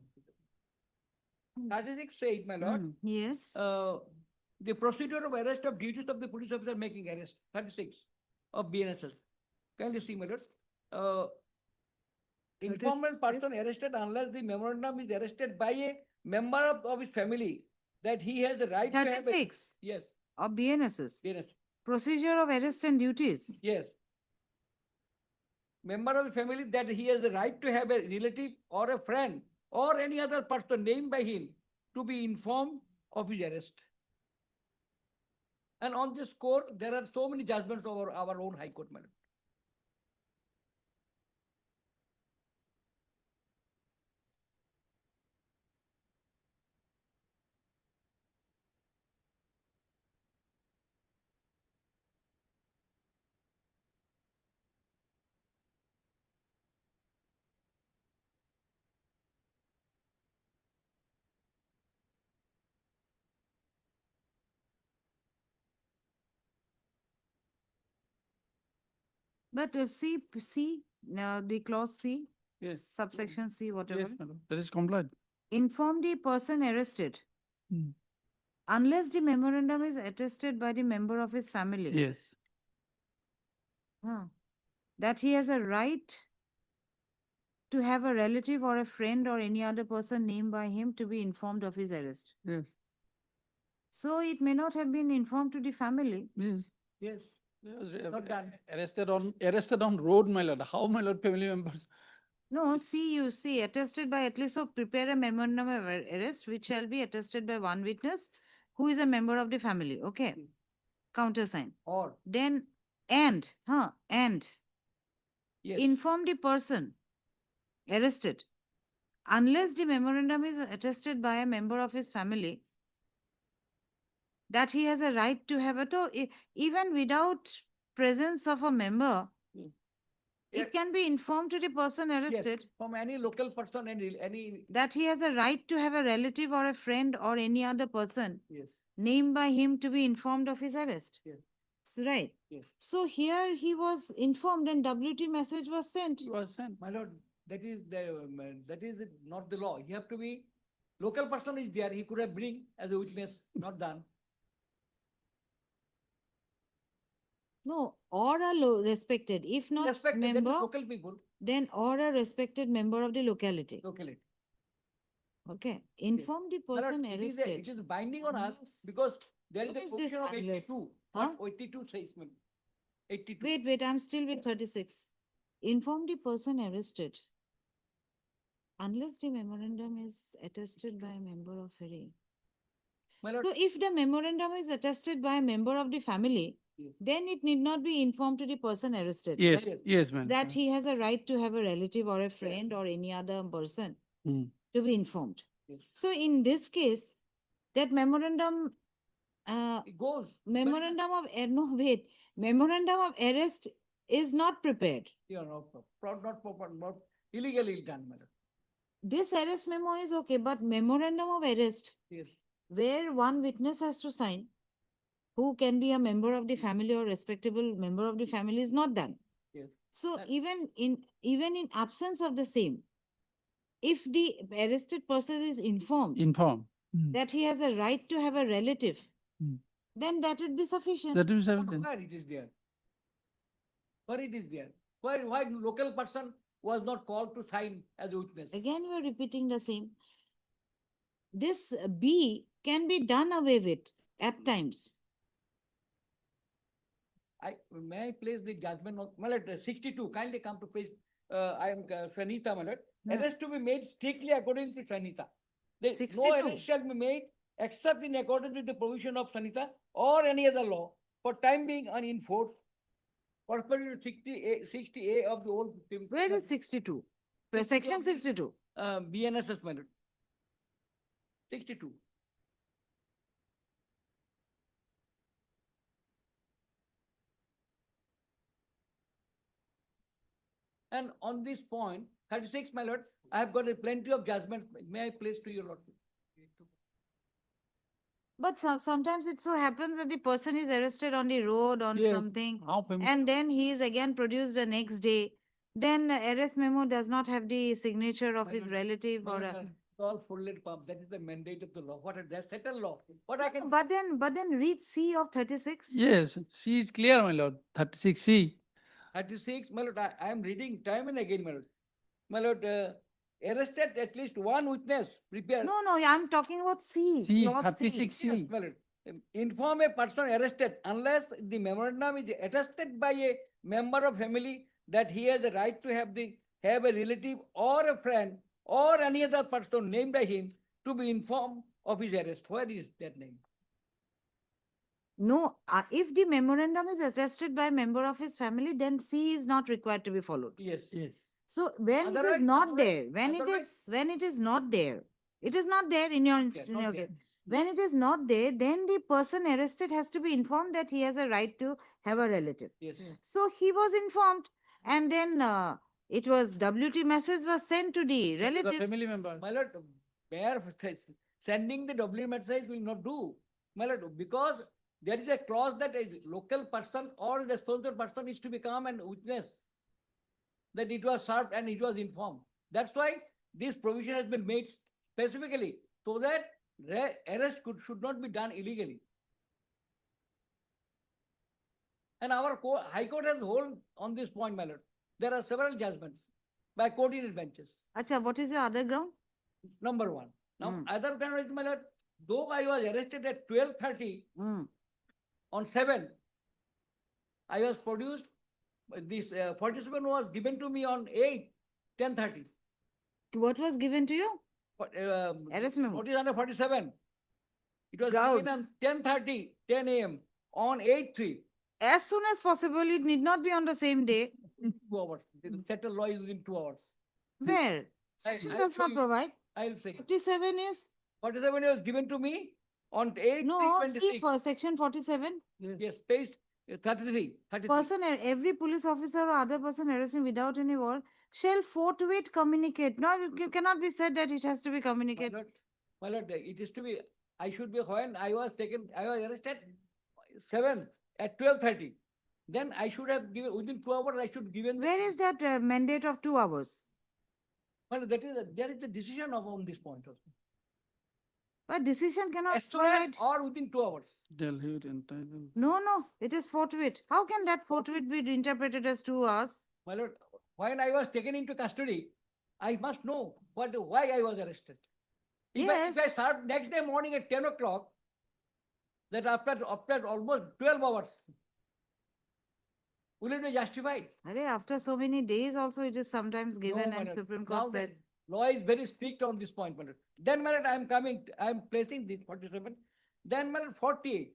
36 said, my lord, Yes. the procedure of arrest of duties of the police officer making arrest, 36 of BNSS. Kindly see, my lord. Informant person arrested unless the memorandum is arrested by a member of his family, that he has the right to have a, 36 yes, of BNSS. BNSS. Procedure of arrest and duties. Yes. Member of the family, that he has the right to have a relative or a friend or any other person named by him to be informed of his arrest. And on this score, there are so many judgments over our own High Court, madam. But see, the clause C, Yes. subsection C, whatever. Yes, madam. That is complied. Inform the person arrested. Unless the memorandum is attested by the member of his family. Yes. That he has a right to have a relative or a friend or any other person named by him to be informed of his arrest. Yes. So it may not have been informed to the family. Yes. Yes. Not done. Arrested on road, my lord. How, my lord, family members? No, see, you see, attested by at least so prepare a memorandum of arrest which shall be attested by one witness who is a member of the family. Okay. Countersign. Or, Then and yes. inform the person arrested unless the memorandum is attested by a member of his family that he has a right to have it, even without presence of a member, Yeah. it can be informed to the person Yes, arrested from any local person and any, that he has a right to have a relative or a friend or any other person yes, named by him to be informed of his arrest. yes, Right. yes. So here he was informed and WT message was sent. Was sent. My lord, that is not the law. He have to be, local person is there, he could have bring as a witness, not done. No, or a respected. If not Respect that is member, local people, then or a respected member of the locality. locally. Okay. Inform the My lord, person it arrested. is binding on us Unless- because there is What a is this provision of unless? 82. Huh? What 82 says, ma'am. 82. Wait, I'm still with 36. Inform the person arrested. Unless the memorandum is attested by a member of FERI. My lord, So if the memorandum is attested by a member of the family, yes. then it need not be informed to the person arrested. Yes, Yes. yes, ma'am. That he has a right to have a relative or a friend or any other person Hmm. to be informed. Yes. So in this case, that memorandum, It goes. memorandum of memorandum of arrest is not prepared. Yeah, no, not proper, not illegally done, madam. This arrest memo is okay, but memorandum of arrest, Yes. where one witness has to sign, who can be a member of the family or respectable member of the family, is not done. Yes. So And- even in absence of the same, if the arrested person is informed Inform. that he has a right to have a relative, Mm. then that would be sufficient. That is But evident. where it is there? Where it is there? Why local person was not called to sign as a witness? Again, we are repeating the same. This B can be done away with at times. May I place the judgment on, my lord, 62, kindly come to place, I am Shanita, my lord. Arrest to be made strictly according to Shanita. No 62. arrest shall be made except in accordance with the provision of Shanita or any other law for time being unenforced. Pursuant to 60A of the old. Where is 62? Section 62. BNSS, my lord. 62. And on this point, 36, my lord, I have got a plenty of judgments. May I place to your lordship? But sometimes it so happens that the person is arrested on the road on Yes. something, How famous? and then he is again produced the next day. Then arrest memo does not have the signature of My his lord, relative my or lord, a, all full-led pump. That is the mandate of the law. What that's settled law. What I can. but then read C of 36. Yes, C is clear, my lord. 36C. 36, my lord, I am reading time and again, my lord. My lord, arrested at least one witness, prepare. No, I'm talking about C. C, Clause C. 36C. Yes, my lord. Inform a person arrested unless the memorandum is attested by a member of family that he has a right to have a relative or a friend or any other person named by him to be informed of his arrest. Where is that name? No, if the memorandum is attested by a member of his family, then C is not required to be followed. Yes. Yes. So when it is Otherwise- not there, when it otherwise- is not there, it is not there in your Yes, in not your there. case. When it is not there, then the person arrested has to be informed that he has a right to have a relative. Yes. So he was informed, and then it was WT message was sent to the The relatives. family members. My lord, mayor sending the W message will not do. My lord, because there is a clause that a local person or responsible person is to become and witness that it was served and it was informed. That's why this provision has been made specifically so that arrest should not be done illegally. And our High Court has hold on this point, my lord. There are several judgments by coordinated benches. Acha, what is your other ground? Number one. Now, Mm. other ground is, my lord, though I was arrested at 12:30 Mm. on 7, I was produced, this 47 was given to me on 8, 10:30. What was given to you? Arrest memo. Notice under 47. It was given on Grounds. 10:30, 10 a.m. on 8/3. As soon as possible, it need not be on the same day. 2 hours. The settled law is within 2 hours. Where? Section I'll does show not you. provide. I'll say. 57 is 47 was given to me on 8, no, see 26. for section 47. Yes, page 33. 33. Person, every police officer or other person arrested without any warrant shall forthwith communicate. No, you cannot be said that it has to be communicated. My lord, it is to be, I should be, when I was arrested 7 at 12:30. Then I should have given, within 2 hours, I should given. Where is that mandate of 2 hours? Well, there is a decision of on this point also. But decision cannot As soon as provide. or within 2 hours. Delhi entitled. No, it is forthwith. How can that forthwith be interpreted as 2 hours? My lord, when I was taken into custody, I must know why I was arrested. Yes. If I served next day morning at 10 o'clock, that after almost 12 hours, will it be justified? After so many days also it is sometimes given No, and my lord. Supreme Now Court the said. law is very strict on this point, my lord. Then, my lord, I am placing this 47. Then, my lord, 48.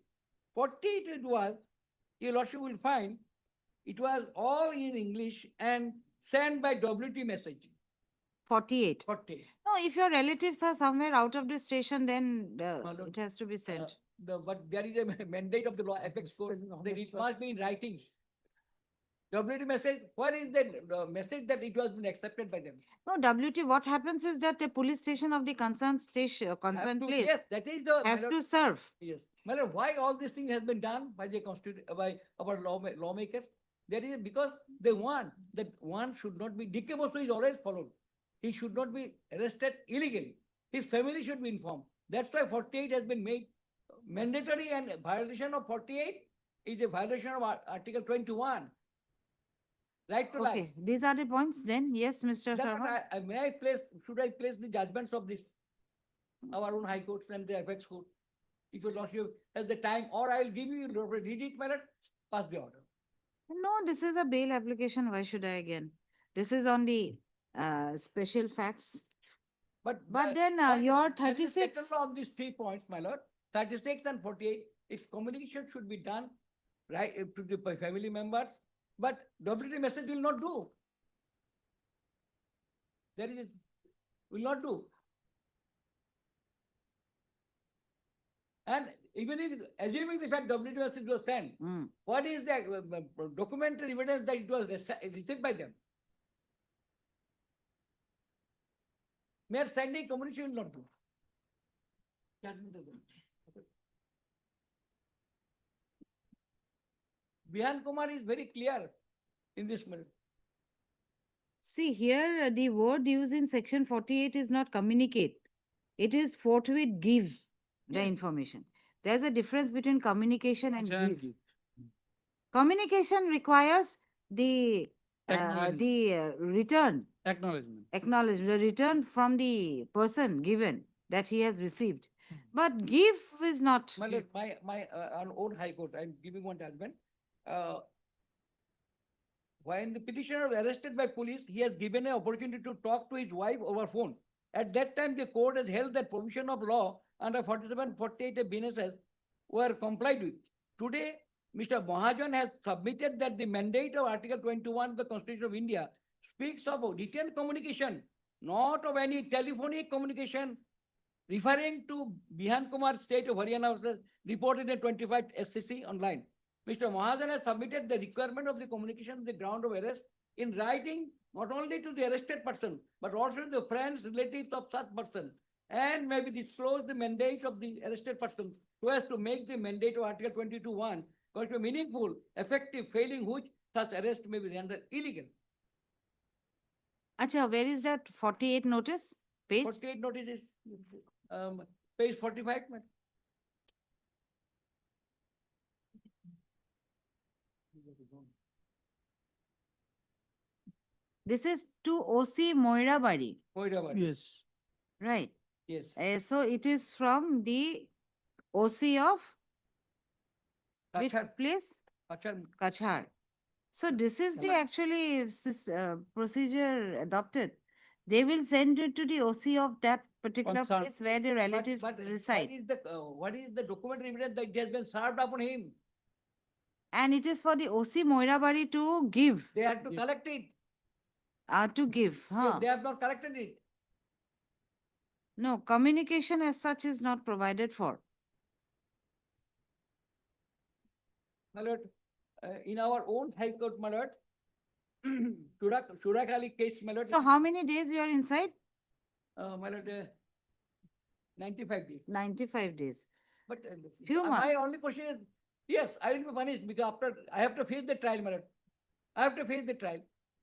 48 it was, your lordship will find, it was all in English and sent by WT message. 48. 40. No, if your relatives are somewhere out of the station, then lord, it has to be sent. But there is a mandate of the law, apex court, that it must be in writings. WT message, what is the message that it was been accepted by them? No, WT, what happens is that the police station of the concerned station, concerned place Yes, that is the. has to serve. Yes. My lord, why all this thing has been done by the by our lawmakers? That is because they want that one should not be, DK Bosu is always followed. he should not be arrested illegally. His family should be informed. That's why 48 has been made mandatory, and violation of 48 is a violation of Article 21. Right to life. Okay, these are the points then. Yes, Mr. That's what Sharma. may I place, should I place the judgments of this, our own high courts and the apex court? If you lost you has the time, or I'll give you, read it, my lord, pass the order. No, this is a bail application. Why should I again? This is on the special facts. But then your there is a 36. second law on these 3 points, my lord, 36 and 48, if communication should be done, right, to the family members, but WT message will not do. There is, will not do. And even if, assuming the fact WT message was sent, what is the documentary evidence that it was received by them? Mere sending communication will not do. Judgment of them. Bihan Kumar is very clear in this matter. See, here the word used in section 48 is not communicate. It is forthwith give the Yes. information. There's a difference between communication and Concern give. Communication requires the Acknowledgement. return, Acknowledgement. the return from the person given that he has received. But give is not. My lord, my on own high court, I'm giving one judgment. When the petitioner was arrested by police, he has given an opportunity to talk to his wife over phone. At that time, the court has held that provision of law under 47, 48 of BNSS were complied with. Today, Mr. Mahajan has submitted that the mandate of Article 21 of the Constitution of India speaks of written communication, not of any telephonic communication, referring to Bihan Kumar State of Haryana was reported in 25 SCC online. Mr. Mahajan has submitted the requirement of the communication on the ground of arrest in writing, not only to the arrested person, but also to the friends, relatives of such person, and maybe disclose the mandate of the arrested person so as to make the mandate of Article 22(1) going to be meaningful, effective, failing which such arrest may be rendered illegal. Acha, where is that 48 notice? Page? 48 notice is page 45. This is to OC Moirabari, Yes. right? Yes. So it is from the OC of which Kachar. place? Kachar. Kachar. So this is the actually procedure adopted. They will send it to the OC of that particular Concern. place where the relatives But reside. what is the documentary evidence that it has been served upon him? And it is for the OC Moirabari to give. They had to collect it. To give. Huh? They have not collected it. No, communication as such is not provided for. My lord, in our own High Court, my lord, Shurak Ali case, my lord. So how many days you are inside? My lord, 95 days. 95 days. But Few my months. only question is, yes, I will be punished because after I have to face the trial, my lord. I have to face the trial,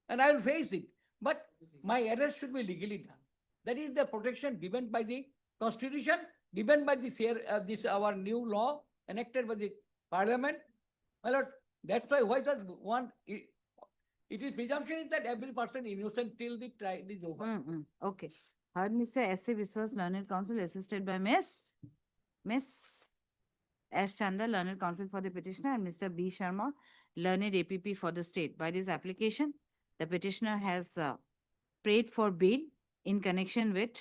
and I will face it. But my arrest should be legally done. That is the protection given by the Constitution, given by this our new law enacted by the Parliament. My lord, that's why the one it is presumption is that every person innocent till the trial is over. Okay. Heard Mr. S.A. Biswas, Learned Counsel, assisted by Miss S. Chanda, Learned Counsel for the petitioner, and Mr. B. Sharma, Learned APP for the state. By this application, the petitioner has prayed for bail in connection with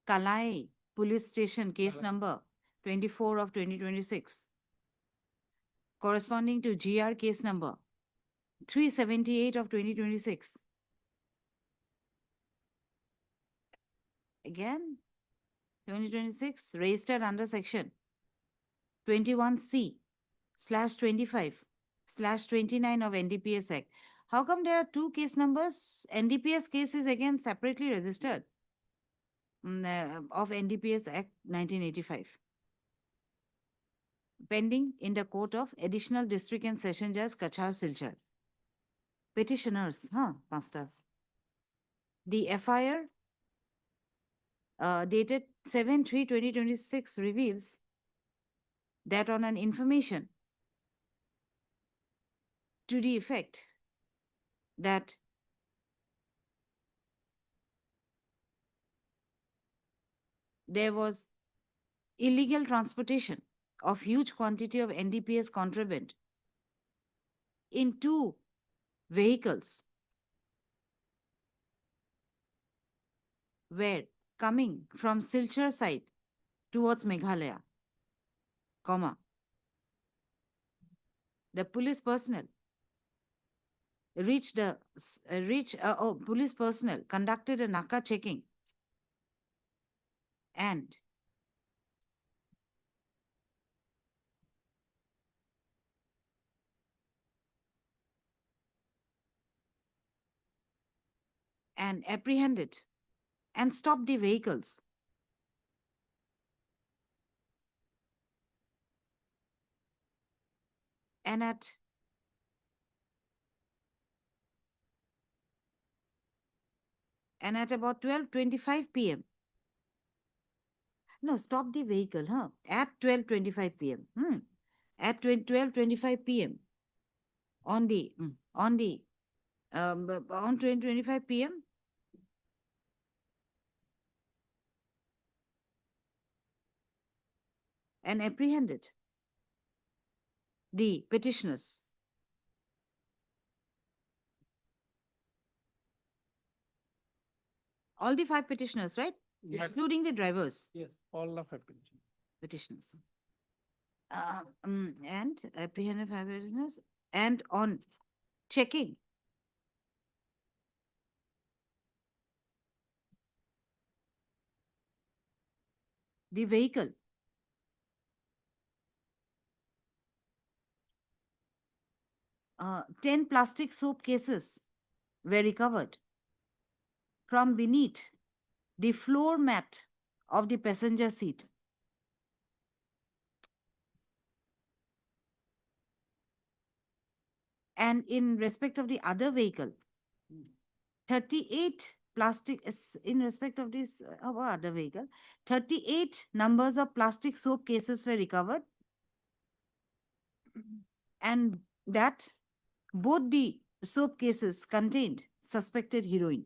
Kalai Police Station case number 24 of 2026, corresponding to GR case number 378 of 2026. Again, 2026, registered under section 21C/25/29 of NDPS Act. How come there are two case numbers? NDPS case is again separately registered of NDPS Act 1985. Pending in the court of Additional District and Session Judge Kachar Silchar. Petitioners, masters. The FIR dated 7/3/2026 reveals that on an information to the effect that there was illegal transportation of huge quantity of NDPS contraband in two vehicles were coming from Silchar side towards Meghalaya, comma. The police personnel police personnel conducted a Naka checking and apprehended and stopped the vehicles. And at about 12:25 p.m. No, stop the vehicle, huh? At 12:25 p.m. At 12:25 p.m. on 12:25 p.m. and apprehended the petitioners. All the 5 petitioners, right? Yes. Including the drivers. Yes, all of it. Petitioners. And apprehended 5 petitioners. And on checking the vehicle, 10 plastic soap cases were recovered from beneath the floor mat of the passenger seat. And in respect of the other vehicle, 38 plastic, in respect of this other vehicle, 38 numbers of plastic soap cases were recovered. And that both the soap cases contained suspected heroin.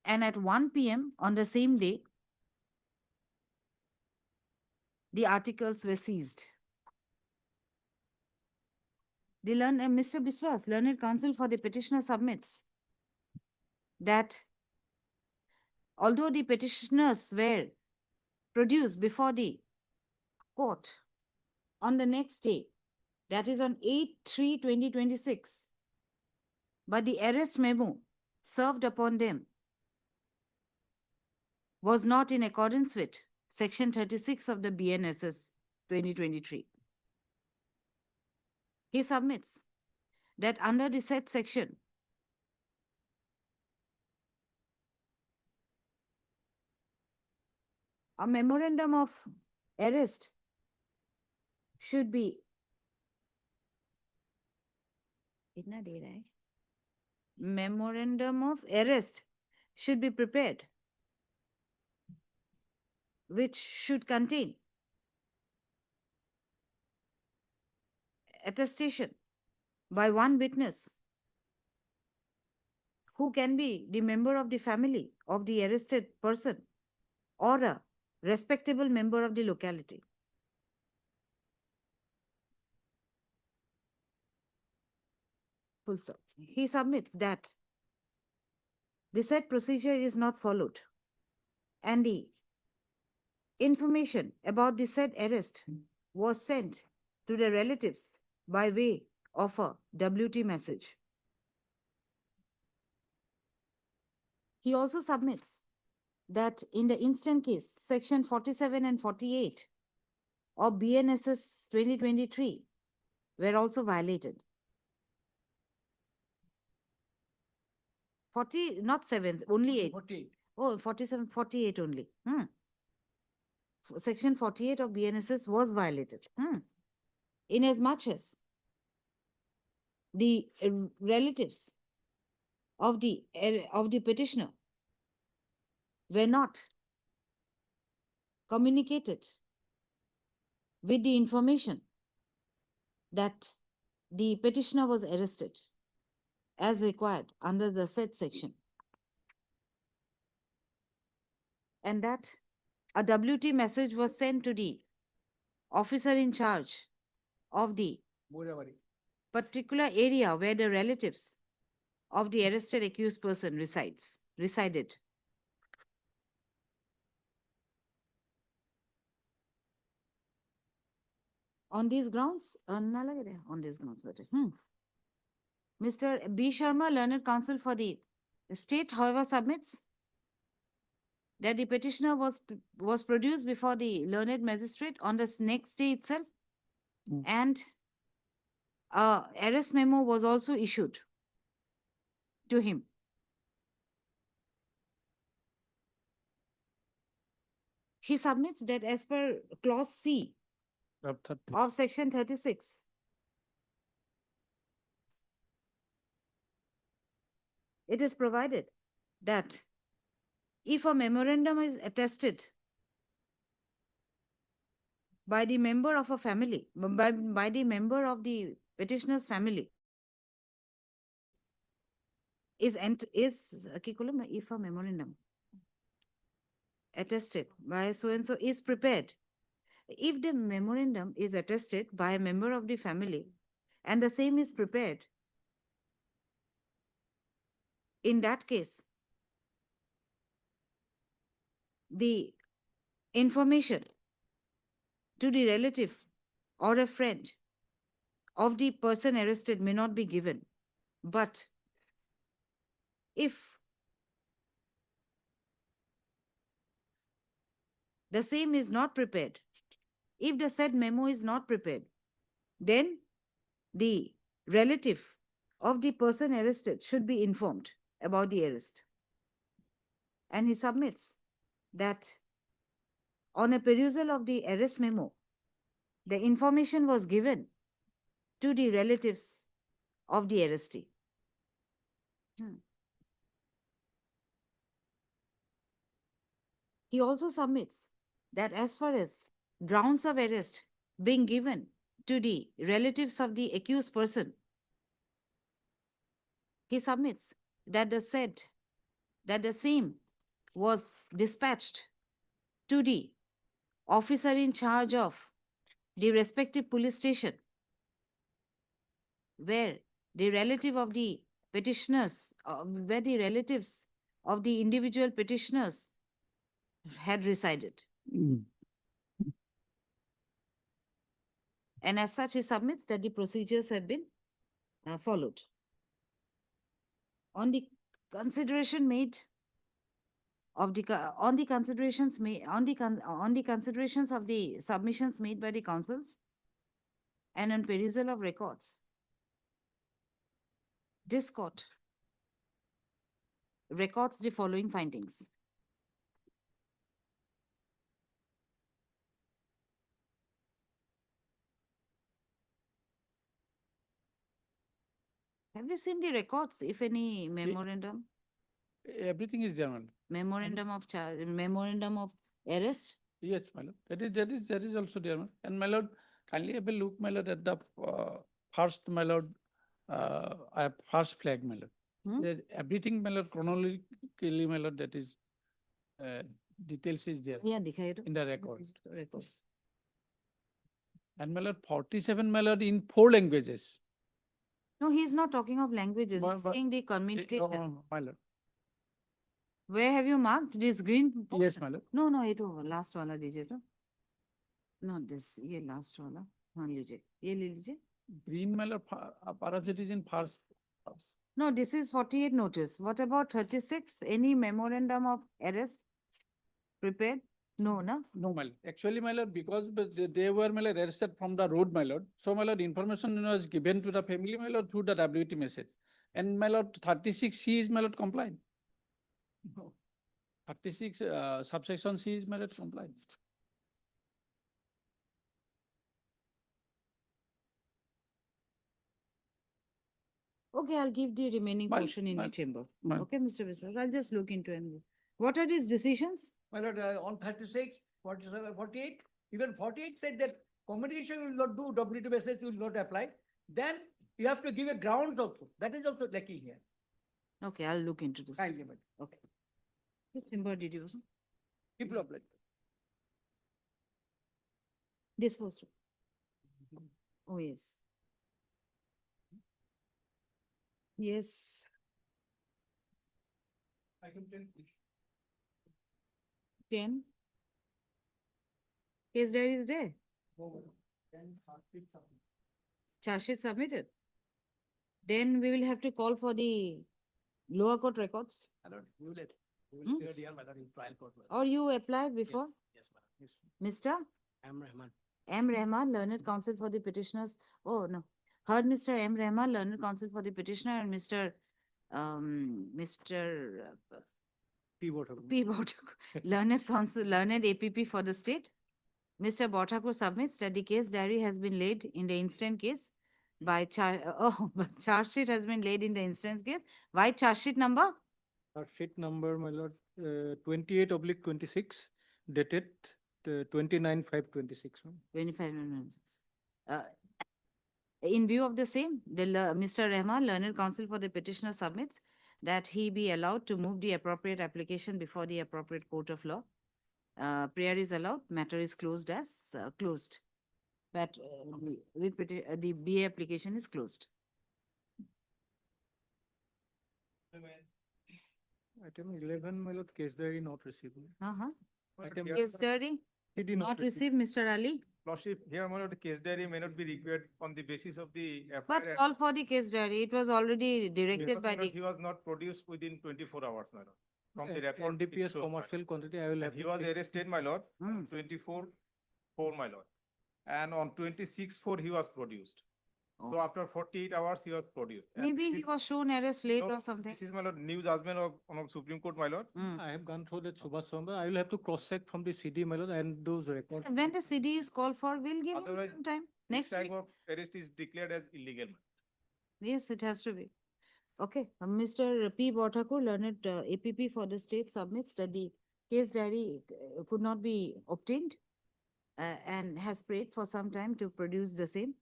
And at 1 p.m. on the same day, the articles were seized. The Mr. Biswas, learned counsel for the petitioner, submits that although the petitioners were produced before the court on the next day, that is on 8/3/2026, but the arrest memo served upon them was not in accordance with Section 36 of the BNSS 2023. He submits that under the said section, a memorandum of arrest should be memorandum of arrest should be prepared, which should contain attestation by one witness who can be the member of the family of the arrested person or a respectable member of the locality. Full stop. He submits that the said procedure is not followed and the information about the said arrest was sent to the relatives by way of a WT message. He also submits that in the instant case, section 47 and 48 of BNSS 2023 were also violated. 40, not 7, only 8. 48. Oh, 47, 48 only. Section 48 of BNSS was violated. Inasmuch as the relatives of the petitioner were not communicated with the information that the petitioner was arrested as required under the said section, and that a WT message was sent to the officer in charge of the Bojabari. particular area where the relatives of the arrested accused person resided. On these grounds, on these grounds, Mr. B. Sharma, learned counsel for the state, however, submits that the petitioner was produced before the learned magistrate on the next day itself, and arrest memo was also issued to him. He submits that as per clause C of section 36, it is provided that if a memorandum is attested by the member of a family, by the member of the petitioner's family, if a memorandum attested by so and so is prepared, if the memorandum is attested by a member of the family and the same is prepared, in that case, the information to the relative or a friend of the person arrested may not be given. But if the same is not prepared, if the said memo is not prepared, then the relative of the person arrested should be informed about the arrest. And he submits that on a perusal of the arrest memo, the information was given to the relatives of the arrestee. He also submits that as far as grounds of arrest being given to the relatives of the accused person, he submits that the same was dispatched to the officer in charge of the respective police station where the relative of the petitioners, where the relatives of the individual petitioners had resided. And as such, he submits that the procedures have been followed. On the consideration made of the on the considerations made on the considerations of the submissions made by the counsels and on perusal of records, this court records the following findings. Have you seen the records, if any memorandum? Everything is there, madam. Memorandum of charge, memorandum of arrest? Yes, my lord. That is also there, madam. And my lord, kindly have a look, my lord, at the first, my lord, first flag, my lord. There, everything, my lord, chronologically, my lord, that is details is there Yeah, dikhai in the records. records. And my lord, 47, my lord, in 4 languages. No, he is not talking of languages. He's saying the communication. My lord. Where have you marked this green? Yes, my lord. No, no, it over. Last wala dijiye to. Not this. Ye last wala. हाँ लीजिए. ये ले लीजिए. Green, my lord, perhaps it is in first. No, this is 48 notice. What about 36? Any memorandum of arrest prepared? No, no. No, my lord. Actually, my lord, because they were, my lord, arrested from the road, my lord. So, my lord, information was given to the family, my lord, through the WT message. And, my lord, 36 C is, my lord, compliant. 36 subsection C is, my lord, compliant. Okay, I'll give the remaining My- portion in my- the chamber. my- Okay, Mr. Biswas, I'll just look into it. What are these decisions? My lord, on 36, 47, 48, even 48 said that combination will not do, W2 basis will not apply. Then you have to give a grounds also. That is also lacking here. Okay, I'll look into this. Kindly, madam. Okay. Which chamber did you? People of blood. This was. Oh, yes. Yes. I can tell. 10. Case diary is there. Charge sheet submitted. Then we will have to call for the lower court records. My lord, we will, Hmm? clear here, my lord, in trial court. Or you apply before? Yes, madam. Mr. I'm Rahman. M. Rahman, learned counsel for the petitioners. Oh, no. Heard Mr. M. Rahman, learned counsel for the petitioner, and Mr. P voter. P. Bhattakur, learned counsel, learned APP for the state. Mr. Bhattakur submits that the case diary has been laid in the instant case by charge sheet has been laid in the instant case. Why charge sheet number? Sheet number, my lord, 28/26, dated 29/5/26. 25 minutes. In view of the same, Mr. Rahman, learned counsel for the petitioner, submits that he be allowed to move the appropriate application before the appropriate court of law. Prayer is allowed. Matter is closed as closed. But the BA application is closed. Item 11, my lord, case diary not received. Item Case diary CD not received, Mr. Ali. Lordship, here, my lord, the case diary may not be required on the basis of the. But FIR, call for the case diary. It was already directed because, by my lord, the. he was not produced within 24 hours, my lord. From the record. it NDPS shows, my lord. commercial quantity, I will have. He to was check. arrested, my lord, Hmm. 24/4, my lord. And on 26/4, he was produced. So Oh. after 48 hours, he was produced. And Maybe this he is- was shown arrest late no, or something. This is, my lord, new judgment of Supreme Court, my lord. Hmm. I have gone through the Subhash Sombar. I will have to cross check from the CD, my lord, and those records. When the CD is called for, we'll give him Otherwise, some time. This Next type week. of arrest is declared as illegal. Yes, it has to be. Okay, Mr. P. Bhattakur, learned APP for the state, submits that the case diary could not be obtained and has prayed for some time to produce the same.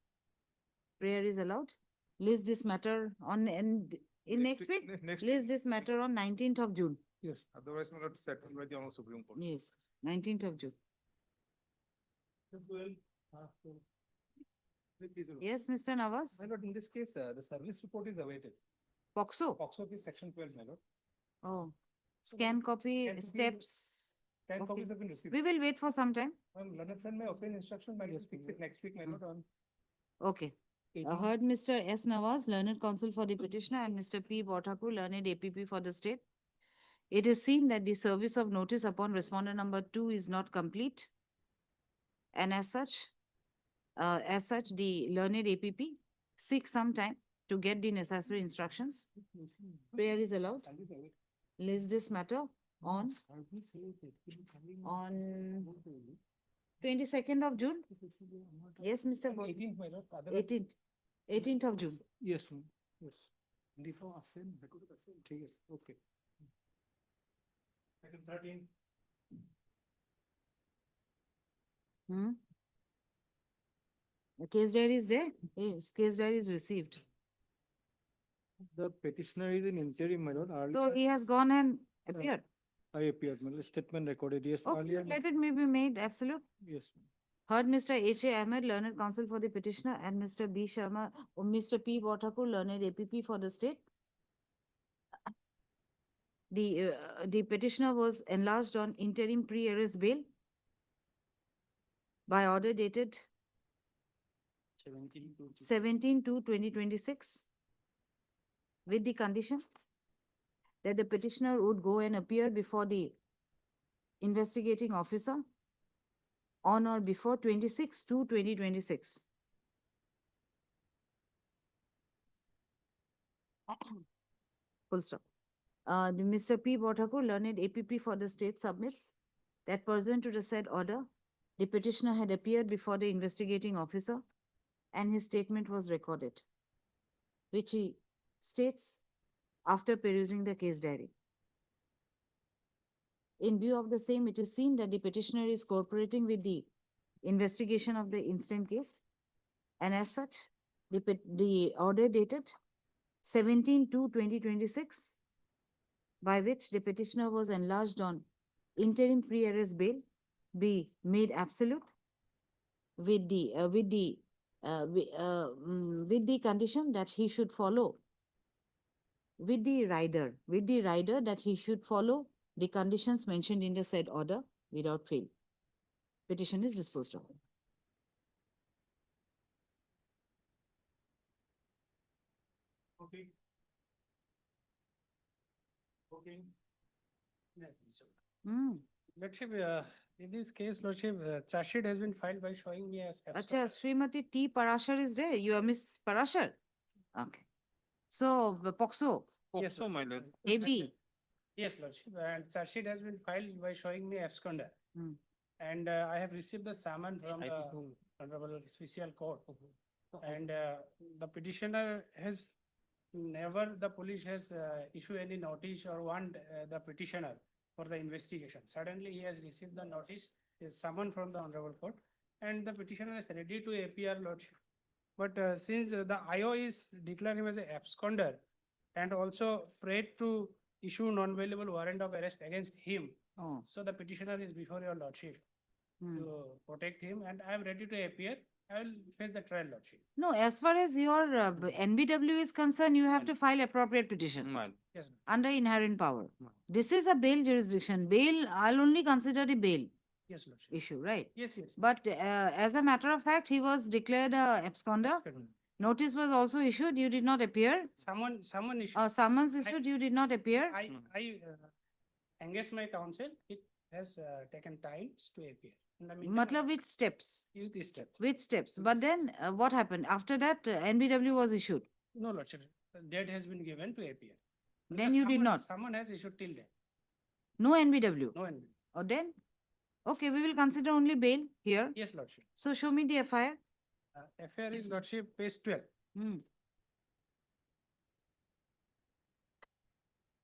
Prayer is allowed. List this matter on in next week. Next List week. this matter on 19th of June. Yes. Otherwise, my lord, settled by the Honorable Supreme Court. Yes, 19th of June. Yes, Mr. Nawaz. My lord, in this case, the service report is awaited. POXO. POCSO is section 12, my lord. Oh, scan copy Scan copy- steps. 10 Okay. copies have been received. We will wait for some time. Learned friend may obtain instruction, might just fix it next week, my lord, on Okay. Heard Mr. S. Nawaz, learned counsel for the petitioner, and Mr. P. Bhattakur, learned APP for the state. It is seen that the service of notice upon respondent number 2 is not complete. And as such, the learned APP seeks some time to get the necessary instructions. Prayer is allowed. List this matter on 22nd of June. Yes, Mr. 18th, my lord. 18th of June. Yes, ma'am. Yes. ठीक है, okay. Item 13. Hmm? The case diary is there? Yes, case diary is received. The petitioner is in interim, my lord. So Earlier, he has gone and appeared. I appeared, my lord. Statement recorded, yes, Okay, earlier. let it may be made absolute. Yes. Heard Mr. H. A. Ahmed, learned counsel for the petitioner, and Mr. B. Sharma, or Mr. P. Bhattakur, learned APP for the state. The petitioner was enlarged on interim pre-arrest bail by order dated 17/2/2026 with the condition that the petitioner would go and appear before the investigating officer on or before 26/2/2026. Full stop. Mr. P. Bhattakur, learned APP for the state, submits that pursuant to the said order, the petitioner had appeared before the investigating officer and his statement was recorded, which he states after perusing the case diary. In view of the same, it is seen that the petitioner is cooperating with the investigation of the instant case, and as such, the order dated 17/2/2026, by which the petitioner was enlarged on interim pre-arrest bail, be made absolute with the condition that he should follow with the rider that he should follow the conditions mentioned in the said order without fail. Petition is disposed of. Okay. Okay. Hmm. Lordship, in this case, Lordship, charge sheet has been filed by showing me as Acha, Srimati T. Parashar is there. You are Miss Parashar. Okay. So, POXO, Yes, So, my lord. AB. Yes, Lordship, and charge sheet has been filed by showing me absconder. Hmm. And I have received the summon from I the think- Honorable Special Court. And the petitioner has never, the police has issued any notice or warned the petitioner for the investigation. Suddenly, he has received the notice, is summoned from the Honorable Court, and the petitioner is ready to appear, Lordship. But since the IO is declared him as a absconder and also afraid to issue non-bailable warrant of arrest against him, Oh. so the petitioner is before your Lordship Hmm. to protect him, and I am ready to appear. I will face the trial, Lordship. No, as far as your NBW is concerned, you have to file appropriate petition My lord. Yes, under inherent power. Hmm. This is a bail jurisdiction. Bail, I'll only consider the bail yes, Lordship. issue, right? Yes, yes. But as a matter of fact, he was declared a absconder. Notice was also issued. You did not appear. Someone issued. Summons issued. You did not appear. I engaged my counsel. It has taken time to appear. In the meantime, Matlab with steps. use these steps. With steps. But then what happened? After that, NBW was issued. No, Lordship. Date has been given to appear. And Then the you did not. Someone has issued till then. No NBW. No one. Or then? Okay, we will consider only bail here. Yes, Lordship. So show me the FIR. FIR is Lordship, page 12. Hmm.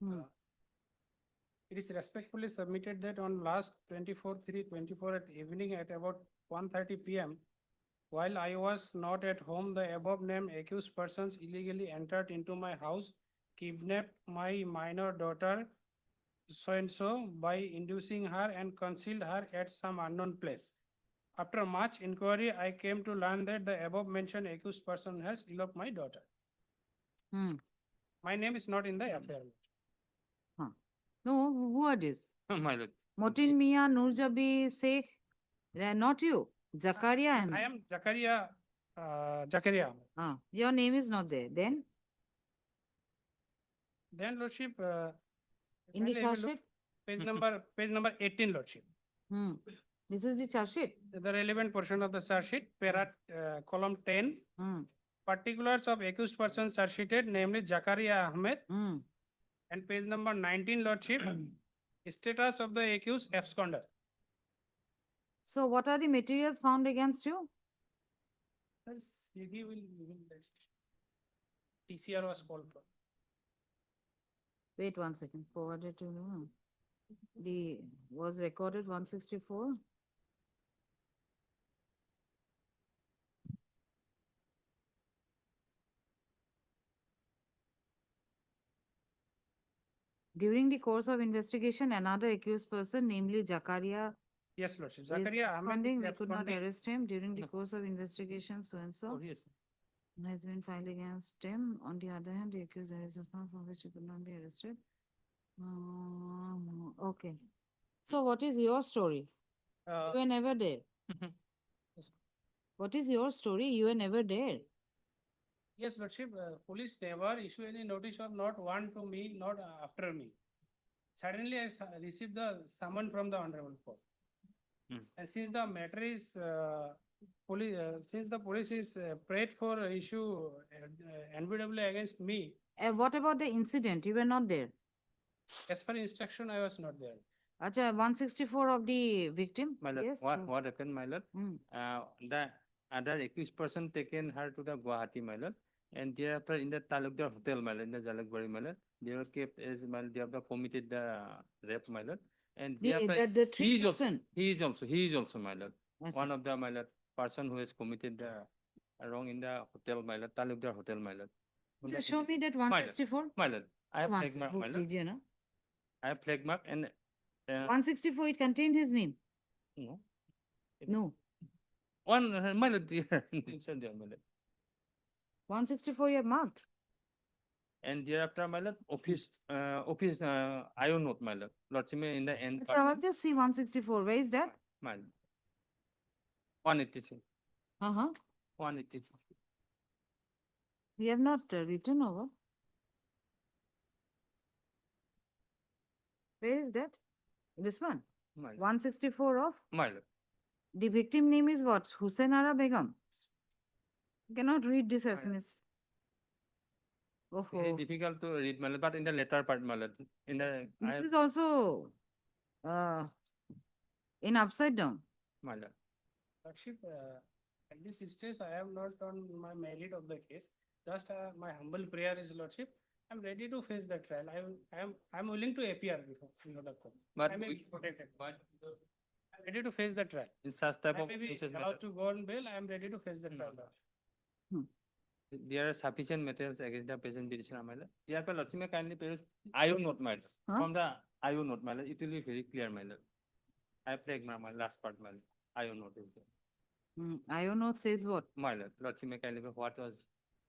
Hmm. It is respectfully submitted that on last 24/3/24 at evening at about 1:30 PM, while I was not at home, the above named accused persons illegally entered into my house, kidnapped my minor daughter, so and so, by inducing her and concealed her at some unknown place. After much inquiry, I came to learn that the above mentioned accused person has eloped my daughter. Hmm. My name is not in the FIR. No, who are these? My lord. Motin Mia, Nurjabi, Sheikh. They are not you. Zakaria. I am Zakaria, Zakaria. Your name is not there. Then Lordship, in the kindly have charge a look, sheet. page number 18, Lordship. Hmm. This is the charge sheet. The relevant portion of the charge sheet, column 10. Hmm. Particulars of accused persons are sheeted, namely Zakaria Ahmed. Hmm. And page number 19, Lordship, status of the accused absconder. So what are the materials found against you? TCR was called for. Wait 1 second. Forwarded to you. The was recorded 164. During the course of investigation, another accused person, namely Zakaria, Yes, Lordship. is Zakaria Ahmed absconding. is We could not absconding. arrest him during the course of investigation, so and so. Oh, yes. Has been filed against him. On the other hand, the accused has a form for which he could not be arrested. Okay. So what is your story? You were never there. What is your story? You were never there. Yes, Lordship, police never issue any notice or not warn to me, not after me. Suddenly I received the summon from the Honorable Court. And since the matter is, since the police is prayed for issue NBW against me, What about the incident? You were not there. as per instruction, I was not there. Acha, 164 of the victim? My lord, Yes. what happened, my lord? Hmm. The other accused person taken her to the Gauhati, my lord. And thereafter, in the Talukdar Hotel, my lord, in the Jalakbari, my lord, they were kept as, my lord, they have committed the rape, my lord. And thereafter, the three he is also, person. he is also, my lord, Okay. one of the, my lord, person who has committed the wrong in the hotel, my lord, Talukdar Hotel, my lord. So show me that 164. My lord, I have flag mark, my lord. Did you know? I have flag mark and 164, it contained his name. no. No. One, my lord, mentioned there, my lord. 164 you have marked. And thereafter, my lord, office, IO note, my lord. Lordship in the end. So I'll just see 164. Where is that? My lord. 183. Uh-huh. 183. We have not written over. Where is that? This one. My lord. 164 of. My lord. The victim name is what? Hussain Ara Begum. You cannot read this SMS. Very Oh, difficult to read, my lord, but in the later part, my lord. In the, I this have, is also in upside down. my lord. Lordship, at this stage, I am not on my merit of the case. Just my humble prayer is, Lordship, I'm ready to face the trial. I'm willing to appear before the court. But I may we- be protected. I'm ready to face the trial. In such type I of may be cases, my allowed lord, to go on bail. I am ready to face the trial. Lordship. there are sufficient materials against the present petitioner, my lord. Therefore, Lordship may kindly produce IO note, my lord. Huh? From the IO note, my lord, it will be very clear, my lord. I have flagged my last part, my lord. IO note is there. IO note says what? My lord, Lordship may kindly, what was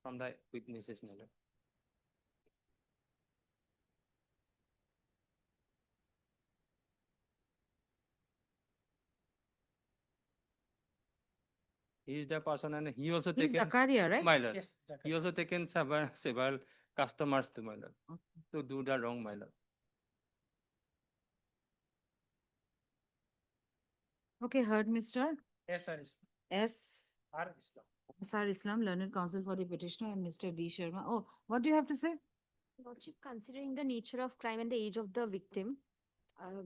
from the witnesses, my lord. He is the person and he also He's taken, Zakaria, right? my lord. Yes, He Zakaria. also taken several customers to my lord, to do the wrong, my lord. Okay, heard Mr. Yes, sir. S. R. Islam. Sir Islam, Learned Counsel for the petitioner, and Mr. B. Sharma. Oh, what do you have to say? Lordship, considering the nature of crime and the age of the victim,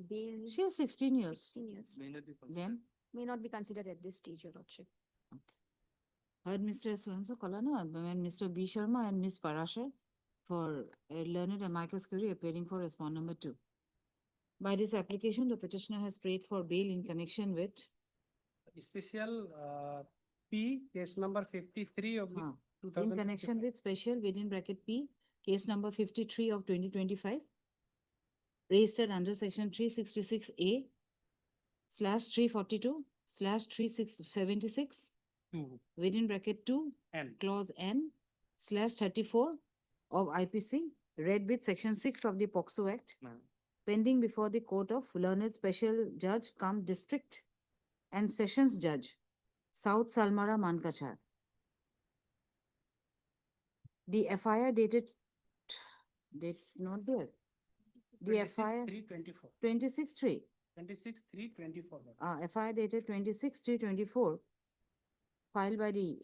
bail She has 16 years. 16 years May not be considered. Then may not be considered at this stage, Your Lordship. heard Mr. Swanso Kalana and Mr. B. Sharma and Ms. Parashar for learned amicus curiae appearing for respond number 2. By this application, the petitioner has prayed for bail in connection with Special P, case number 53 of in 2000. connection with special within bracket P, case number 53 of 2025, registered under section 366A slash 342 slash 3676 2 within bracket 2 and clause N slash 34 of IPC, read with section 6 of the POCSO Act, Ma'am. pending before the court of learned special judge cum district and sessions judge, South Salmara Mankachar. The FIR dated, date not there. The FIR 324. 26-3. 26/3/24. FIR dated 26/3/24, filed by the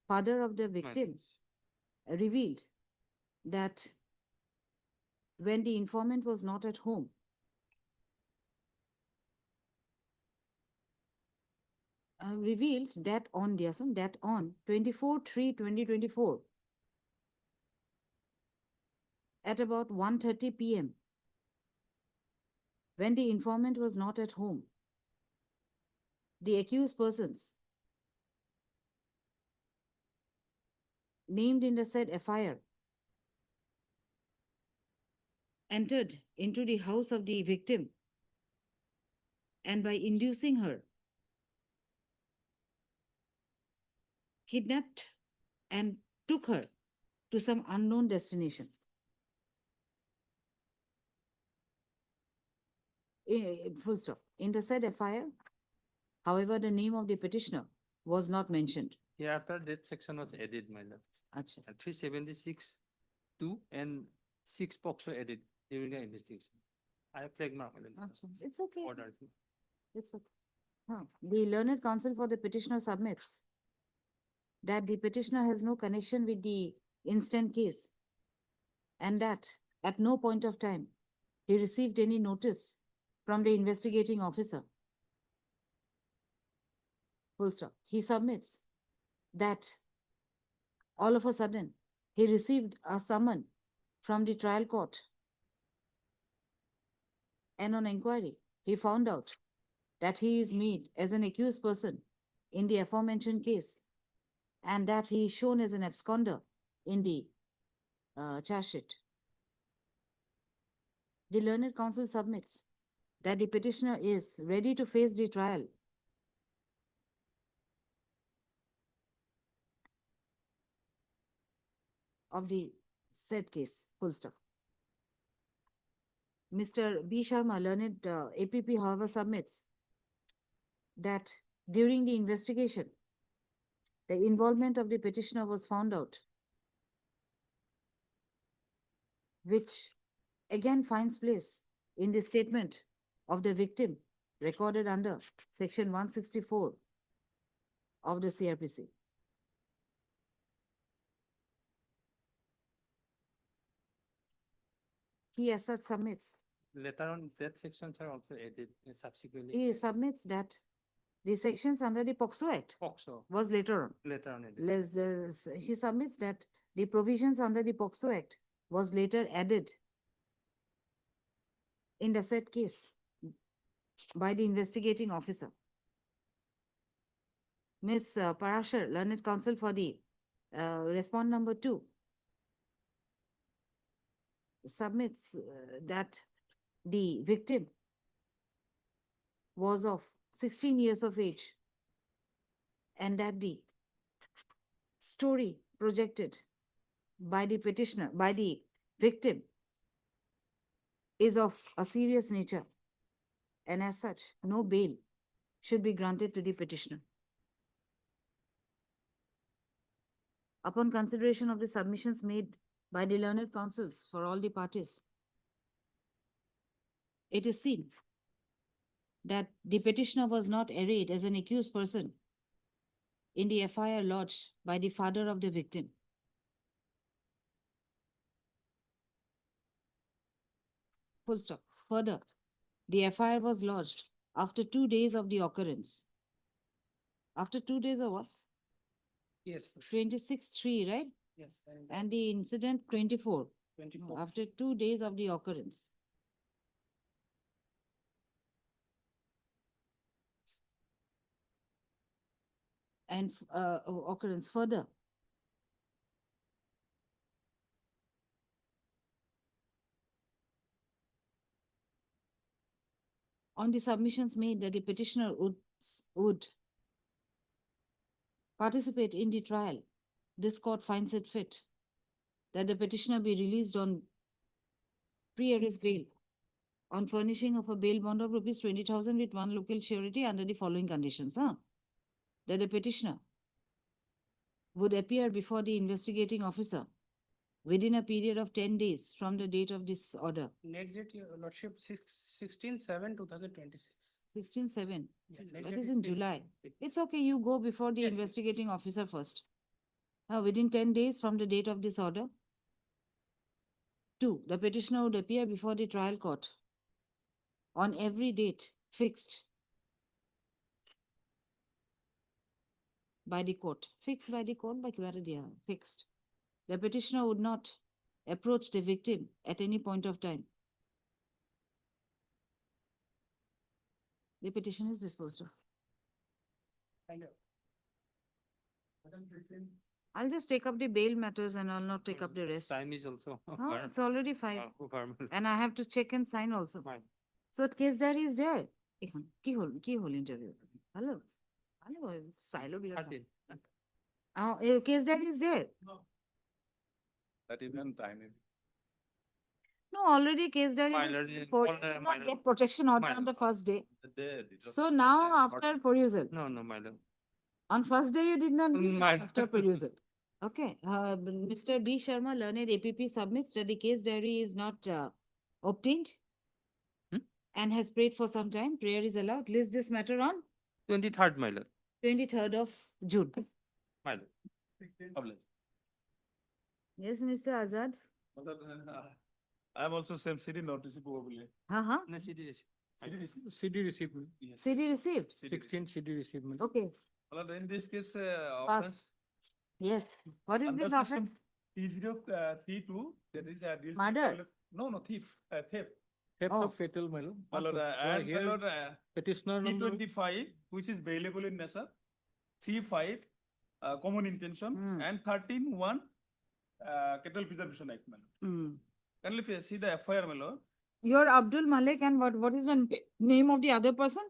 father of the victim, revealed that when the informant was not at home, revealed that on 24/3/2024 at about 1:30 p.m. when the informant was not at home, the accused persons named in the said FIR entered into the house of the victim and by inducing her, kidnapped and took her to some unknown destination. Full stop. In the said FIR, however, the name of the petitioner was not mentioned. Hereafter, that section was added, my lord. Acha. 376, 2 and 6 POCSO added during the investigation. I have flagged my lord. Acha. It's okay. Order. It's okay. The learned counsel for the petitioner submits that the petitioner has no connection with the instant case and that at no point of time he received any notice from the investigating officer. Full stop. He submits that all of a sudden, he received a summon from the trial court. And on inquiry, he found out that he is made as an accused person in the aforementioned case and that he is shown as an absconder in the charge sheet. The learned counsel submits that the petitioner is ready to face the trial of the said case, full stop. Mr. B. Sharma, learned APP, however, submits that during the investigation, the involvement of the petitioner was found out, which again finds place in the statement of the victim recorded under section 164 of the CRPC. He as such submits. Later on, that sections are also added subsequently. He submits that the sections under the POCSO Act POCSO, was later on. later on added. He submits that the provisions under the POCSO Act was later added in the said case by the investigating officer. Ms. Parashar, learned counsel for the respond number 2, submits that the victim was of 16 years of age and that the story projected by the petitioner, by the victim, is of a serious nature, and as such, no bail should be granted to the petitioner. Upon consideration of the submissions made by the learned counsels for all the parties, it is seen that the petitioner was not arraigned as an accused person in the FIR lodged by the father of the victim. Full stop. Further, the FIR was lodged after 2 days of the occurrence. After 2 days of what? Yes, 26/3, right? yes. And the incident 24. 24. After 2 days of the occurrence. And occurrence further. On the submissions made that the petitioner would participate in the trial, this court finds it fit that the petitioner be released on pre-arrest bail on furnishing of a bail bond of rupees 20,000 with one local surety under the following conditions. That the petitioner would appear before the investigating officer within a period of 10 days from the date of this order. Next date, Your Lordship, 16/7/2026. 16/7. Yeah, next That date is in fifth. July. It's okay, you go before the Yes, yes. investigating officer first. Within 10 days from the date of this order. 2, the petitioner would appear before the trial court on every date fixed by the court. Fixed by the court, by fixed. The petitioner would not approach the victim at any point of time. The petition is disposed of. Thank you. I'll just take up the bail matters and I'll not take up the rest. Time is also. No, it's already 5. Formal. And I have to check and sign also. Fine. So case diary is there. Key hole interview. Hello. Hello. Silo. 13. Case diary is there. That even time. No, already case diary Minor was in- for all the not minor- get protection order on minor. the first day. There. So now after perusal, No, no, my lord. on first day you did not give, My- after perusal. Okay, Mr. B. Sharma, learned APP, submits that the case diary is not obtained Hmm? and has prayed for some time. Prayer is allowed. List this matter on 23rd, my lord. 23rd of June. My lord. Yes, Mr. Azad. I am also same city notice probably. Uh-huh. No, CD is- CD received. CD received. 16 CD received. Okay, In this case, passed. Yes. What is Under this section offense? T032, that is deals with Murder? no, thief, theft. Theft Oh. of cattle, my lord. My lord, Okay. and my Here, lord, petitioner number. T25, which is bailable in nature, 35, common intention, and 13(1), Cattle Preservation Act, my lord. Kindly see the FIR, my lord. You're Abdul Malik, and what is the name of the other person?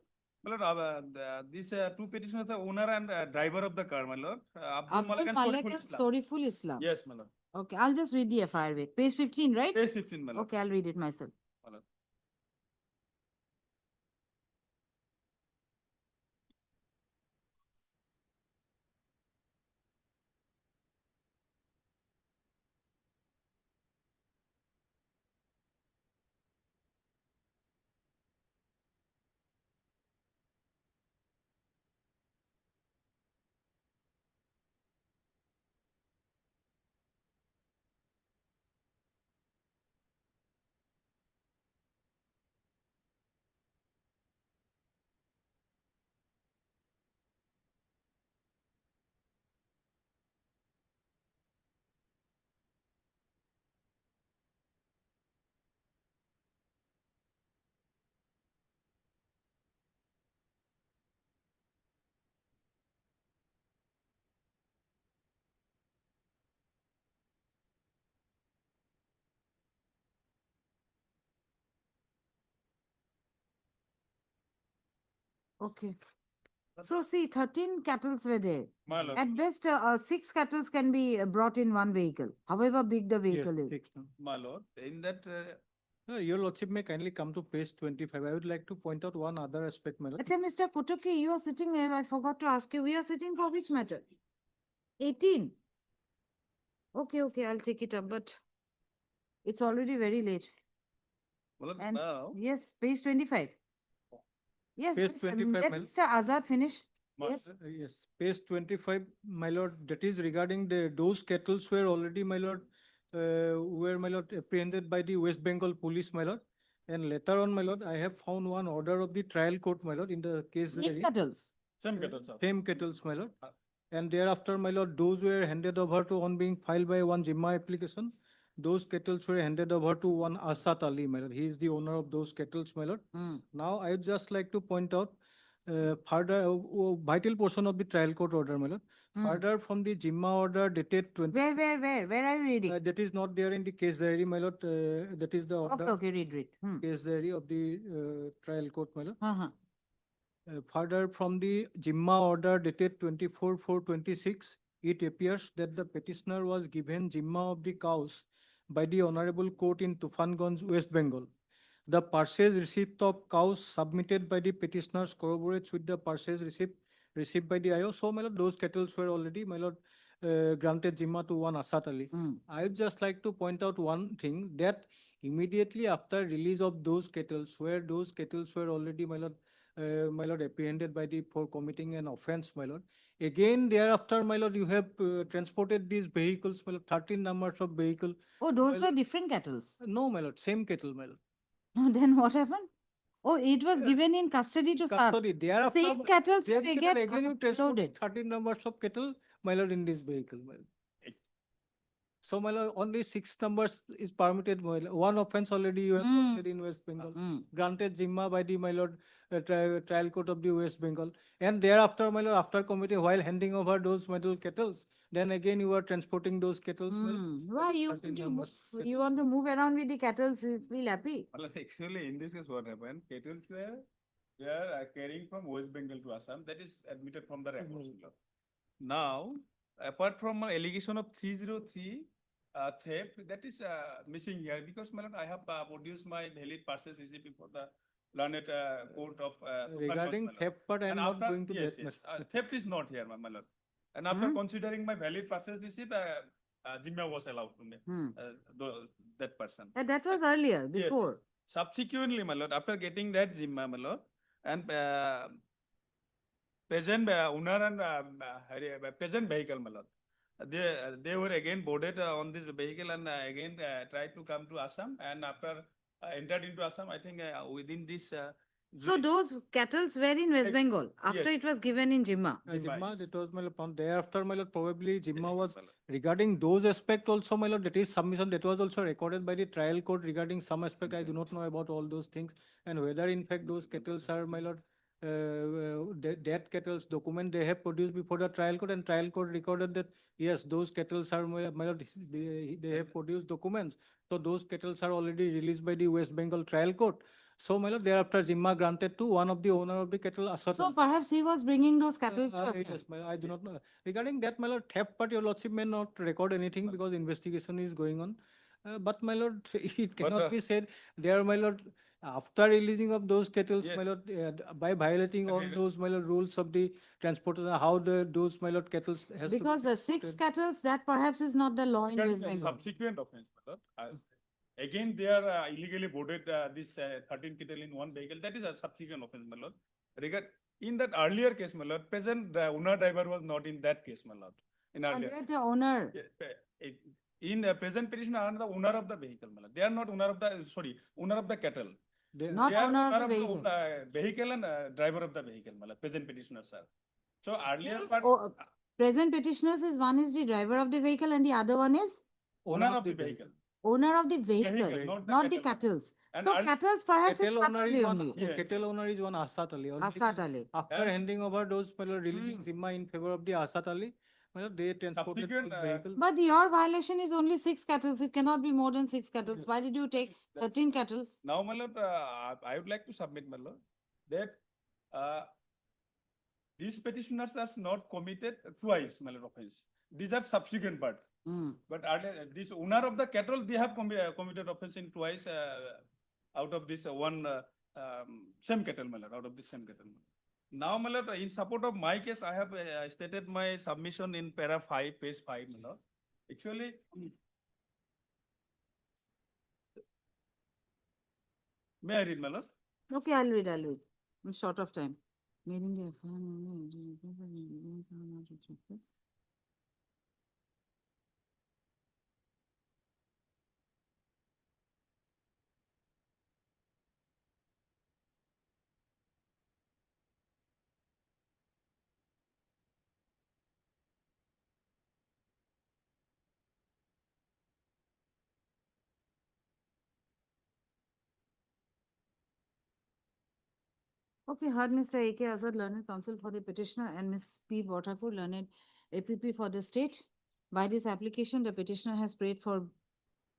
My lord, these two petitioners are owner and driver of the car, my lord. Abdul Malik Abdul and Malik Storiful and Islam. Storiful Islam. Yes, my lord. Okay, I'll just read the FIR. Page 15, right? Page 15, my lord. Okay, I'll read it myself. My lord. Okay. So see, 13 cattles were there. My lord. At best, 6 cattles can be brought in one vehicle, however big the vehicle is. My lord, in that, Your lordship may kindly come to page 25. I would like to point out one other aspect, my lord. Acha, Mr. Kutuki, you are sitting here. I forgot to ask you. We are sitting for which matter? 18. Okay, I'll take it up, but it's already very late. my lord, And now, yes, page 25. Yes, Page please, 25, let ma'am. Mr. Azad finish. my- Yes. Yes, page 25, my lord, that is regarding those kettles were already, my lord, were, my lord, apprehended by the West Bengal police, my lord. And later on, my lord, I have found one order of the trial court, my lord, in the case. Same cattles. same cattle, sir. Same kettles, my lord. And thereafter, my lord, those were handed over to on being filed by one Jimma application. Those kettles were handed over to one Asat Ali, my lord. He is the owner of those kettles, my lord. Now, I would just like to point out further vital portion of the trial court order, my lord. Further from the Jimma order dated 20. Where are you reading? That is not there in the case diary, my lord. That is the order. Okay, read. Case diary of the trial court, my lord. Uh-huh. Further, from the Jimma order dated 24/4/26, it appears that the petitioner was given Jimma of the cows by the Honorable Court in Tufanganj, West Bengal. The purchase receipt of cows submitted by the petitioners corroborates with the purchase receipt received by the IO. So, my lord, those cattle were already, my lord, granted Jimma to one Asat Ali. I would just like to point out one thing, that immediately after release of those cattle, where those cattle were already, my lord, apprehended by the for committing an offense, my lord. Again, thereafter, my lord, you have transported these vehicles, my lord, 13 numbers of vehicle. Oh, those were different cattles. No, my lord, same cattle, my lord. Then what happened? Oh, it was given in custody to Sar. Custody. Thereafter, Same cattle they they get again you transported loaded. 13 numbers of cattle, my lord, in this vehicle, my lord. So, my lord, only 6 numbers is permitted, my lord. One offense already you have committed in West Bengal. Granted Jimma by the, my lord, trial court of the West Bengal. And thereafter, my lord, after committing, while handing over those metal kettles, then again you are transporting those kettles, my lord. Why you want to move around with the cattle? You feel happy? Well, actually, in this case, what happened? Cattle were carrying from West Bengal to Assam. That is admitted from the records. Now, apart from an allegation of 303 theft, that is missing here, because my lord, I have produced my valid purchase receipt for the learned court of regarding Tufanganj, my lord. theft, but I am And not after- going to yes, that yes, matter. theft is not here, my lord. And after considering my valid purchase receipt, Jimma was allowed to me, that person. That was earlier, Yes. before. Subsequently, my lord, after getting that Jimma, my lord, and present owner and present vehicle, my lord, they were again boarded on this vehicle and again tried to come to Assam, and after entered into Assam, I think within this So those cattles were in West Bengal after yes. it was given in Jimma. Jimma, that was my lord, from thereafter, my lord, probably Jimma was my lord. regarding those aspect also, my lord, that is submission that was also recorded by the trial court regarding some aspect. I do not know about all those things and whether in fact those kettles are, my lord, that kettles document they have produced before the trial court, and trial court recorded that yes, those kettles are, my lord, they have produced documents. So those kettles are already released by the West Bengal trial court. So, my lord, thereafter Jimma granted to one of the owner of the kettle asset. So perhaps he was bringing those cattle to us. Yes, I do not know. Regarding that, my lord, theft part, your lordship may not record anything because investigation is going on. But my lord, it cannot be said there, my lord, after releasing of those kettles, Yes. my lord, by violating all those, my lord, rules of the transportation, how those, my lord, kettles has to be Because the 6 cattles, that perhaps is not the law in Regarding West the Bengal. subsequent offense, my lord, again, they are illegally boarded this 13 kettle in one vehicle. That is a subsequent offense, my lord. In that earlier case, my lord, present the owner driver was not in that case, my lord. In And earlier, they're the owner. in present petition are the owner of the vehicle, my lord. They are not owner of the owner of the cattle. Not They are owner of the owner vehicle. vehicle and driver of the vehicle, my lord. Present petitioners are. So earlier Yes, part, present petitioners is one is the driver of the vehicle and the other one is owner of the vehicle. owner of the vehicle, Vehicle, not the cattle. cattles. And So cattles perhaps is Kettle owner is Patali one. only. Yes. Kettle owner is one Asat Ali. Only Asat Ali. after And- handing over those, my lord, releasing Zimma in favor of the Asat Ali, my lord, they transported Subsequent, those vehicles. But your violation is only 6 cattles. It cannot be more than 6 cattles. Why did you take 13 cattles? Now, my lord, I would like to submit, my lord, that these petitioners are not committed twice, my lord, offense. These are subsequent part. But this owner of the cattle, they have committed offense in twice out of this one same cattle, my lord, out of this same cattle. Now, my lord, in support of my case, I have stated my submission in para 5, page 5, my lord. Actually, may I read, my lord? Okay, I'll read. I'm short of time. Okay, heard Mr. A.K. Azad, learned counsel for the petitioner, and Ms. P. Botapur, learned APP for the state. By this application, the petitioner has prayed for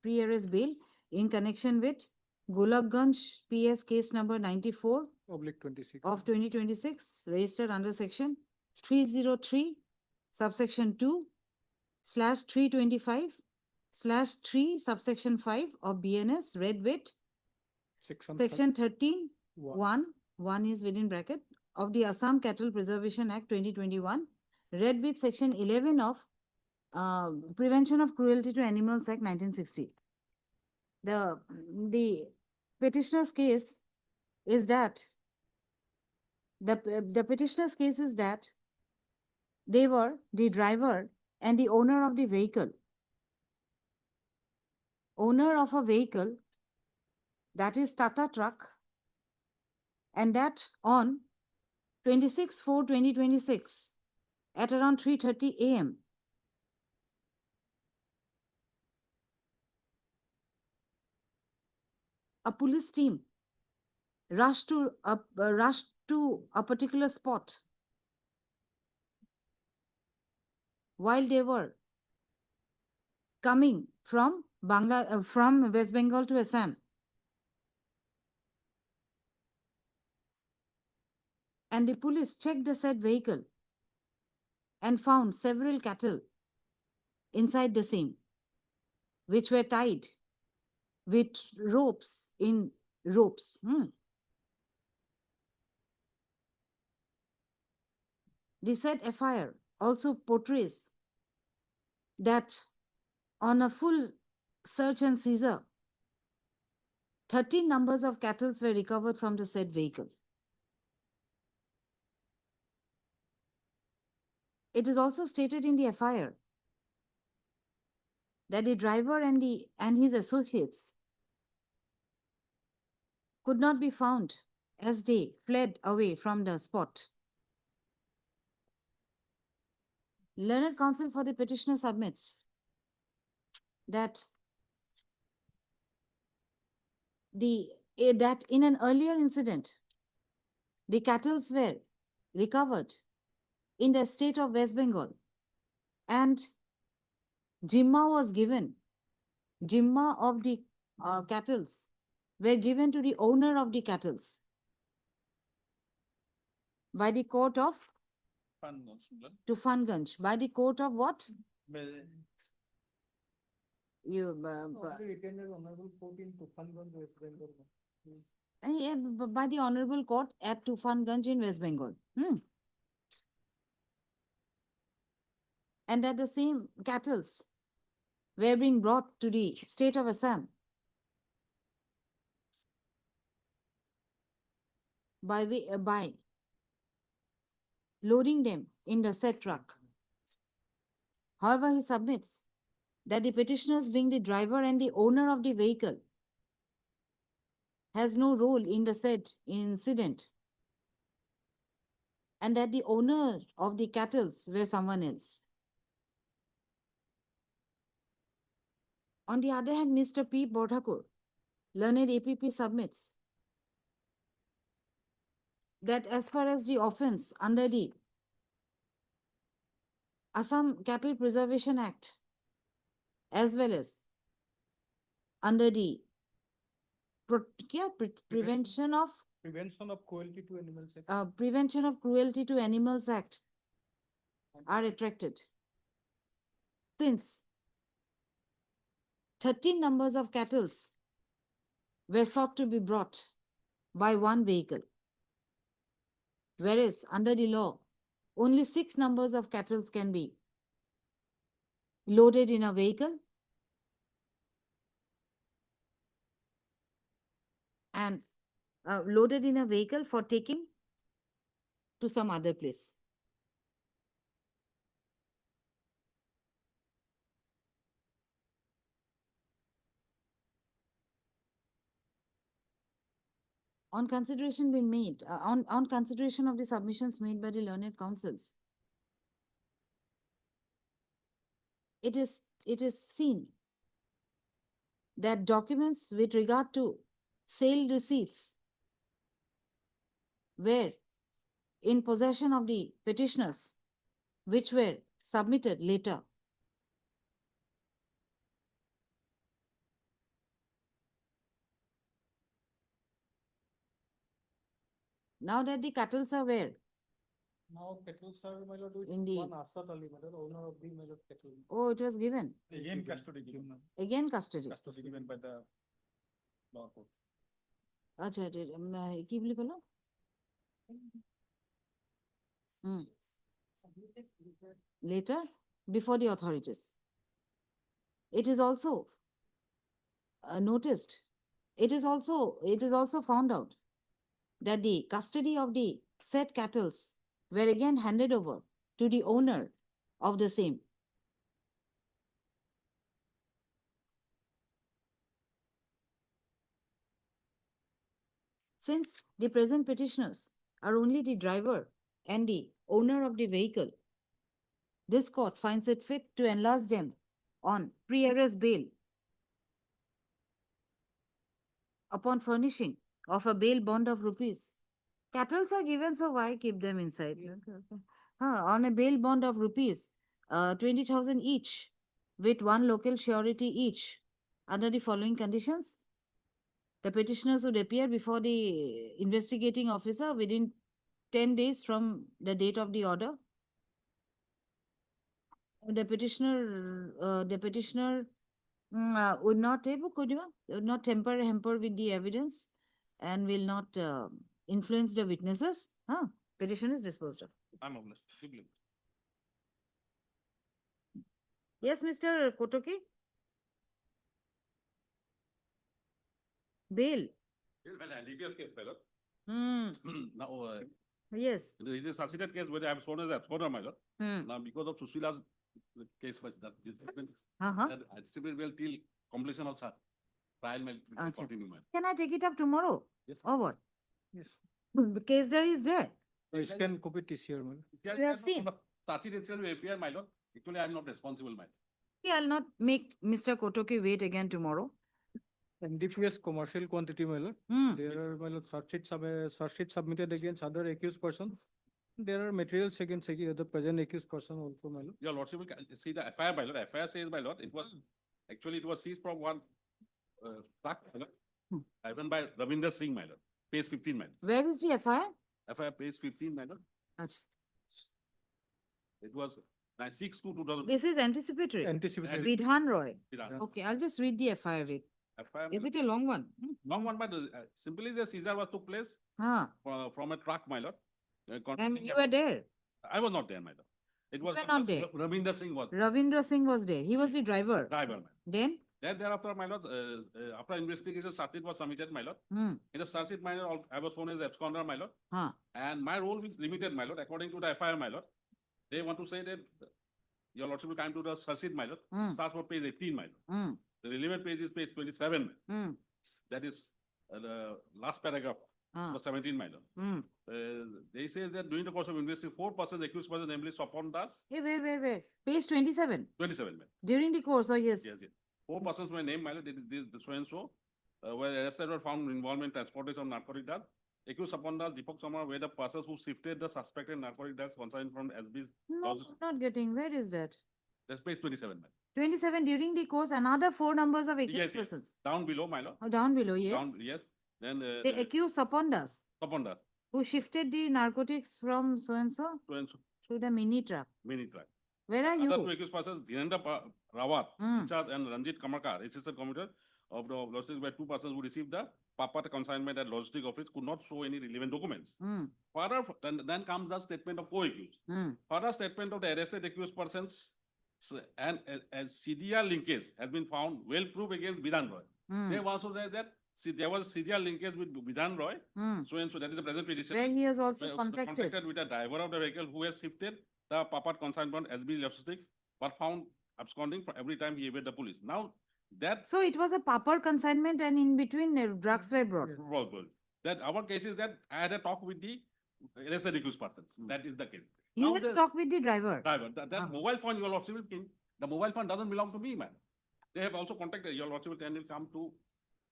pre-arrest bail in connection with Golakganj PS case number 94 Oblique 26. of 2026, registered under section 303, subsection 2, /325, /3, subsection 5 of BNS, red wit, section 13, 1 is within bracket, of the Assam Cattle Preservation Act 2021, read with section 11 of Prevention of Cruelty to Animals Act 1960. The petitioner's case is that the petitioner's case is that they were the driver and the owner of the vehicle. Owner of a vehicle, that is Tata truck, and that on 26/4/2026 at around 3:30 a.m. a police team rushed to a particular spot while they were coming from from West Bengal to Assam. And the police checked the said vehicle and found several cattle inside the same, which were tied with ropes in ropes. The said FIR also portrays that on a full search and seizure, 13 numbers of cattle were recovered from the said vehicle. It is also stated in the FIR that the driver and his associates could not be found as they fled away from the spot. Learned counsel for the petitioner submits that that in an earlier incident, the cattle were recovered in the state of West Bengal and Jimma was given. Jimma of the cattle were given to the owner of the cattle by the court of Tufanganj. By the court of what? You yeah, by the honorable court at Tufanganj in West Bengal. And that the same cattle were being brought to the state of Assam by loading them in the said truck. However, he submits that the petitioners, being the driver and the owner of the vehicle, has no role in the said incident, and that the owner of the cattle were someone else. On the other hand, Mr. P. Bodhakur, learned APP, submits that as far as the offence under the Assam Cattle Preservation Act, as well as under the Prevention of Cruelty to Animals Act. Prevention of Cruelty to Animals Act are attracted. Since 13 numbers of cattle were sought to be brought by one vehicle, whereas under the law, only 6 numbers of cattle can be loaded in a vehicle and loaded in a vehicle for taking to some other place. On consideration being made, on consideration of the submissions made by the learned counsels, it is seen that documents with regard to sale receipts were in possession of the petitioners, which were submitted later. Now that the cattle are where? Now cattle are, my lord, with Indeed. one Asad Ali, my lord, owner of the, my lord, cattle. Oh, it was given. Again custody given. Again custody. Custody given by the law court. আচ্ছা কি বলি বলো later before the authorities. It is also noticed, it is also found out that the custody of the said cattle were again handed over to the owner of the same. Since the present petitioners are only the driver and the owner of the vehicle, this court finds it fit to enlarge them on pre-arrest bail upon furnishing of a bail bond of rupees. Cattle are given, so why keep them inside? On a bail bond of rupees 20,000 each, with one local surety each, under the following conditions. The petitioners would appear before the investigating officer within 10 days from the date of the order. The petitioner would not hamper with the evidence and will not influence the witnesses. Petition is disposed of. I'm obliged. Yes, Mr. Kotoki? Bail. Well, ambiguous case, my lord. Now, Yes. it is a succeeded case where I am sworn as absconder, my lord. Now, because of Susila's case, that discipline will till completion of trial may continue, my lord. Can I take it up tomorrow? Yes. Or what? Yes. Case diary is there. Scan copy TCR, my lord. You have seen. Touch it itself, API, my lord. Actually, I'm not responsible, my lord. Okay, I'll not make Mr. Kotoki wait again tomorrow. NDPS commercial quantity, my lord. Hmm. There are, my lord, search sheet submitted against other accused person. There are materials against the present accused person also, my lord. Your lordship will see the FIR, my lord. FIR says, my lord, it was, actually, it was seized from one truck, my lord, driven by Ravinder Singh, my lord. Page 15, my lord. Where is the FIR? FIR page 15, my lord. Achha. It was 9/6/2000. This is anticipatory. Anticipatory. Vidhan Roy. Vidhan. Okay, I'll just read the FIR with. FIR, Is it a long one? long one, but simply the seizure was took place Huh. from a truck, my lord. And you were there. I was not there, my lord. It was were not there. Ravinder Singh was Ravindra Singh was there. He was the driver. driver, my lord. Then? Then thereafter, my lord, after investigation, search sheet was submitted, my lord. In the search sheet, my lord, I was shown as absconder, my lord. Huh. And my role is limited, my lord, according to the FIR, my lord. They want to say that your lordship will come to the search sheet, my lord. Starts from page 18, my lord. The relevant page is page 27. That is the last paragraph, for 17, my lord. They say that during the course of investigation, 4 persons accused person, namely Swapan Das. Hey, where? Page 27. 27, my lord. During the course, oh yes. Yes, yes. 4 persons were named, my lord, this so and so, were arrested or found involved in transportation of narcotic drugs. Accused upon the Deepak Samar were the persons who shifted the suspected narcotic drugs concerned from SB's. No, not getting. Where is that? That's page 27, ma'am. 27 during the course, another 4 numbers of accused Yes, yes. persons. Down below, my lord. Oh, down below, yes. Down, yes. Then The accused Sapondas, upon that, who shifted the narcotics from so and so so and so, to the mini truck. many track. Where are Other 2 you? accused persons, Dhinendra Rawat, Hmm. Richard and Ranjit Kamarkar, assistant commander of the logistics, were 2 persons who received the Papat consignment at logistic office, could not show any relevant documents. Further, then comes the statement of co-accused. Further statement of the arrested accused persons and as CDR linkage has been found well proved against Vidhan Roy. They also said that there was CDR linkage with Vidhan Roy. So and so that is the present petition. Where he has also contacted. With the driver of the vehicle who has shifted the Papat consignment SB logistics, but found absconding for every time he evaded the police. Now that. So it was a proper consignment and in between drugs were brought. That our case is that I had a talk with the arrested accused person. That is the case. You had to talk with the driver. That mobile phone your lordship will king. The mobile phone doesn't belong to me, man. They have also contacted your lordship will come to.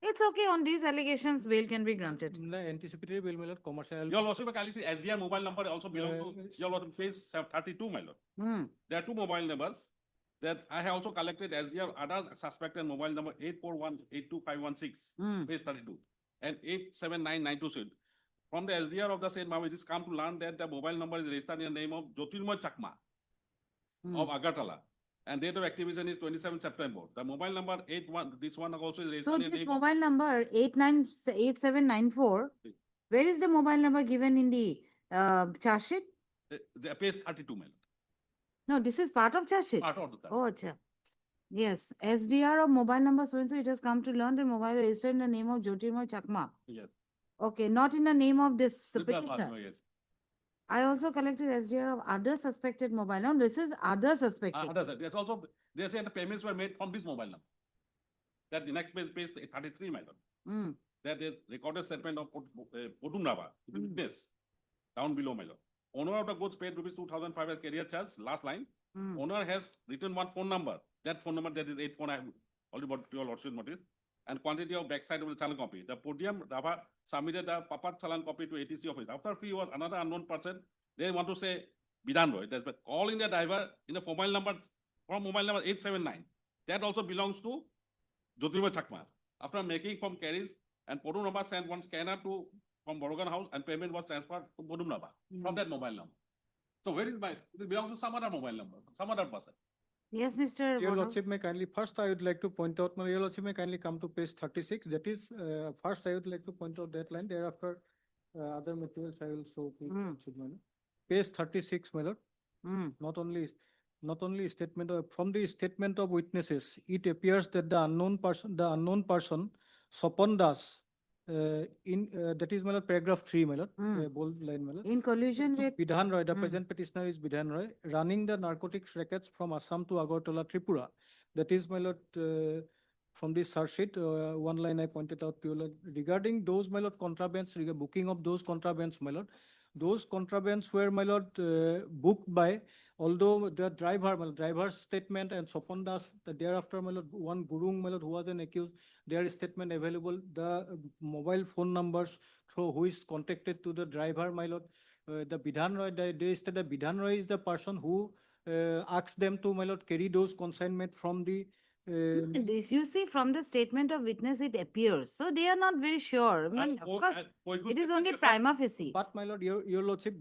It's okay. On these allegations, bail can be granted. The anticipatory bail, my lord, commercial. Your lordship can see SDR mobile number also belong to your lordship page 32, my lord. There are 2 mobile numbers that I have also collected SDR other suspected mobile number 841-82516, page 32, and 87992. From the SDR of the same Mama, it is come to learn that the mobile number is registered in the name of Jyotirmoy Chakma of Agartala. And date of activation is 27 September. The mobile number 81, this one also is registered So in the this name of. mobile number 898794, where is the mobile number given in the charge sheet? The page 32, ma'am. No, this is part of charge sheet. Part of the. Oh, acha. Yes, SDR of mobile number so and so, it has come to learn the mobile registered in the name of Jyotirmoy Chakma. Yes. Okay, not in the name of this Yes. petitioner. Yes. I also collected SDR of other suspected mobile. Now, this is other suspected. That's also, they say the payments were made from this mobile number. That the next page 33, my lord. That is recorded statement of Podunava, witness, down below, my lord. Owner of the goods paid rupees 2,005 as carrier charge, last line. Owner has written one phone number. That phone number, that is 8 phone, I have already bought your lordship notice. And quantity of backside of the channel copy. The podium Dava submitted the Papat Chalan copy to ATC office. After fee was another unknown person. They want to say Vidhan Roy. That's but calling the driver in the mobile number from mobile number 879. That also belongs to Jyotirmoy Chakma. After making from carries and Podum Naba sent one scanner to from Borogan house and payment was transferred to Podum Naba from that mobile number. So where is my? It belongs to some other mobile number, some other person. Yes, Mr. Your Bono. lordship may kindly, first I would like to point out, my your lordship may kindly come to page 36. That is, first I would like to point out that line. Thereafter, other materials I will show to my lord. Page 36, my lord. Not only statement of, from the statement of witnesses, it appears that the unknown person, Swapan Das, that is my lord, paragraph 3, my lord, bold line, my lord. In collusion with Vidhan Roy, the present petitioner is Vidhan Roy, running the narcotics rackets from Assam to Agartala, Tripura. That is, my lord, from this search sheet, one line I pointed out to you, regarding those, my lord, contrabands, booking of those contrabands, my lord, those contrabands were, my lord, booked by, although the driver, my lord, driver's statement and Sopan Das, thereafter, my lord, one Gurung, my lord, who was an accused, their statement available, the mobile phone numbers through who is contacted to the driver, my lord, the Bidhan Roy, they said that Bidhan Roy is the person who asked them to, my lord, carry those consignment from the This, you see, from the statement of witness, it appears. So they are not very sure. I mean, of course, it is only prima facie. But my lord, your lordship,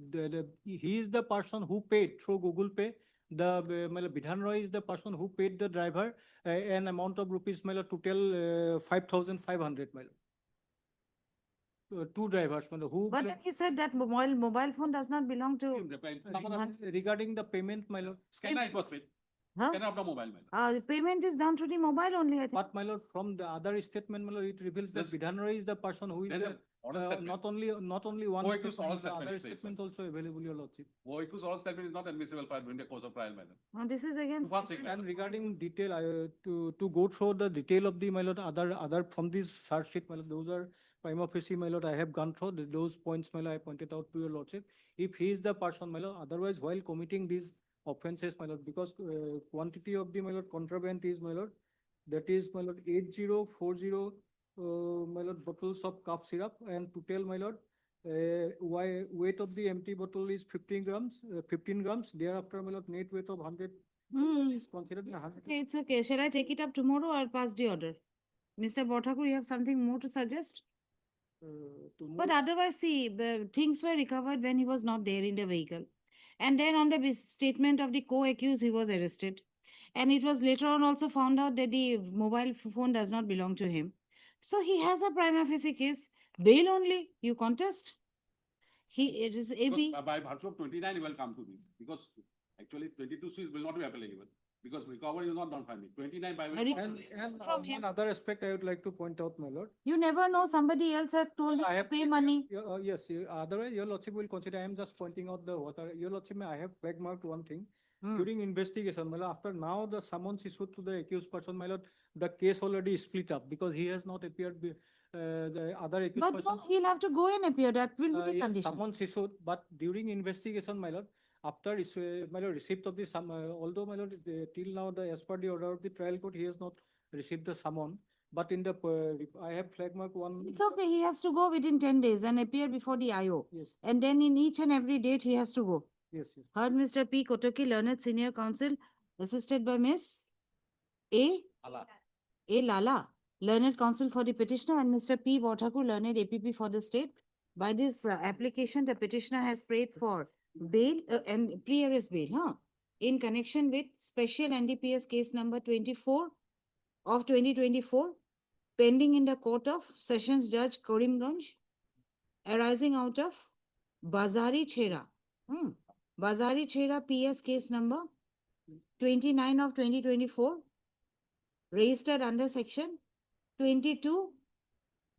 he is the person who paid through Google Pay. The my lord, Bidhan Roy is the person who paid the driver an amount of rupees, my lord, total 5,500, my lord. Two drivers, my lord, who. But then he said that mobile phone does not belong to. Regarding the payment, my lord. Scanner it was paid. Huh? Scanner of the mobile, my lord. The payment is done through the mobile only, I think. But my lord, from the other statement, my lord, it reveals that Bidhan Roy is the person who is the, not only one Oral statement, the statement, other it says, statement also available, your lordship. Voicus oral statement is not admissible for during the course of trial, my lord. This is against. One second. And regarding detail, to go through the detail of the, my lord, other from this search sheet, my lord, those are prima facie, my lord, I have gone through those points, my lord, I pointed out to your lordship. If he is the person, my lord, otherwise while committing these offenses, my lord, because quantity of the, my lord, contraband is, my lord, that is, my lord, 8040, my lord, bottles of cough syrup, and to tell, my lord, weight of the empty bottle is 15 grams, 15 grams. Thereafter, my lord, net weight of 100 is considered 100. Okay, it's okay. Shall I take it up tomorrow or pass the order? Mr. Botakur, you have something more to suggest? But otherwise, see, the things were recovered when he was not there in the vehicle. And then on the statement of the co-accused, he was arrested. And it was later on also found out that the mobile phone does not belong to him. So he has a prima facie case. Bail only, you contest. It is AB. Because by virtue of 29, you will come to this. Because actually 22 Cs will not be applicable. Because recovery is not done for me. 29 by way. And one other aspect I would like to point out, my lord. You never know, somebody else had told him to pay money. Yes, otherwise your lordship will consider, I am just pointing out the water. Your lordship, I have flag marked one thing. During investigation, my lord, after now the summons issued to the accused person, my lord, the case already split up because he has not appeared. The other accused But person. no, he'll have to go and appear. That will be the Yes, condition. summons issued, but during investigation, my lord, after my lord, receipt of the although my lord, till now the as per the order of the trial court, he has not received the summon. But in the I have flag mark one. It's okay. He has to go within 10 days and appear before the IO. Yes. And then in each and every date, he has to go. Yes, yes. Heard Mr. P. Kotoki, learned senior counsel, assisted by Miss A. Lala, learned counsel for the petitioner, and Mr. P. Botakur, learned APP for the state. By this application, the petitioner has prayed for bail and pre-arrest bail, in connection with special NDPS case number 24 of 2024, pending in the court of Sessions Judge Karimganj, arising out of Bazari Chhera. Bazari Chhera PS case number 29 of 2024, registered under section 22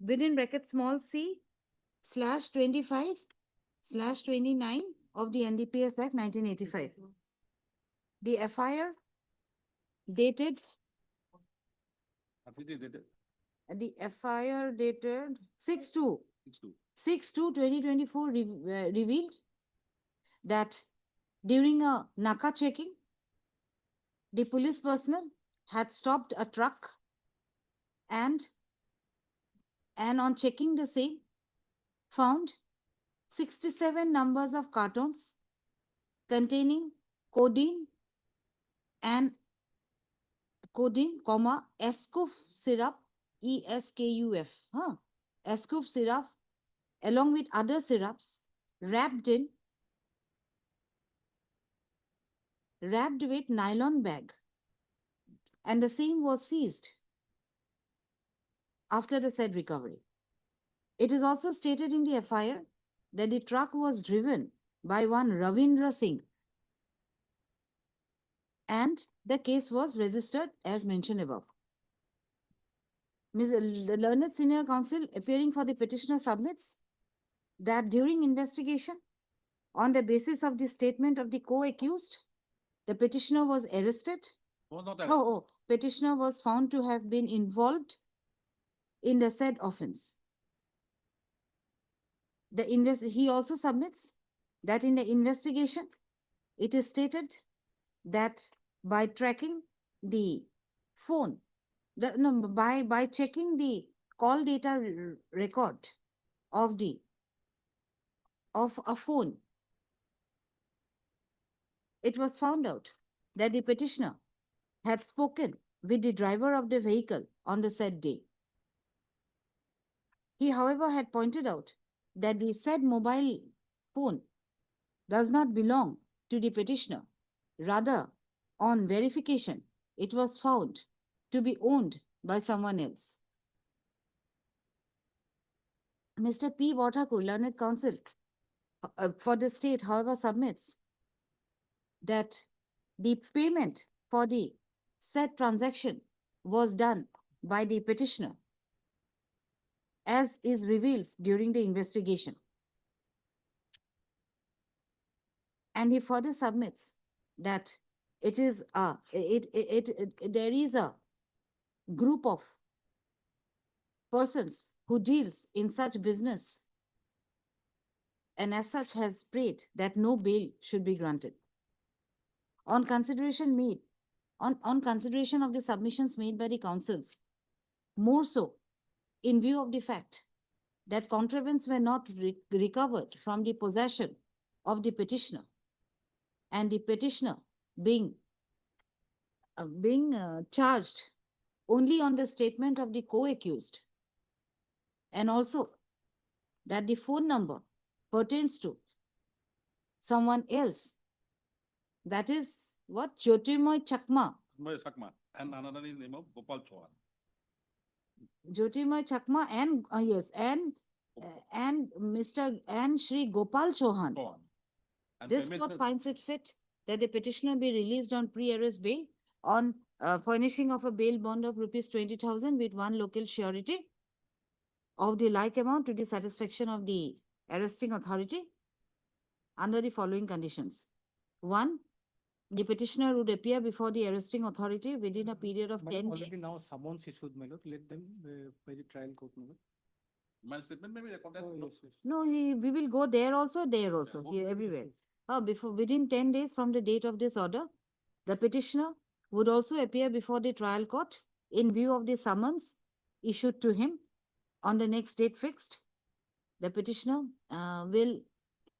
within bracket small c /25/29 of the NDPS Act 1985. The FIR dated. The FIR dated 6/2/2024 revealed that during a Naka checking, the police personnel had stopped a truck and on checking the same, found 67 numbers of cartons containing codeine, Escuf syrup, ESKUF, Escuf syrup, along with other syrups, wrapped with nylon bag, and the same was seized after the said recovery. It is also stated in the FIR that the truck was driven by one Ravindra Singh, and the case was registered as mentioned above. The learned senior counsel appearing for the petitioner submits that during investigation, on the basis of the statement of the co-accused, the petitioner was arrested. Was not arrested. Petitioner was found to have been involved in the said offense. He also submits that in the investigation, it is stated that by tracking the phone, by checking the call data record of a phone, it was found out that the petitioner had spoken with the driver of the vehicle on the said day. He, however, had pointed out that the said mobile phone does not belong to the petitioner. Rather, on verification, it was found to be owned by someone else. Mr. P. Watakur, learned counsel for the state, however, submits that the payment for the said transaction was done by the petitioner, as is revealed during the investigation. And he further submits that there is a group of persons who deals in such business, and as such has prayed that no bail should be granted. On consideration of the submissions made by the counsels, more so in view of the fact that contraventions were not recovered from the possession of the petitioner, and the petitioner being charged only on the statement of the co-accused, and also that the phone number pertains to someone else, that is what? Jyotirmoy Chakma. Sakma. And another is name of Gopal Chauhan. Jyotirmoy Chakma and yes, and Shri Gopal Chauhan. And This payment court was- finds it fit that the petitioner be released on pre-arrest bail on furnishing of a bail bond of rupees 20,000 with one local surety of the like amount to the satisfaction of the arresting authority under the following conditions. One, the petitioner would appear before the arresting authority within a period of 10 Already days. now summons issued, my lord, let them by the trial court, my lord. My statement may be recorded. No, we will go there also, here, everywhere. Within 10 days from the date of this order, the petitioner would also appear before the trial court in view of the summons issued to him on the next date fixed. The petitioner will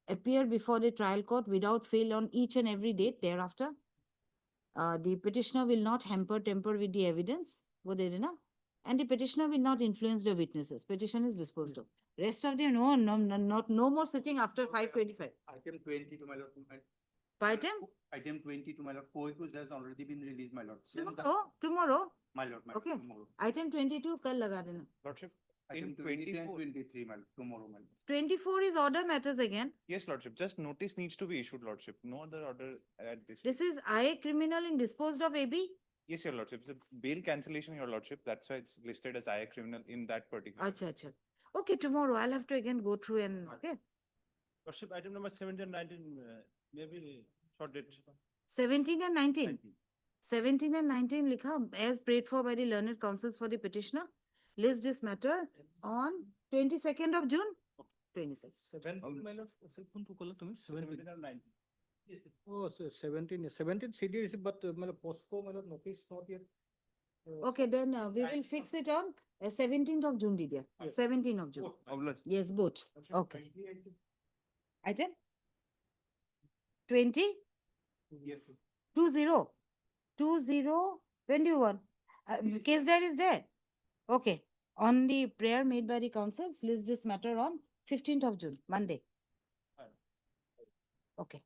appear before the trial court without fail on each and every date thereafter. The petitioner will not tamper with the evidence, and the petitioner will not influence the witnesses. Petition is disposed of. Rest of them, no more sitting after 5:25. Item 20 to my lord. Item? Item 20 to my lord. Co-accused has already been released, my lord. Tomorrow. My lord, Okay. tomorrow. Item 22 kal laga dena. Lordship, Item in 23 and 24. 23, my lord. Tomorrow, my lord. 24 is order matters again. Yes, Lordship, just notice needs to be issued, Lordship. No other order at this. This is IA criminal in disposed of AB. Yes, Your Lordship, the bail cancellation, Your Lordship, that's why it's listed as IA criminal in that particular. Acha. Okay, tomorrow I'll have to again go through and, okay. Lordship, item number 17 and 19, maybe short date. 17 and 19. 17 and 19 likha, as prayed for by the learned counsels for the petitioner. List this matter on 22nd of June. 22nd. 17, my lord, 17 and 19. Oh, so 17 CD receipt, but my lord, postpone, my lord, notice not yet. Okay, then we will fix it on 17th of June, Didier. 17th of June. Yes, both. Okay. Item? 20? Yes. 20. 20. When do you want? Case diary is there. Okay. On the prayer made by the councils, list this matter on 15th of June, Monday. Okay.